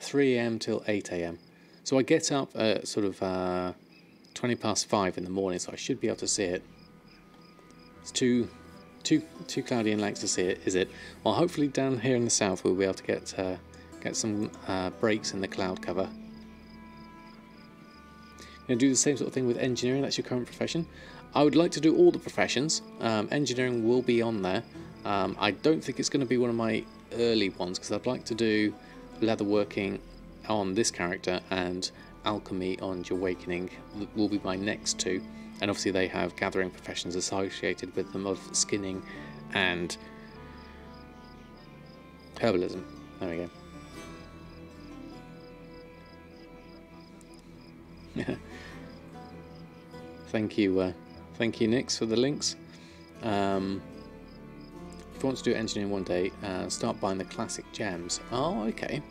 3 AM till 8 AM. So I get up at sort of 20 past 5 in the morning, so I should be able to see it. It's too cloudy and lakes to see it, is it? Well, hopefully down here in the south we'll be able to get some breaks in the cloud cover. Going to do the same sort of thing with engineering. That's your current profession. I would like to do all the professions. Engineering will be on there. I don't think it's going to be one of my early ones because I'd like to do leatherworking on this character and alchemy on Awakening will be my next two. And obviously they have gathering professions associated with them of skinning and herbalism. There we go. Thank you, Nix, for the links. If you want to do engineering one day, start buying the classic gems. Oh, okay.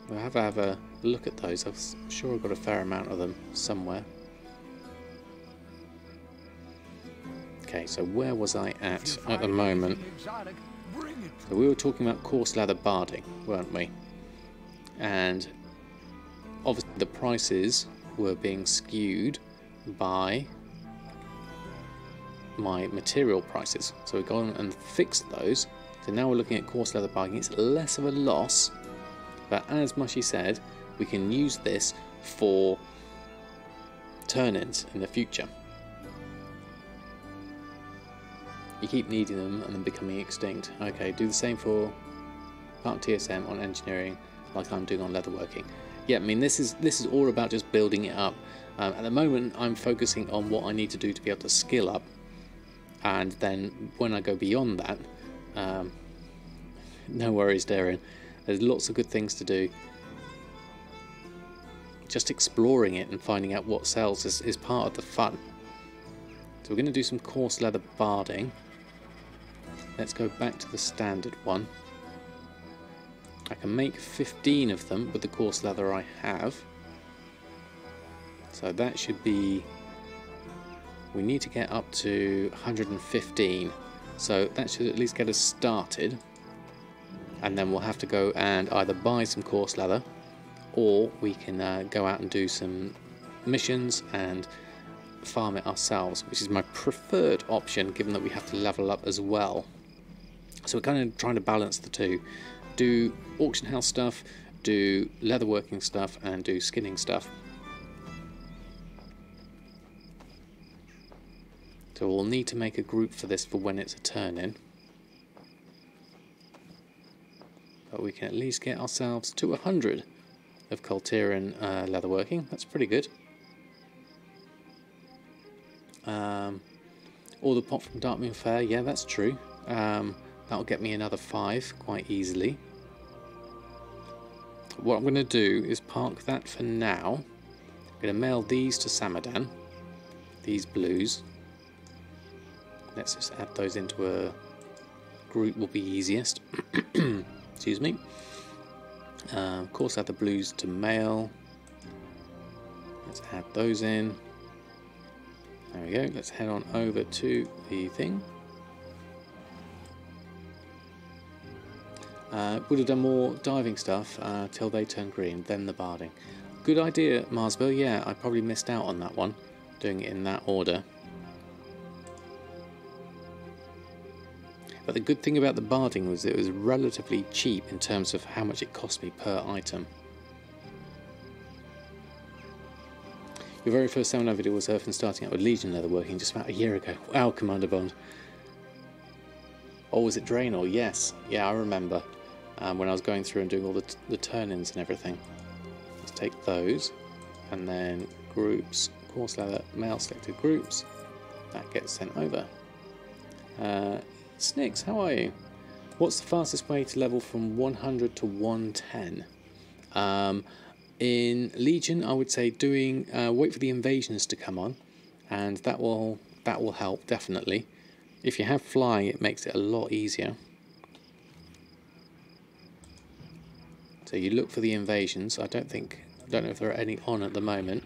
We'll have a look at those. I'm sure I've got a fair amount of them somewhere. Okay, so where was I at the moment? So we were talking about coarse leather barding, weren't we? And obviously the prices were being skewed by my material prices. So we've gone and fixed those. So now we're looking at coarse leather bargaining. It's less of a loss, but as Mushy said, we can use this for turn-ins in the future. You keep needing them and then becoming extinct. Okay, do the same for part TSM on engineering, like I'm doing on leatherworking. Yeah, I mean this is all about just building it up. At the moment, I'm focusing on what I need to do to be able to skill up, and then when I go beyond that, no worries, Darren. There's lots of good things to do. Just exploring it and finding out what sells is part of the fun. So we're going to do some coarse leather barding. Let's go back to the standard one. I can make 15 of them with the coarse leather I have. So that should be... we need to get up to 115. So that should at least get us started. And then we'll have to go and either buy some coarse leather, or we can go out and do some missions and farm it ourselves, which is my preferred option given that we have to level up as well. So we're kind of trying to balance the two. Do auction house stuff, do leatherworking stuff, and do skinning stuff. So we'll need to make a group for this for when it's a turn-in. But we can at least get ourselves to 100 of Coltiran leatherworking. That's pretty good. All the pop from Darkmoon Fair, yeah, that's true. That'll get me another 5 quite easily. What I'm going to do is park that for now. I'm going to mail these to Samadan, these blues. Let's just add those into a group, will be easiest. Excuse me. Of course, add the blues to mail. Let's add those in. There we go. Let's head on over to the thing. Would have done more diving stuff till they turn green, then the barding. Good idea, Marsville. Yeah, I probably missed out on that one, doing it in that order. But the good thing about the barding was it was relatively cheap in terms of how much it cost me per item. Your very first Samadan video was Erfen starting out with Legion leatherworking just about a year ago. Wow, Commander Bond. Or was it Draenor? Yes. Yeah, I remember. When I was going through and doing all the turn-ins and everything. Let's take those. And then groups. Coarse leather, mail selected groups. That gets sent over. Snix, how are you? What's the fastest way to level from 100 to 110? In Legion, I would say doing wait for the invasions to come on, and that will help definitely. If you have flying, it makes it a lot easier. So you look for the invasions. I don't know if there are any on at the moment.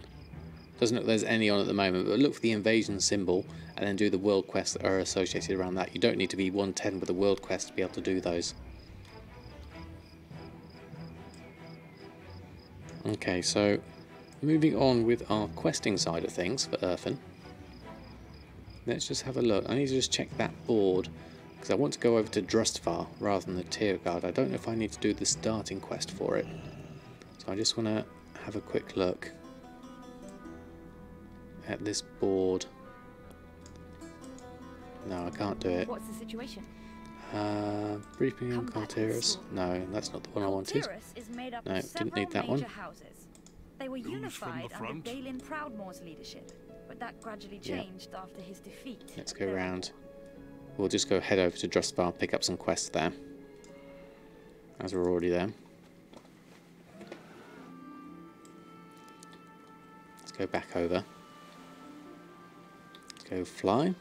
Doesn't look like there's any on at the moment, but look for the invasion symbol and then do the world quests that are associated around that. You don't need to be 110 with a world quest to be able to do those. Okay, so moving on with our questing side of things for Erfen. Let's just have a look. I need to just check that board because I want to go over to Drustvar rather than the Tierguard. I don't know if I need to do the starting quest for it. So I just want to have a quick look at this board. No, I can't do it. What's the situation? Briefing on Coltiras. No, that's not the one I wanted. No, didn't need that one. Houses. They were unified under Galen Proudmoore's leadership, but that gradually changed after his defeat. Let's go round. We'll just go head over to Drustvar, pick up some quests there, as we're already there. Let's go back over. Let's go fly.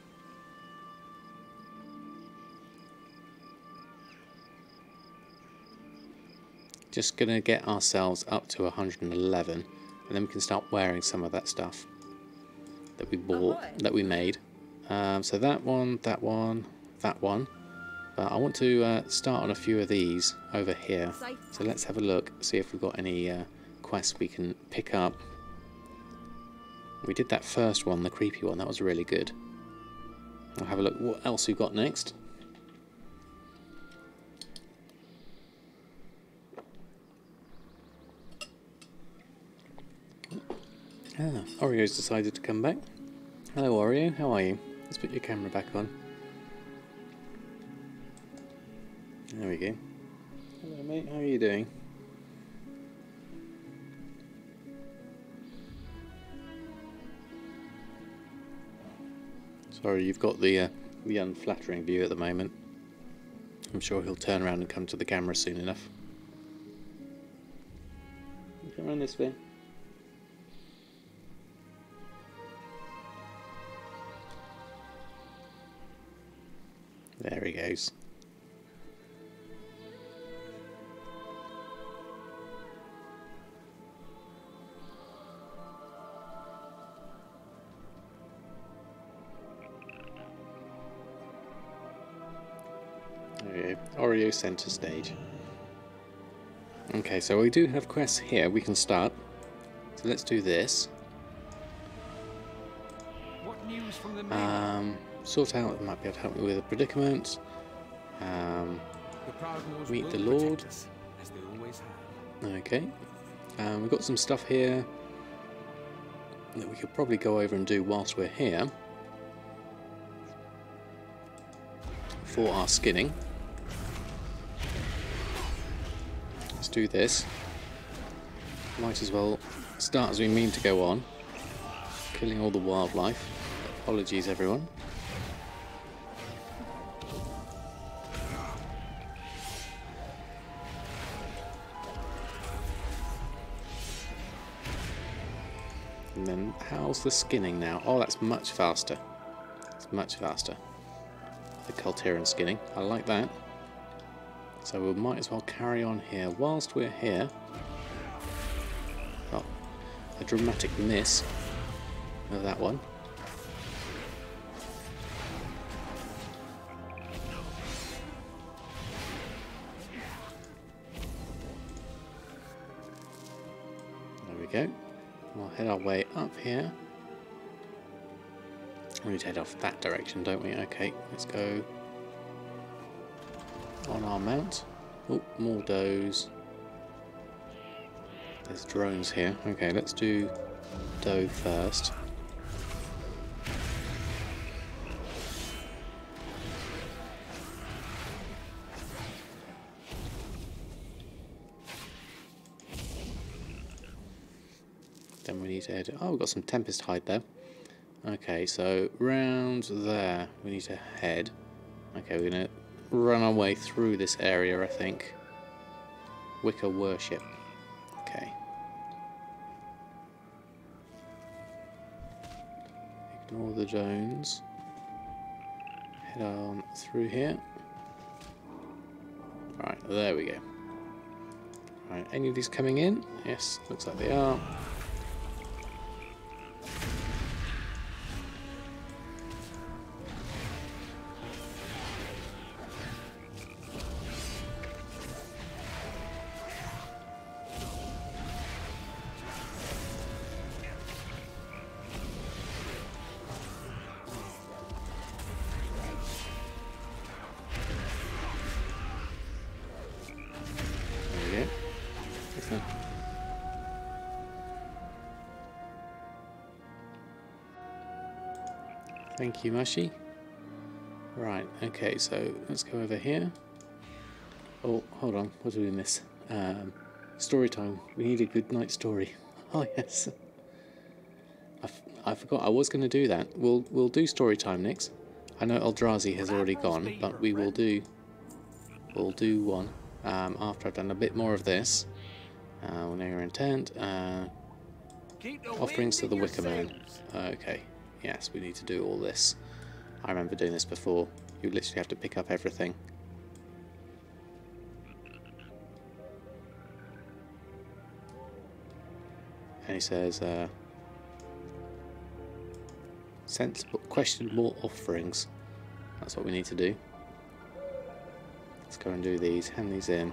Just going to get ourselves up to 111, and then we can start wearing some of that stuff that we bought, that we made. So that one, that one, that one. But I want to start on a few of these over here. So let's have a look, see if we've got any quests we can pick up. We did that first one, the creepy one, that was really good. I'll have a look what else we've got next. Ah, Oreo's decided to come back. Hello Oreo, how are you? Let's put your camera back on. There we go. Hello mate, how are you doing? Sorry, you've got the unflattering view at the moment. I'm sure he'll turn around and come to the camera soon enough. Come around this way. There he goes. There we go. Oreo center stage. Okay, so we do have quests here we can start. So let's do this. What news from the Sort out, might be able to help me with a predicament. Meet the Lord. Us, as they always have. Okay. We've got some stuff here that we could probably go over and do whilst we're here. For our skinning. Let's do this. Might as well start as we mean to go on. Killing all the wildlife. Apologies everyone. And then, how's the skinning now? Oh, that's much faster. It's much faster. The Culterian skinning. I like that. So we might as well carry on here. Whilst we're here... Oh, a dramatic miss of that one. There we go. We'll head our way up here. We need to head off that direction, don't we? Okay, let's go on our mount. Oh, more does. There's drones here. Okay, let's do doe first. Then we need to head... Oh, we've got some Tempest Hide there. Okay, so round there we need to head. Okay, we're going to run our way through this area, I think. Wicker Worship. Okay. Ignore the drones. Head on through here. Right, there we go. Right, any of these coming in? Yes, looks like they are. Thank you, Mushy. Right, okay, so let's go over here. Oh, hold on, what did we miss? Story time. We need a good night story. Oh yes. I forgot I was going to do that. We'll do story time next. I know Eldrazi has already gone, but we'll do one after I've done a bit more of this. We'll know your intent. Offerings to the Wicker Man. Okay. Yes, we need to do all this. I remember doing this before. You literally have to pick up everything. And he says, sensible, questionable offerings. That's what we need to do. Let's go and do these. Hand these in.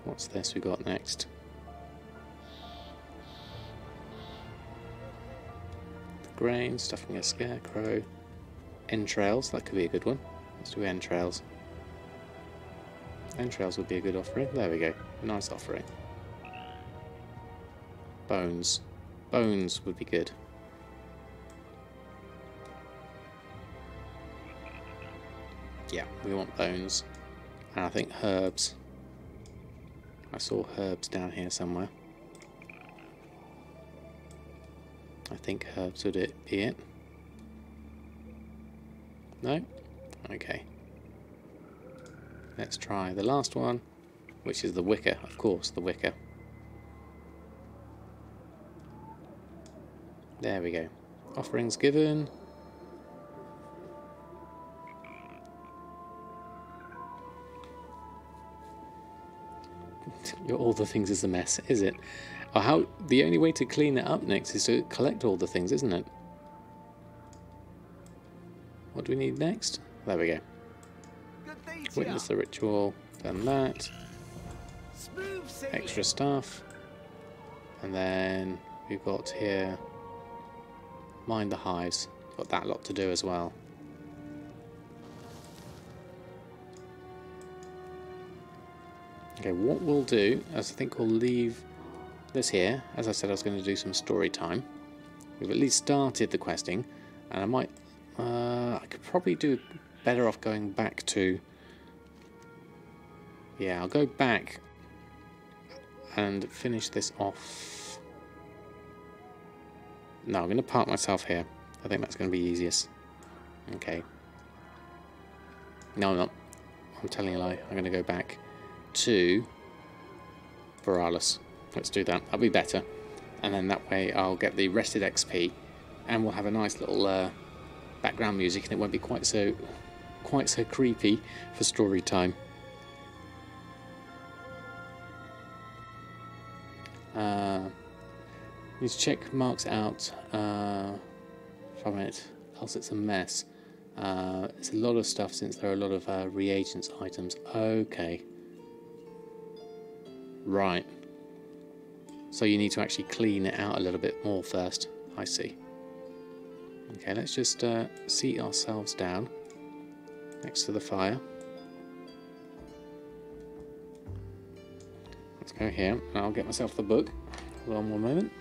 What's this we got next? grain, stuffing a scarecrow, entrails, that could be a good one. Let's do entrails. Entrails would be a good offering. There we go. Nice offering. Bones. Bones would be good. Yeah, we want bones. And I think herbs. I saw herbs down here somewhere. I think herbs would be it. No? Okay. Let's try the last one, which is the wicker, of course, the wicker. There we go. Offerings given. All the things is a mess, is it? Oh, how the only way to clean it up next is to collect all the things, isn't it? What do we need next? There we go. Witness the ritual, done that. Extra stuff. And then we've got here, mind the hives. Got that lot to do as well. Okay, what we'll do is I think we'll leave this here. As I said, I was going to do some story time. We've at least started the questing, and I might, I could probably do better off going back to, yeah, I'll go back and finish this off. No, I'm going to park myself here. I think that's going to be easiest. Okay. No, I'm not. I'm telling a lie. I'm going to go back to Borealis. Let's do that. That'll be better. And then that way I'll get the rested XP, and we'll have a nice little background music, and it won't be quite so creepy for story time. Need to check marks out from it, else it's a mess. It's a lot of stuff since there are a lot of reagents items. Okay. Right. So you need to actually clean it out a little bit more first. I see. Okay, let's just seat ourselves down next to the fire. Let's go here, and I'll get myself the book. Hold on one moment.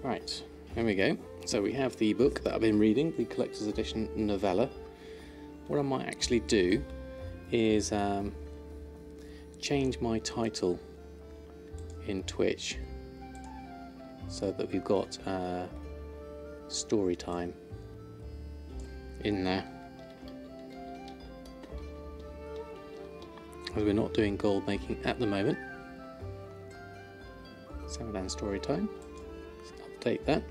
Right, here we go. So we have the book that I've been reading, the Collector's Edition novella. What I might actually do is change my title in Twitch so that we've got story time in there. Because we're not doing gold making at the moment. Samadan Storytime. Update that.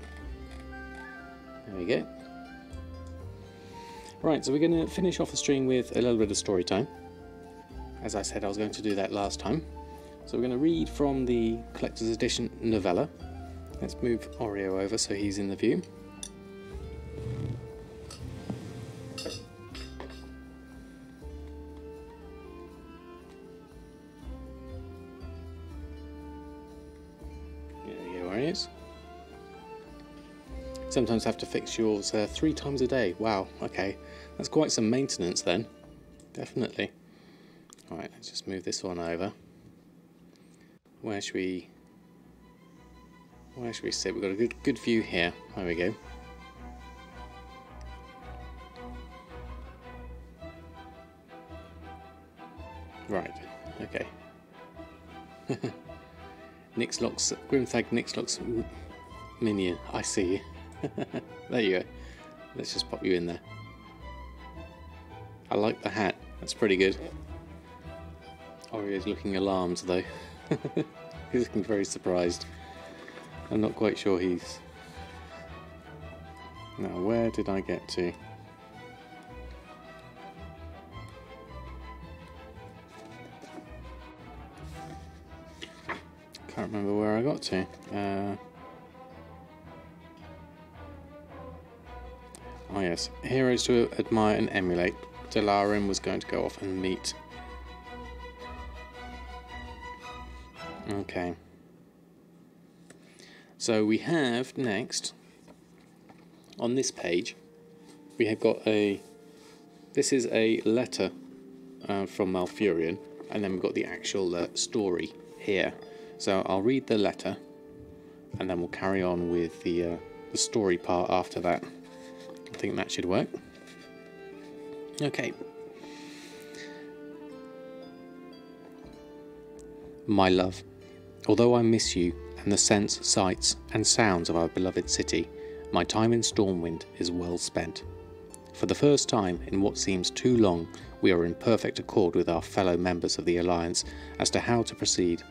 There we go. Right, so we're going to finish off the stream with a little bit of story time. As I said, I was going to do that last time. So we're going to read from the Collector's Edition novella. Let's move Oreo over so he's in the view. There you go, Oreos. Sometimes have to fix yours 3 times a day. Wow, okay. That's quite some maintenance then. Definitely. Alright, let's just move this one over. Where should we sit? We've got a good view here. There we go. Right, okay. Nixlock's Grimthag Nixlock's minion. I see you. There you go. Let's just pop you in there. I like the hat. That's pretty good. Oreo's looking alarmed though. He's looking very surprised. I'm not quite sure he's... Now, where did I get to? Can't remember where I got to. Oh yes, heroes to admire and emulate. Delarin was going to go off and meet. Okay. So we have next, on this page, we have got a... This is a letter from Malfurion, and then we've got the actual story here. So I'll read the letter, and then we'll carry on with the story part after that. I think that should work. Okay. My love, although I miss you and the scents, sights and sounds of our beloved city, my time in Stormwind is well spent. For the first time in what seems too long, we are in perfect accord with our fellow members of the Alliance as to how to proceed.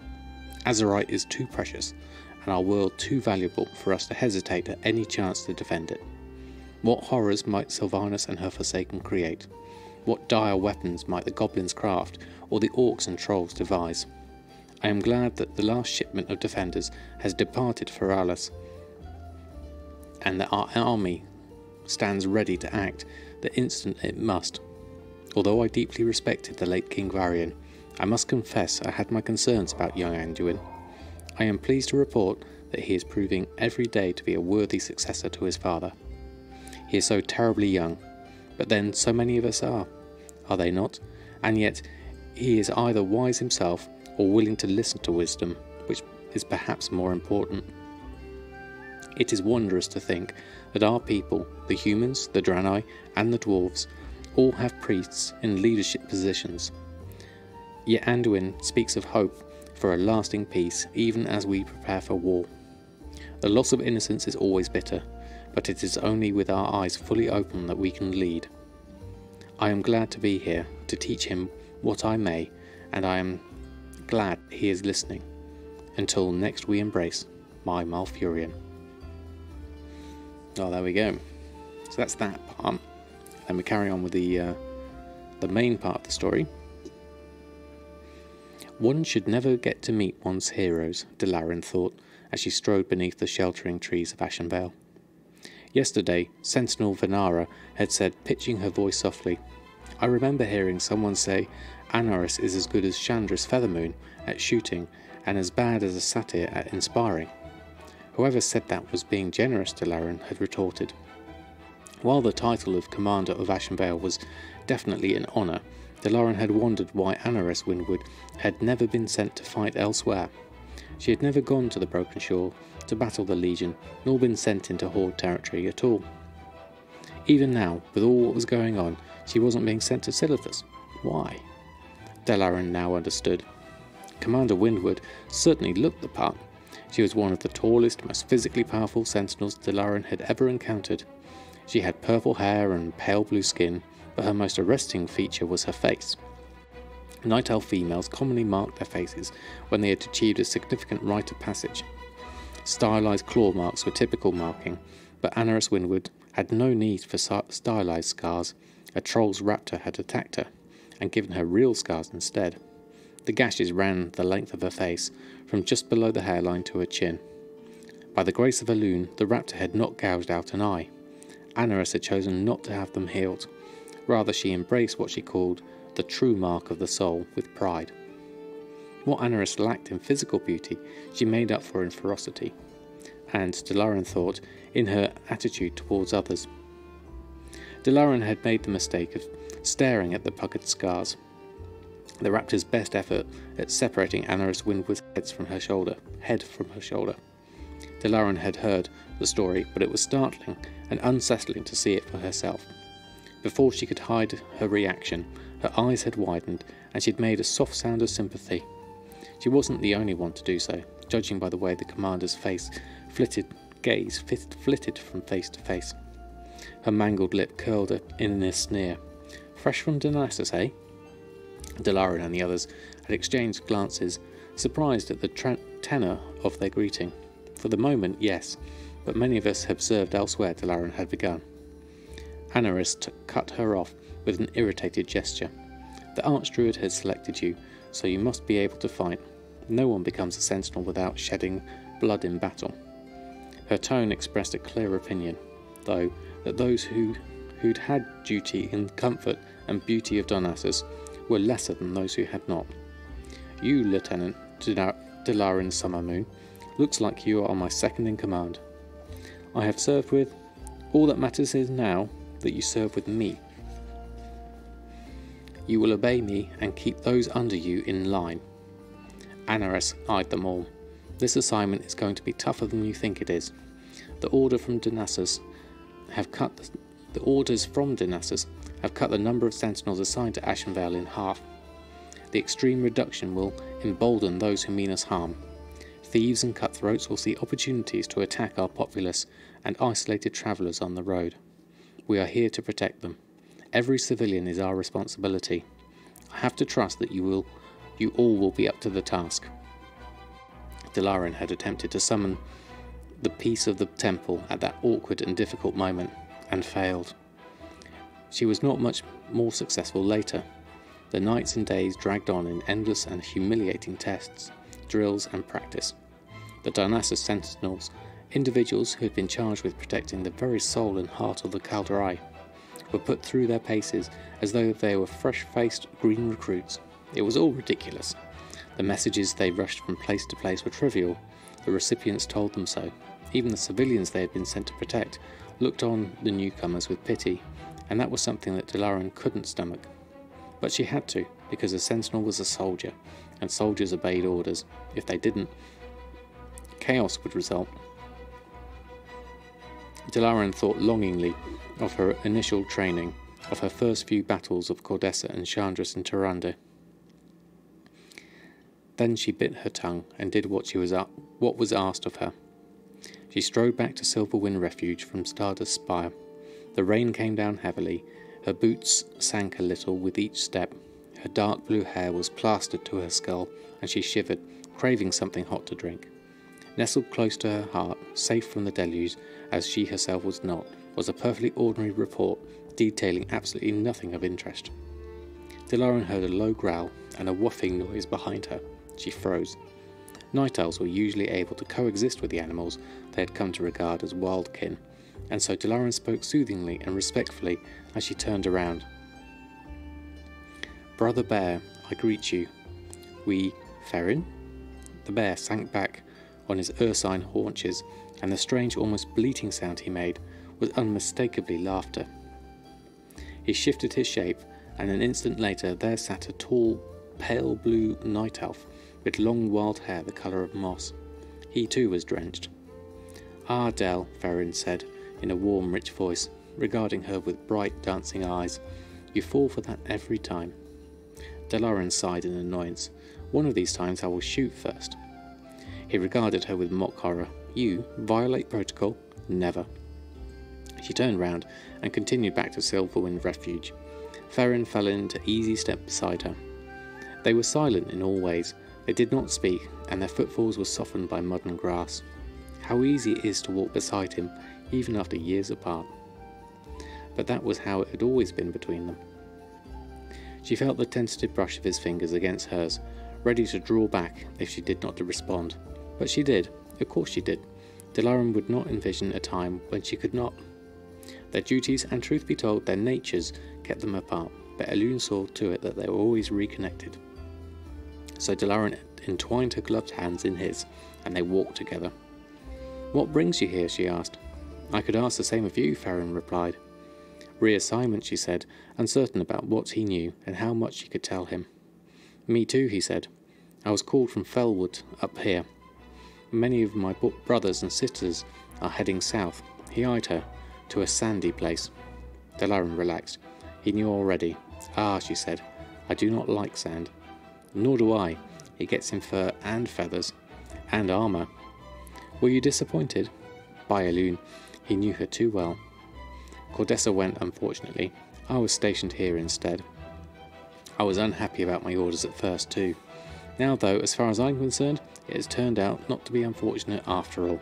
Azeroth is too precious, and our world too valuable for us to hesitate at any chance to defend it. What horrors might Sylvanas and her Forsaken create? What dire weapons might the goblins craft, or the orcs and trolls devise? I am glad that the last shipment of defenders has departed for Alas, and that our army stands ready to act the instant it must. Although I deeply respected the late King Varian, I must confess I had my concerns about young Anduin. I am pleased to report that he is proving every day to be a worthy successor to his father. He is so terribly young, but then so many of us are they not? And yet he is either wise himself or willing to listen to wisdom, which is perhaps more important. It is wondrous to think that our people, the humans, the Draenei, and the dwarves, all have priests in leadership positions. Yet Anduin speaks of hope for a lasting peace, even as we prepare for war. The loss of innocence is always bitter, but it is only with our eyes fully open that we can lead. I am glad to be here, to teach him what I may, and I am glad he is listening. Until next we embrace, my Malfurion. Oh, there we go. So that's that part. Then we carry on with the main part of the story. One should never get to meet one's heroes, Delarin thought, as she strode beneath the sheltering trees of Ashenvale. Yesterday, Sentinel Venara had said, pitching her voice softly, I remember hearing someone say Anaris is as good as Chandra's Feathermoon at shooting and as bad as a satyr at inspiring. Whoever said that was being generous, Delarin had retorted. While the title of Commander of Ashenvale was definitely an honour, Delarin had wondered why Anaris Windward had never been sent to fight elsewhere. She had never gone to the Broken Shore to battle the Legion, nor been sent into Horde territory at all. Even now, with all what was going on, she wasn't being sent to Silithus. Why? Delarin now understood. Commander Windward certainly looked the part. She was one of the tallest, most physically powerful sentinels Delarin had ever encountered. She had purple hair and pale blue skin, but her most arresting feature was her face. Night Elf females commonly marked their faces when they had achieved a significant rite of passage. Stylized claw marks were typical marking, but Anaris Windward had no need for stylized scars. A troll's raptor had attacked her, and given her real scars instead. The gashes ran the length of her face, from just below the hairline to her chin. By the grace of a loon, the raptor had not gouged out an eye. Anaris had chosen not to have them healed. Rather, she embraced what she called the true mark of the soul with pride. What Anaris lacked in physical beauty, she made up for in ferocity, and, Delarin thought, in her attitude towards others. Delarin had made the mistake of staring at the puckered scars. The raptor's best effort at separating Anaris Windward's head from her shoulder. Delarin had heard the story, but it was startling and unsettling to see it for herself. Before she could hide her reaction, her eyes had widened, and she had made a soft sound of sympathy. She wasn't the only one to do so, judging by the way the commander's gaze flitted from face to face. Her mangled lip curled in a sneer. Fresh from Damascus, eh? Delarin and the others had exchanged glances, surprised at the tenor of their greeting. For the moment, yes, but many of us have served elsewhere, Dalaran had begun. Anaris cut her off with an irritated gesture. The Archdruid has selected you, so you must be able to fight. No one becomes a sentinel without shedding blood in battle. Her tone expressed a clear opinion, though, that those who'd had duty in the comfort and beauty of Darnassus were lesser than those who had not. You, Lieutenant Dalaran Summermoon, looks like you are my second in command. I have served with. All that matters is now that you serve with me. You will obey me and keep those under you in line. Anaris eyed them all. This assignment is going to be tougher than you think it is. The orders from Darnassus have cut the number of sentinels assigned to Ashenvale in half. The extreme reduction will embolden those who mean us harm. Thieves and cutthroats will see opportunities to attack our populace and isolated travellers on the road. We are here to protect them. Every civilian is our responsibility. I have to trust that you all will be up to the task. Dalaran had attempted to summon the peace of the temple at that awkward and difficult moment, and failed. She was not much more successful later. The nights and days dragged on in endless and humiliating tests, drills and practice. The Darnassus Sentinels, individuals who had been charged with protecting the very soul and heart of the Calderai, were put through their paces as though they were fresh-faced green recruits. It was all ridiculous. The messages they rushed from place to place were trivial. The recipients told them so. Even the civilians they had been sent to protect looked on the newcomers with pity, and that was something that Dalaran couldn't stomach. But she had to, because a sentinel was a soldier, and soldiers obeyed orders. If they didn't, chaos would result. Dalaran thought longingly of her initial training, of her first few battles of Cordessa and Chandris and Tyrande. Then she bit her tongue and did what was asked of her. She strode back to Silverwind Refuge from Stardust Spire. The rain came down heavily. Her boots sank a little with each step. Her dark blue hair was plastered to her skull, and she shivered, craving something hot to drink. Nestled close to her heart, safe from the deluge, as she herself was not, was a perfectly ordinary report detailing absolutely nothing of interest. Dalaran heard a low growl and a whuffing noise behind her. She froze. Night Owls were usually able to coexist with the animals they had come to regard as wildkin, and so Dalaran spoke soothingly and respectfully as she turned around. "Brother Bear, I greet you. We Ferrin?" The bear sank back on his ursine haunches, and the strange, almost bleating sound he made was unmistakably laughter. He shifted his shape, and an instant later there sat a tall, pale blue night elf with long wild hair the colour of moss. He too was drenched. "Ah, Del," Ferrin said in a warm, rich voice, regarding her with bright, dancing eyes. "You fall for that every time." Dalaran sighed in annoyance. "One of these times I will shoot first." He regarded her with mock horror. "You violate protocol? Never." She turned round and continued back to Silverwind Refuge. Ferrin fell into easy step beside her. They were silent in all ways. They did not speak, and their footfalls were softened by mud and grass. How easy it is to walk beside him, even after years apart. But that was how it had always been between them. She felt the tentative brush of his fingers against hers, ready to draw back if she did not respond. But she did. Of course she did. Dalaran would not envision a time when she could not. Their duties, and truth be told, their natures, kept them apart, but Elune saw to it that they were always reconnected. So Dalaran entwined her gloved hands in his, and they walked together. "What brings you here?" she asked. "I could ask the same of you," Ferrin replied. "Reassignment," she said, uncertain about what he knew and how much she could tell him. "Me too," he said. "I was called from Felwood up here. Many of my brothers and sisters are heading south." He eyed her. "To a sandy place." Dalaran relaxed. He knew already. "Ah," she said, "I do not like sand." "Nor do I. It gets in fur and feathers. And armour." "Were you disappointed?" By Elune, he knew her too well. "Cordessa went, unfortunately. I was stationed here instead. I was unhappy about my orders at first too. Now though, as far as I'm concerned, it has turned out not to be unfortunate after all.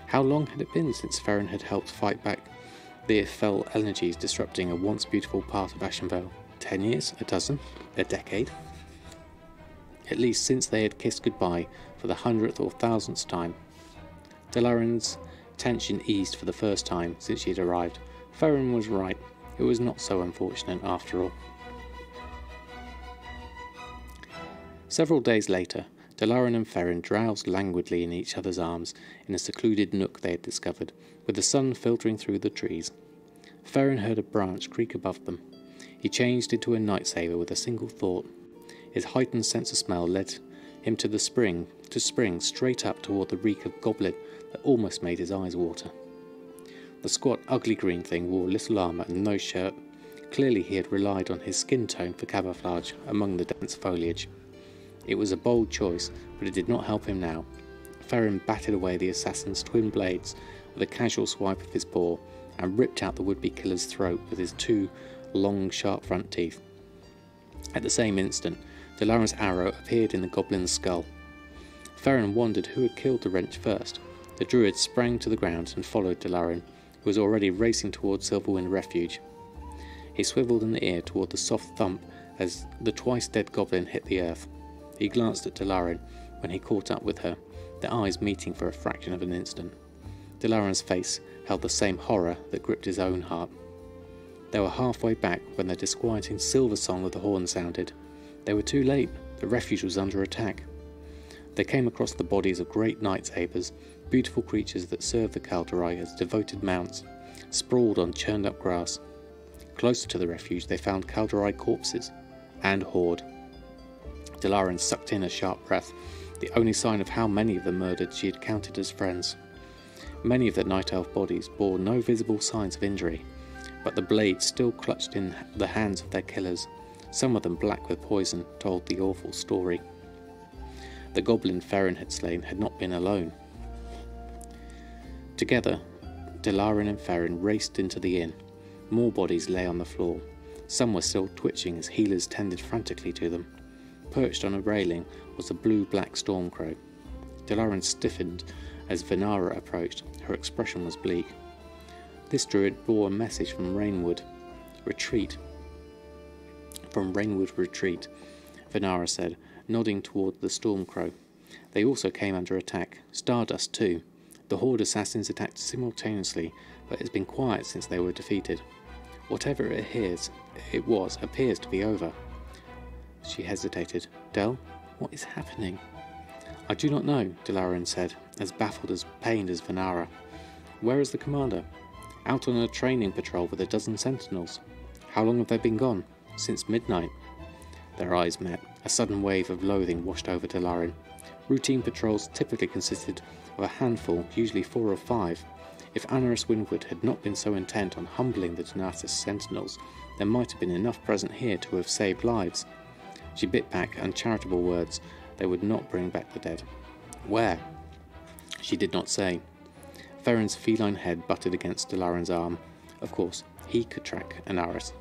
How long had it been since Farron had helped fight back the fell energies disrupting a once beautiful part of Ashenvale? 10 years? A dozen? A decade? At least since they had kissed goodbye for the 100th or 1000th time. Delaran's tension eased for the first time since she had arrived. Farron was right. It was not so unfortunate after all. Several days later, Delaran and Farron drowsed languidly in each other's arms in a secluded nook they had discovered, with the sun filtering through the trees. Farron heard a branch creak above them. He changed into a night saver with a single thought. His heightened sense of smell led him to spring straight up toward the reek of goblin that almost made his eyes water. The squat, ugly green thing wore little armour and no shirt. Clearly he had relied on his skin tone for camouflage among the dense foliage. It was a bold choice, but it did not help him now. Farron batted away the assassin's twin blades with a casual swipe of his paw and ripped out the would-be killer's throat with his two long, sharp front teeth. At the same instant, Delaran's arrow appeared in the goblin's skull. Farron wondered who had killed the wrench first. The druid sprang to the ground and followed Delaran, who was already racing towards Silverwind Refuge. He swiveled an ear toward the soft thump as the twice-dead goblin hit the earth. He glanced at Delaran when he caught up with her, their eyes meeting for a fraction of an instant. Delaran's face held the same horror that gripped his own heart. They were halfway back when the disquieting silver song of the horn sounded. They were too late. The refuge was under attack. They came across the bodies of great night sabers, beautiful creatures that served the Kaldorei as devoted mounts, sprawled on churned-up grass. Closer to the refuge they found Kaldorei corpses and horde. Delaran sucked in a sharp breath, the only sign of how many of the murdered she had counted as friends. Many of the night elf bodies bore no visible signs of injury, but the blades still clutched in the hands of their killers. Some of them, black with poison, told the awful story. The goblin Farron had slain had not been alone. Together, Delaran and Farron raced into the inn. More bodies lay on the floor. Some were still twitching as healers tended frantically to them. Perched on a railing was a blue-black stormcrow. Delaran stiffened as Venara approached. Her expression was bleak. This druid bore a message from Rainwood. Retreat. From Rainwood Retreat, Venara said, nodding toward the stormcrow. They also came under attack. Stardust too. The horde assassins attacked simultaneously, but it's been quiet since they were defeated. Whatever it appears to be over. She hesitated. Del, what is happening? I do not know, Delaran said, as baffled as pained as Venara. Where is the commander? Out on a training patrol with a dozen sentinels. How long have they been gone? Since midnight. Their eyes met. A sudden wave of loathing washed over Delaran. Routine patrols typically consisted of a handful, usually 4 or 5. If Anaris Windward had not been so intent on humbling the Donatus sentinels, there might have been enough present here to have saved lives. She bit back uncharitable words. They would not bring back the dead. Where? She did not say. Farron's feline head butted against Delaran's arm. Of course, he could track Anaris.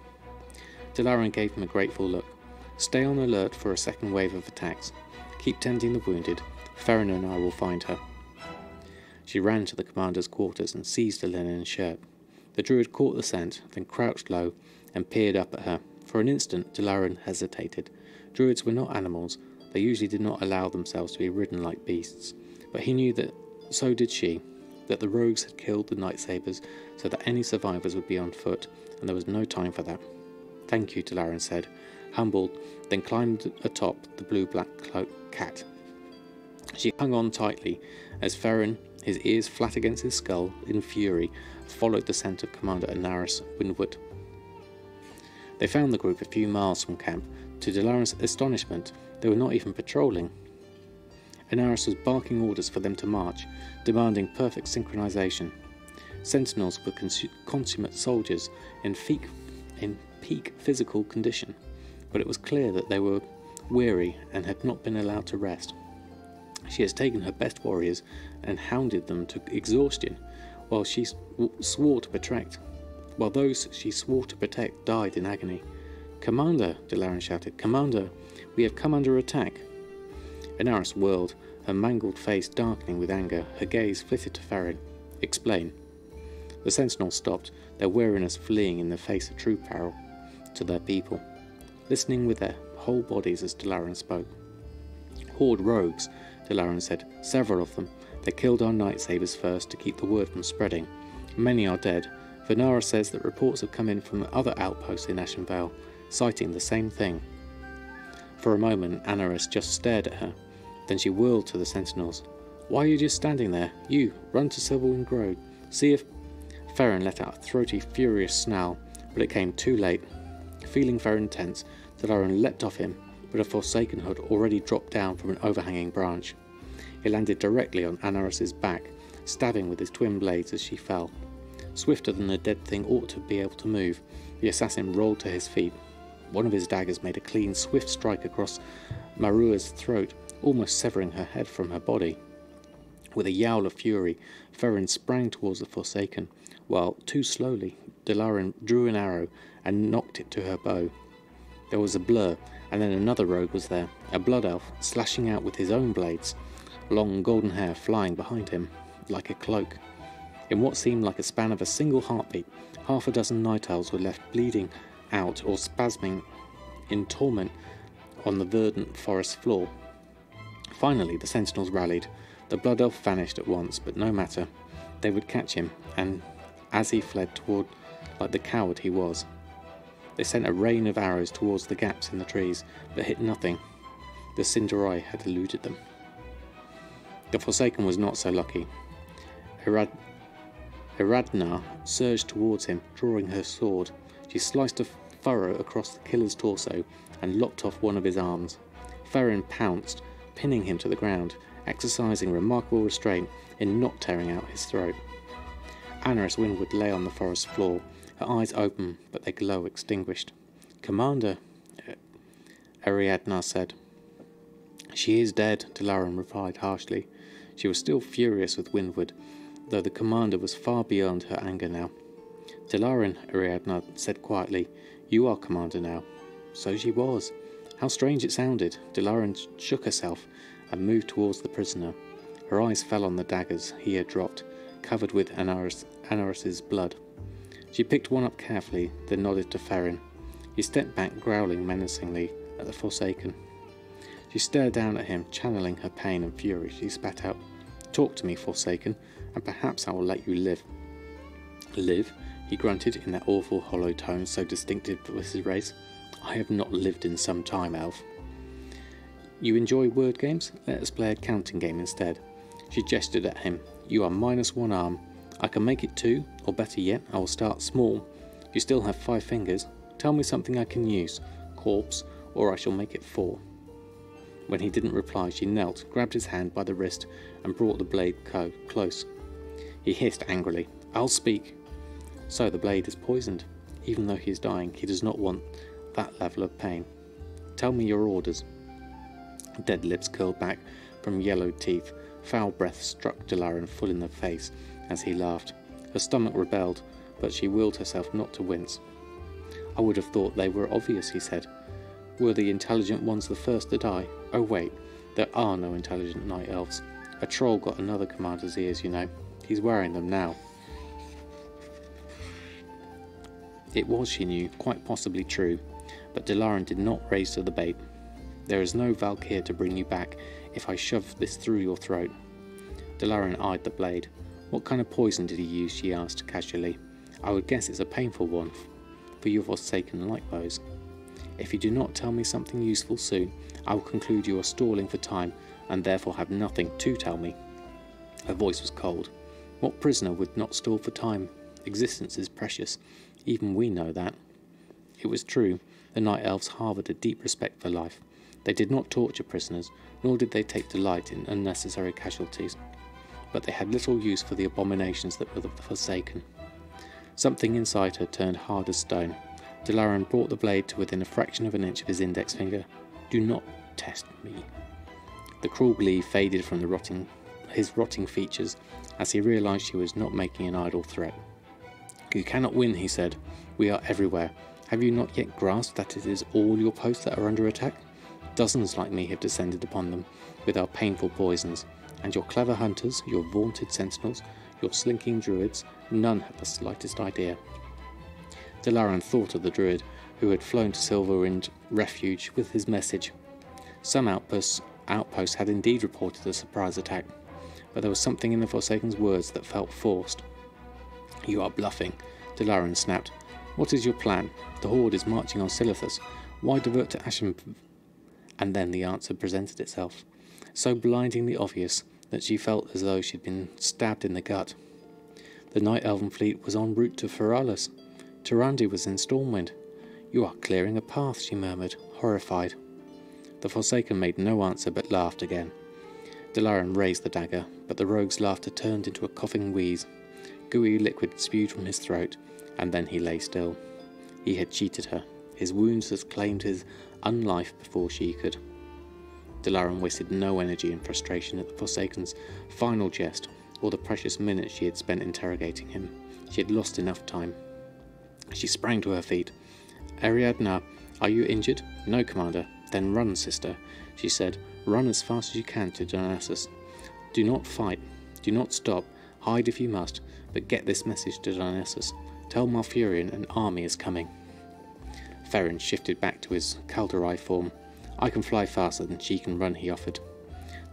Delaran gave him a grateful look. Stay on alert for a second wave of attacks. Keep tending the wounded. Farron and I will find her. She ran to the commander's quarters and seized a linen shirt. The druid caught the scent, then crouched low and peered up at her. For an instant, Delaran hesitated. Druids were not animals. They usually did not allow themselves to be ridden like beasts. But he knew that, so did she, that the rogues had killed the night sabers so that any survivors would be on foot, and there was no time for that. Thank you, Delaran said, humbled, then climbed atop the blue-black cat. She hung on tightly as Farron, his ears flat against his skull, in fury, followed the scent of Commander Anaris Windward. They found the group a few miles from camp. To Delaran's astonishment, they were not even patrolling. Anaris was barking orders for them to march, demanding perfect synchronization. Sentinels were consummate soldiers in peak physical condition, but it was clear that they were weary and had not been allowed to rest. She has taken her best warriors and hounded them to exhaustion, while those she swore to protect died in agony. Commander, Delaran shouted, Commander, we have come under attack. Inaris whirled, her mangled face darkening with anger. Her gaze flitted to Farron. "Explain." The sentinels stopped, their weariness fleeing in the face of true peril to their people, listening with their whole bodies as Dalaran spoke. "Horde rogues," Dalaran said. "Several of them. They killed our Nightsabers first to keep the word from spreading. Many are dead. Venara says that reports have come in from other outposts in Ashen Vale, citing the same thing." For a moment, Inaris just stared at her. Then she whirled to the sentinels. "Why are you just standing there? You, run to Silverwing Grove. See if—" Farron let out a throaty, furious snarl, but it came too late. Feeling Farron tense, Dalaran leapt off him, but a Forsaken hood already dropped down from an overhanging branch. It landed directly on Inaris's back, stabbing with his twin blades as she fell. Swifter than the dead thing ought to be able to move, the assassin rolled to his feet. One of his daggers made a clean, swift strike across Marua's throat, almost severing her head from her body. With a yowl of fury, Farron sprang towards the Forsaken, while, too slowly, Dalaran drew an arrow and knocked it to her bow. There was a blur, and then another rogue was there, a blood elf, slashing out with his own blades, long golden hair flying behind him, like a cloak. In what seemed like a span of a single heartbeat, half a dozen night elves were left bleeding out or spasming in torment on the verdant forest floor. Finally, the sentinels rallied. The blood elf vanished at once, but no matter. They would catch him, and as he fled toward, like the coward he was. They sent a rain of arrows towards the gaps in the trees, but hit nothing. The Cinderai had eluded them. The Forsaken was not so lucky. Eradna surged towards him, drawing her sword. She sliced a furrow across the killer's torso and lopped off one of his arms. Farron pounced, pinning him to the ground, exercising remarkable restraint in not tearing out his throat. Inaris Windward lay on the forest floor, her eyes open, but their glow extinguished. "Commander," Ariadna said. "She is dead," Dalaran replied harshly. She was still furious with Windward, though the commander was far beyond her anger now. "Dalaran," Ariadna said quietly, "you are commander now." So she was. How strange it sounded. Dalaran shook herself and moved towards the prisoner. Her eyes fell on the daggers he had dropped, covered with Inaris's blood. She picked one up carefully, then nodded to Farron. He stepped back, growling menacingly at the Forsaken. She stared down at him, channeling her pain and fury. She spat out, "Talk to me, Forsaken, and perhaps I will let you live." "Live?" he grunted in that awful hollow tone so distinctive of his race. "I have not lived in some time, elf." "You enjoy word games? Let us play a counting game instead." She gestured at him. "You are -1 arm. I can make it 2, or better yet, I will start small. You still have 5 fingers. Tell me something I can use. Corpse, or I shall make it 4. When he didn't reply, she knelt, grabbed his hand by the wrist, and brought the blade close. He hissed angrily, "I'll speak." "So the blade is poisoned. Even though he is dying, he does not want that level of pain. Tell me your orders." Dead lips curled back from yellowed teeth. Foul breath struck Dalaran full in the face as he laughed. Her stomach rebelled, but she willed herself not to wince. "I would have thought they were obvious," he said. "Were the intelligent ones the first to die? Oh wait, there are no intelligent night elves. A troll got another commander's ears, you know. He's wearing them now." It was, she knew, quite possibly true, but Dalaran did not raise to the bait. "There is no Valkyr to bring you back if I shove this through your throat." Dalaran eyed the blade. "What kind of poison did he use?" she asked casually. "I would guess it's a painful one, for you Forsaken like those. If you do not tell me something useful soon, I will conclude you are stalling for time, and therefore have nothing to tell me." Her voice was cold. What prisoner would not stall for time? Existence is precious. Even we know that. It was true. The Night Elves harboured a deep respect for life. They did not torture prisoners, nor did they take delight in unnecessary casualties. But they had little use for the abominations that were the Forsaken. Something inside her turned hard as stone. Dalaran brought the blade to within a fraction of an inch of his index finger. "Do not test me." The cruel glee faded from his rotting features as he realised she was not making an idle threat. "You cannot win," he said. "We are everywhere. Have you not yet grasped that it is all your posts that are under attack? Dozens like me have descended upon them. with our painful poisons, and your clever hunters, your vaunted sentinels, your slinking druids, none had the slightest idea. Dalaran thought of the druid who had flown to Silverwind Refuge with his message. Some outposts had indeed reported a surprise attack, but there was something in the Forsaken's words that felt forced. "You are bluffing," Dalaran snapped. "What is your plan? The Horde is marching on Silithus. Why divert to Ashen?" And then the answer presented itself, so blindingly obvious that she felt as though she'd been stabbed in the gut. The Night Elven fleet was en route to Feralus. Tyrande was in Stormwind. "You are clearing a path," she murmured, horrified. The Forsaken made no answer but laughed again. Dalaran raised the dagger, but the rogue's laughter turned into a coughing wheeze. Gooey liquid spewed from his throat, and then he lay still. He had cheated her. His wounds had claimed his unlife before she could. Dalaran wasted no energy and frustration at the Forsaken's final jest, or the precious minutes she had spent interrogating him. She had lost enough time. She sprang to her feet. "Ariadna, are you injured?" "No, Commander." "Then run, sister," she said. "Run as fast as you can to Dionysus. Do not fight. Do not stop. Hide if you must, but get this message to Dionysus. Tell Malfurion an army is coming." Ferrin shifted back to his Kaldorei form. "I can fly faster than she can run," he offered.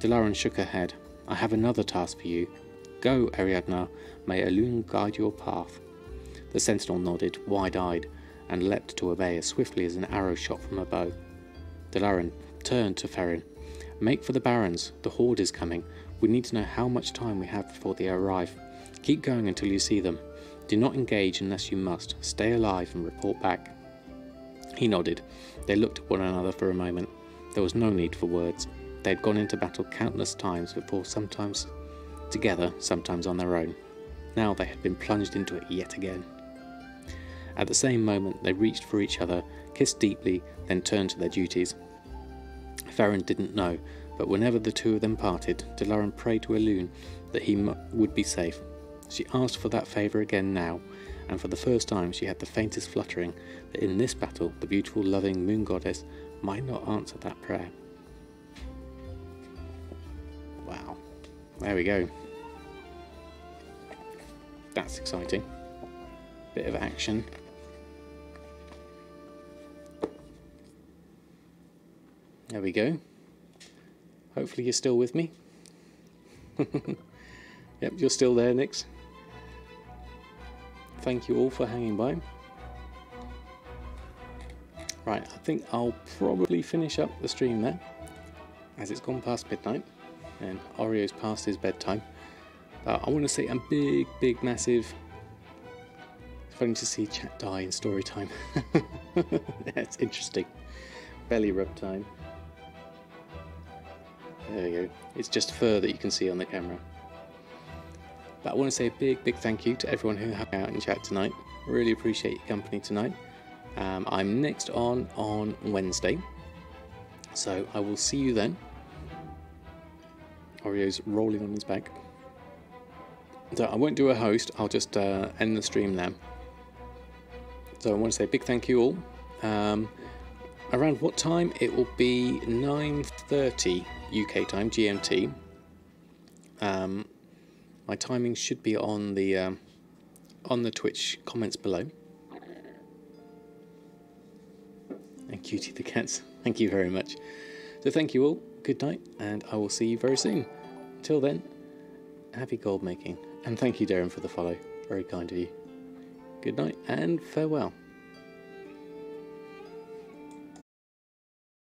Dalaran shook her head. "I have another task for you. Go, Ariadna. May Elune guide your path." The sentinel nodded, wide-eyed, and leapt to obey as swiftly as an arrow shot from a bow. Dalaran turned to Ferrin. "Make for the Barrens. The Horde is coming. We need to know how much time we have before they arrive. Keep going until you see them. Do not engage unless you must. Stay alive and report back." He nodded. They looked at one another for a moment. There was no need for words. They had gone into battle countless times before, sometimes together, sometimes on their own. Now they had been plunged into it yet again. At the same moment they reached for each other, kissed deeply, then turned to their duties. Ferrin didn't know, but whenever the two of them parted, Dalaran prayed to Elune that he would be safe. She asked for that favour again now, and for the first time she had the faintest fluttering that in this battle the beautiful, loving moon goddess might not answer that prayer. Wow, there we go. That's exciting. Bit of action. There we go. Hopefully you're still with me. Yep, you're still there, Nix. Thank you all for hanging by. Right, I think I'll probably finish up the stream there, as it's gone past midnight and Oreo's past his bedtime. I want to say a big, massive... It's funny to see chat die in story time. That's interesting. Belly rub time. There we go. It's just fur that you can see on the camera. But I want to say a big thank you to everyone who hung out in chat tonight. Really appreciate your company tonight. I'm next on Wednesday, so I will see you then. Oreo's rolling on his back. So I won't do a host, I'll just end the stream now. So I want to say a big thank you all. Around what time? It will be 9:30 UK time, GMT. My timing should be on the Twitch comments below. And Cutie the cats, thank you very much. So thank you all, good night, and I will see you very soon. Until then, happy gold making, and thank you Darren for the follow, very kind of you. Good night and farewell.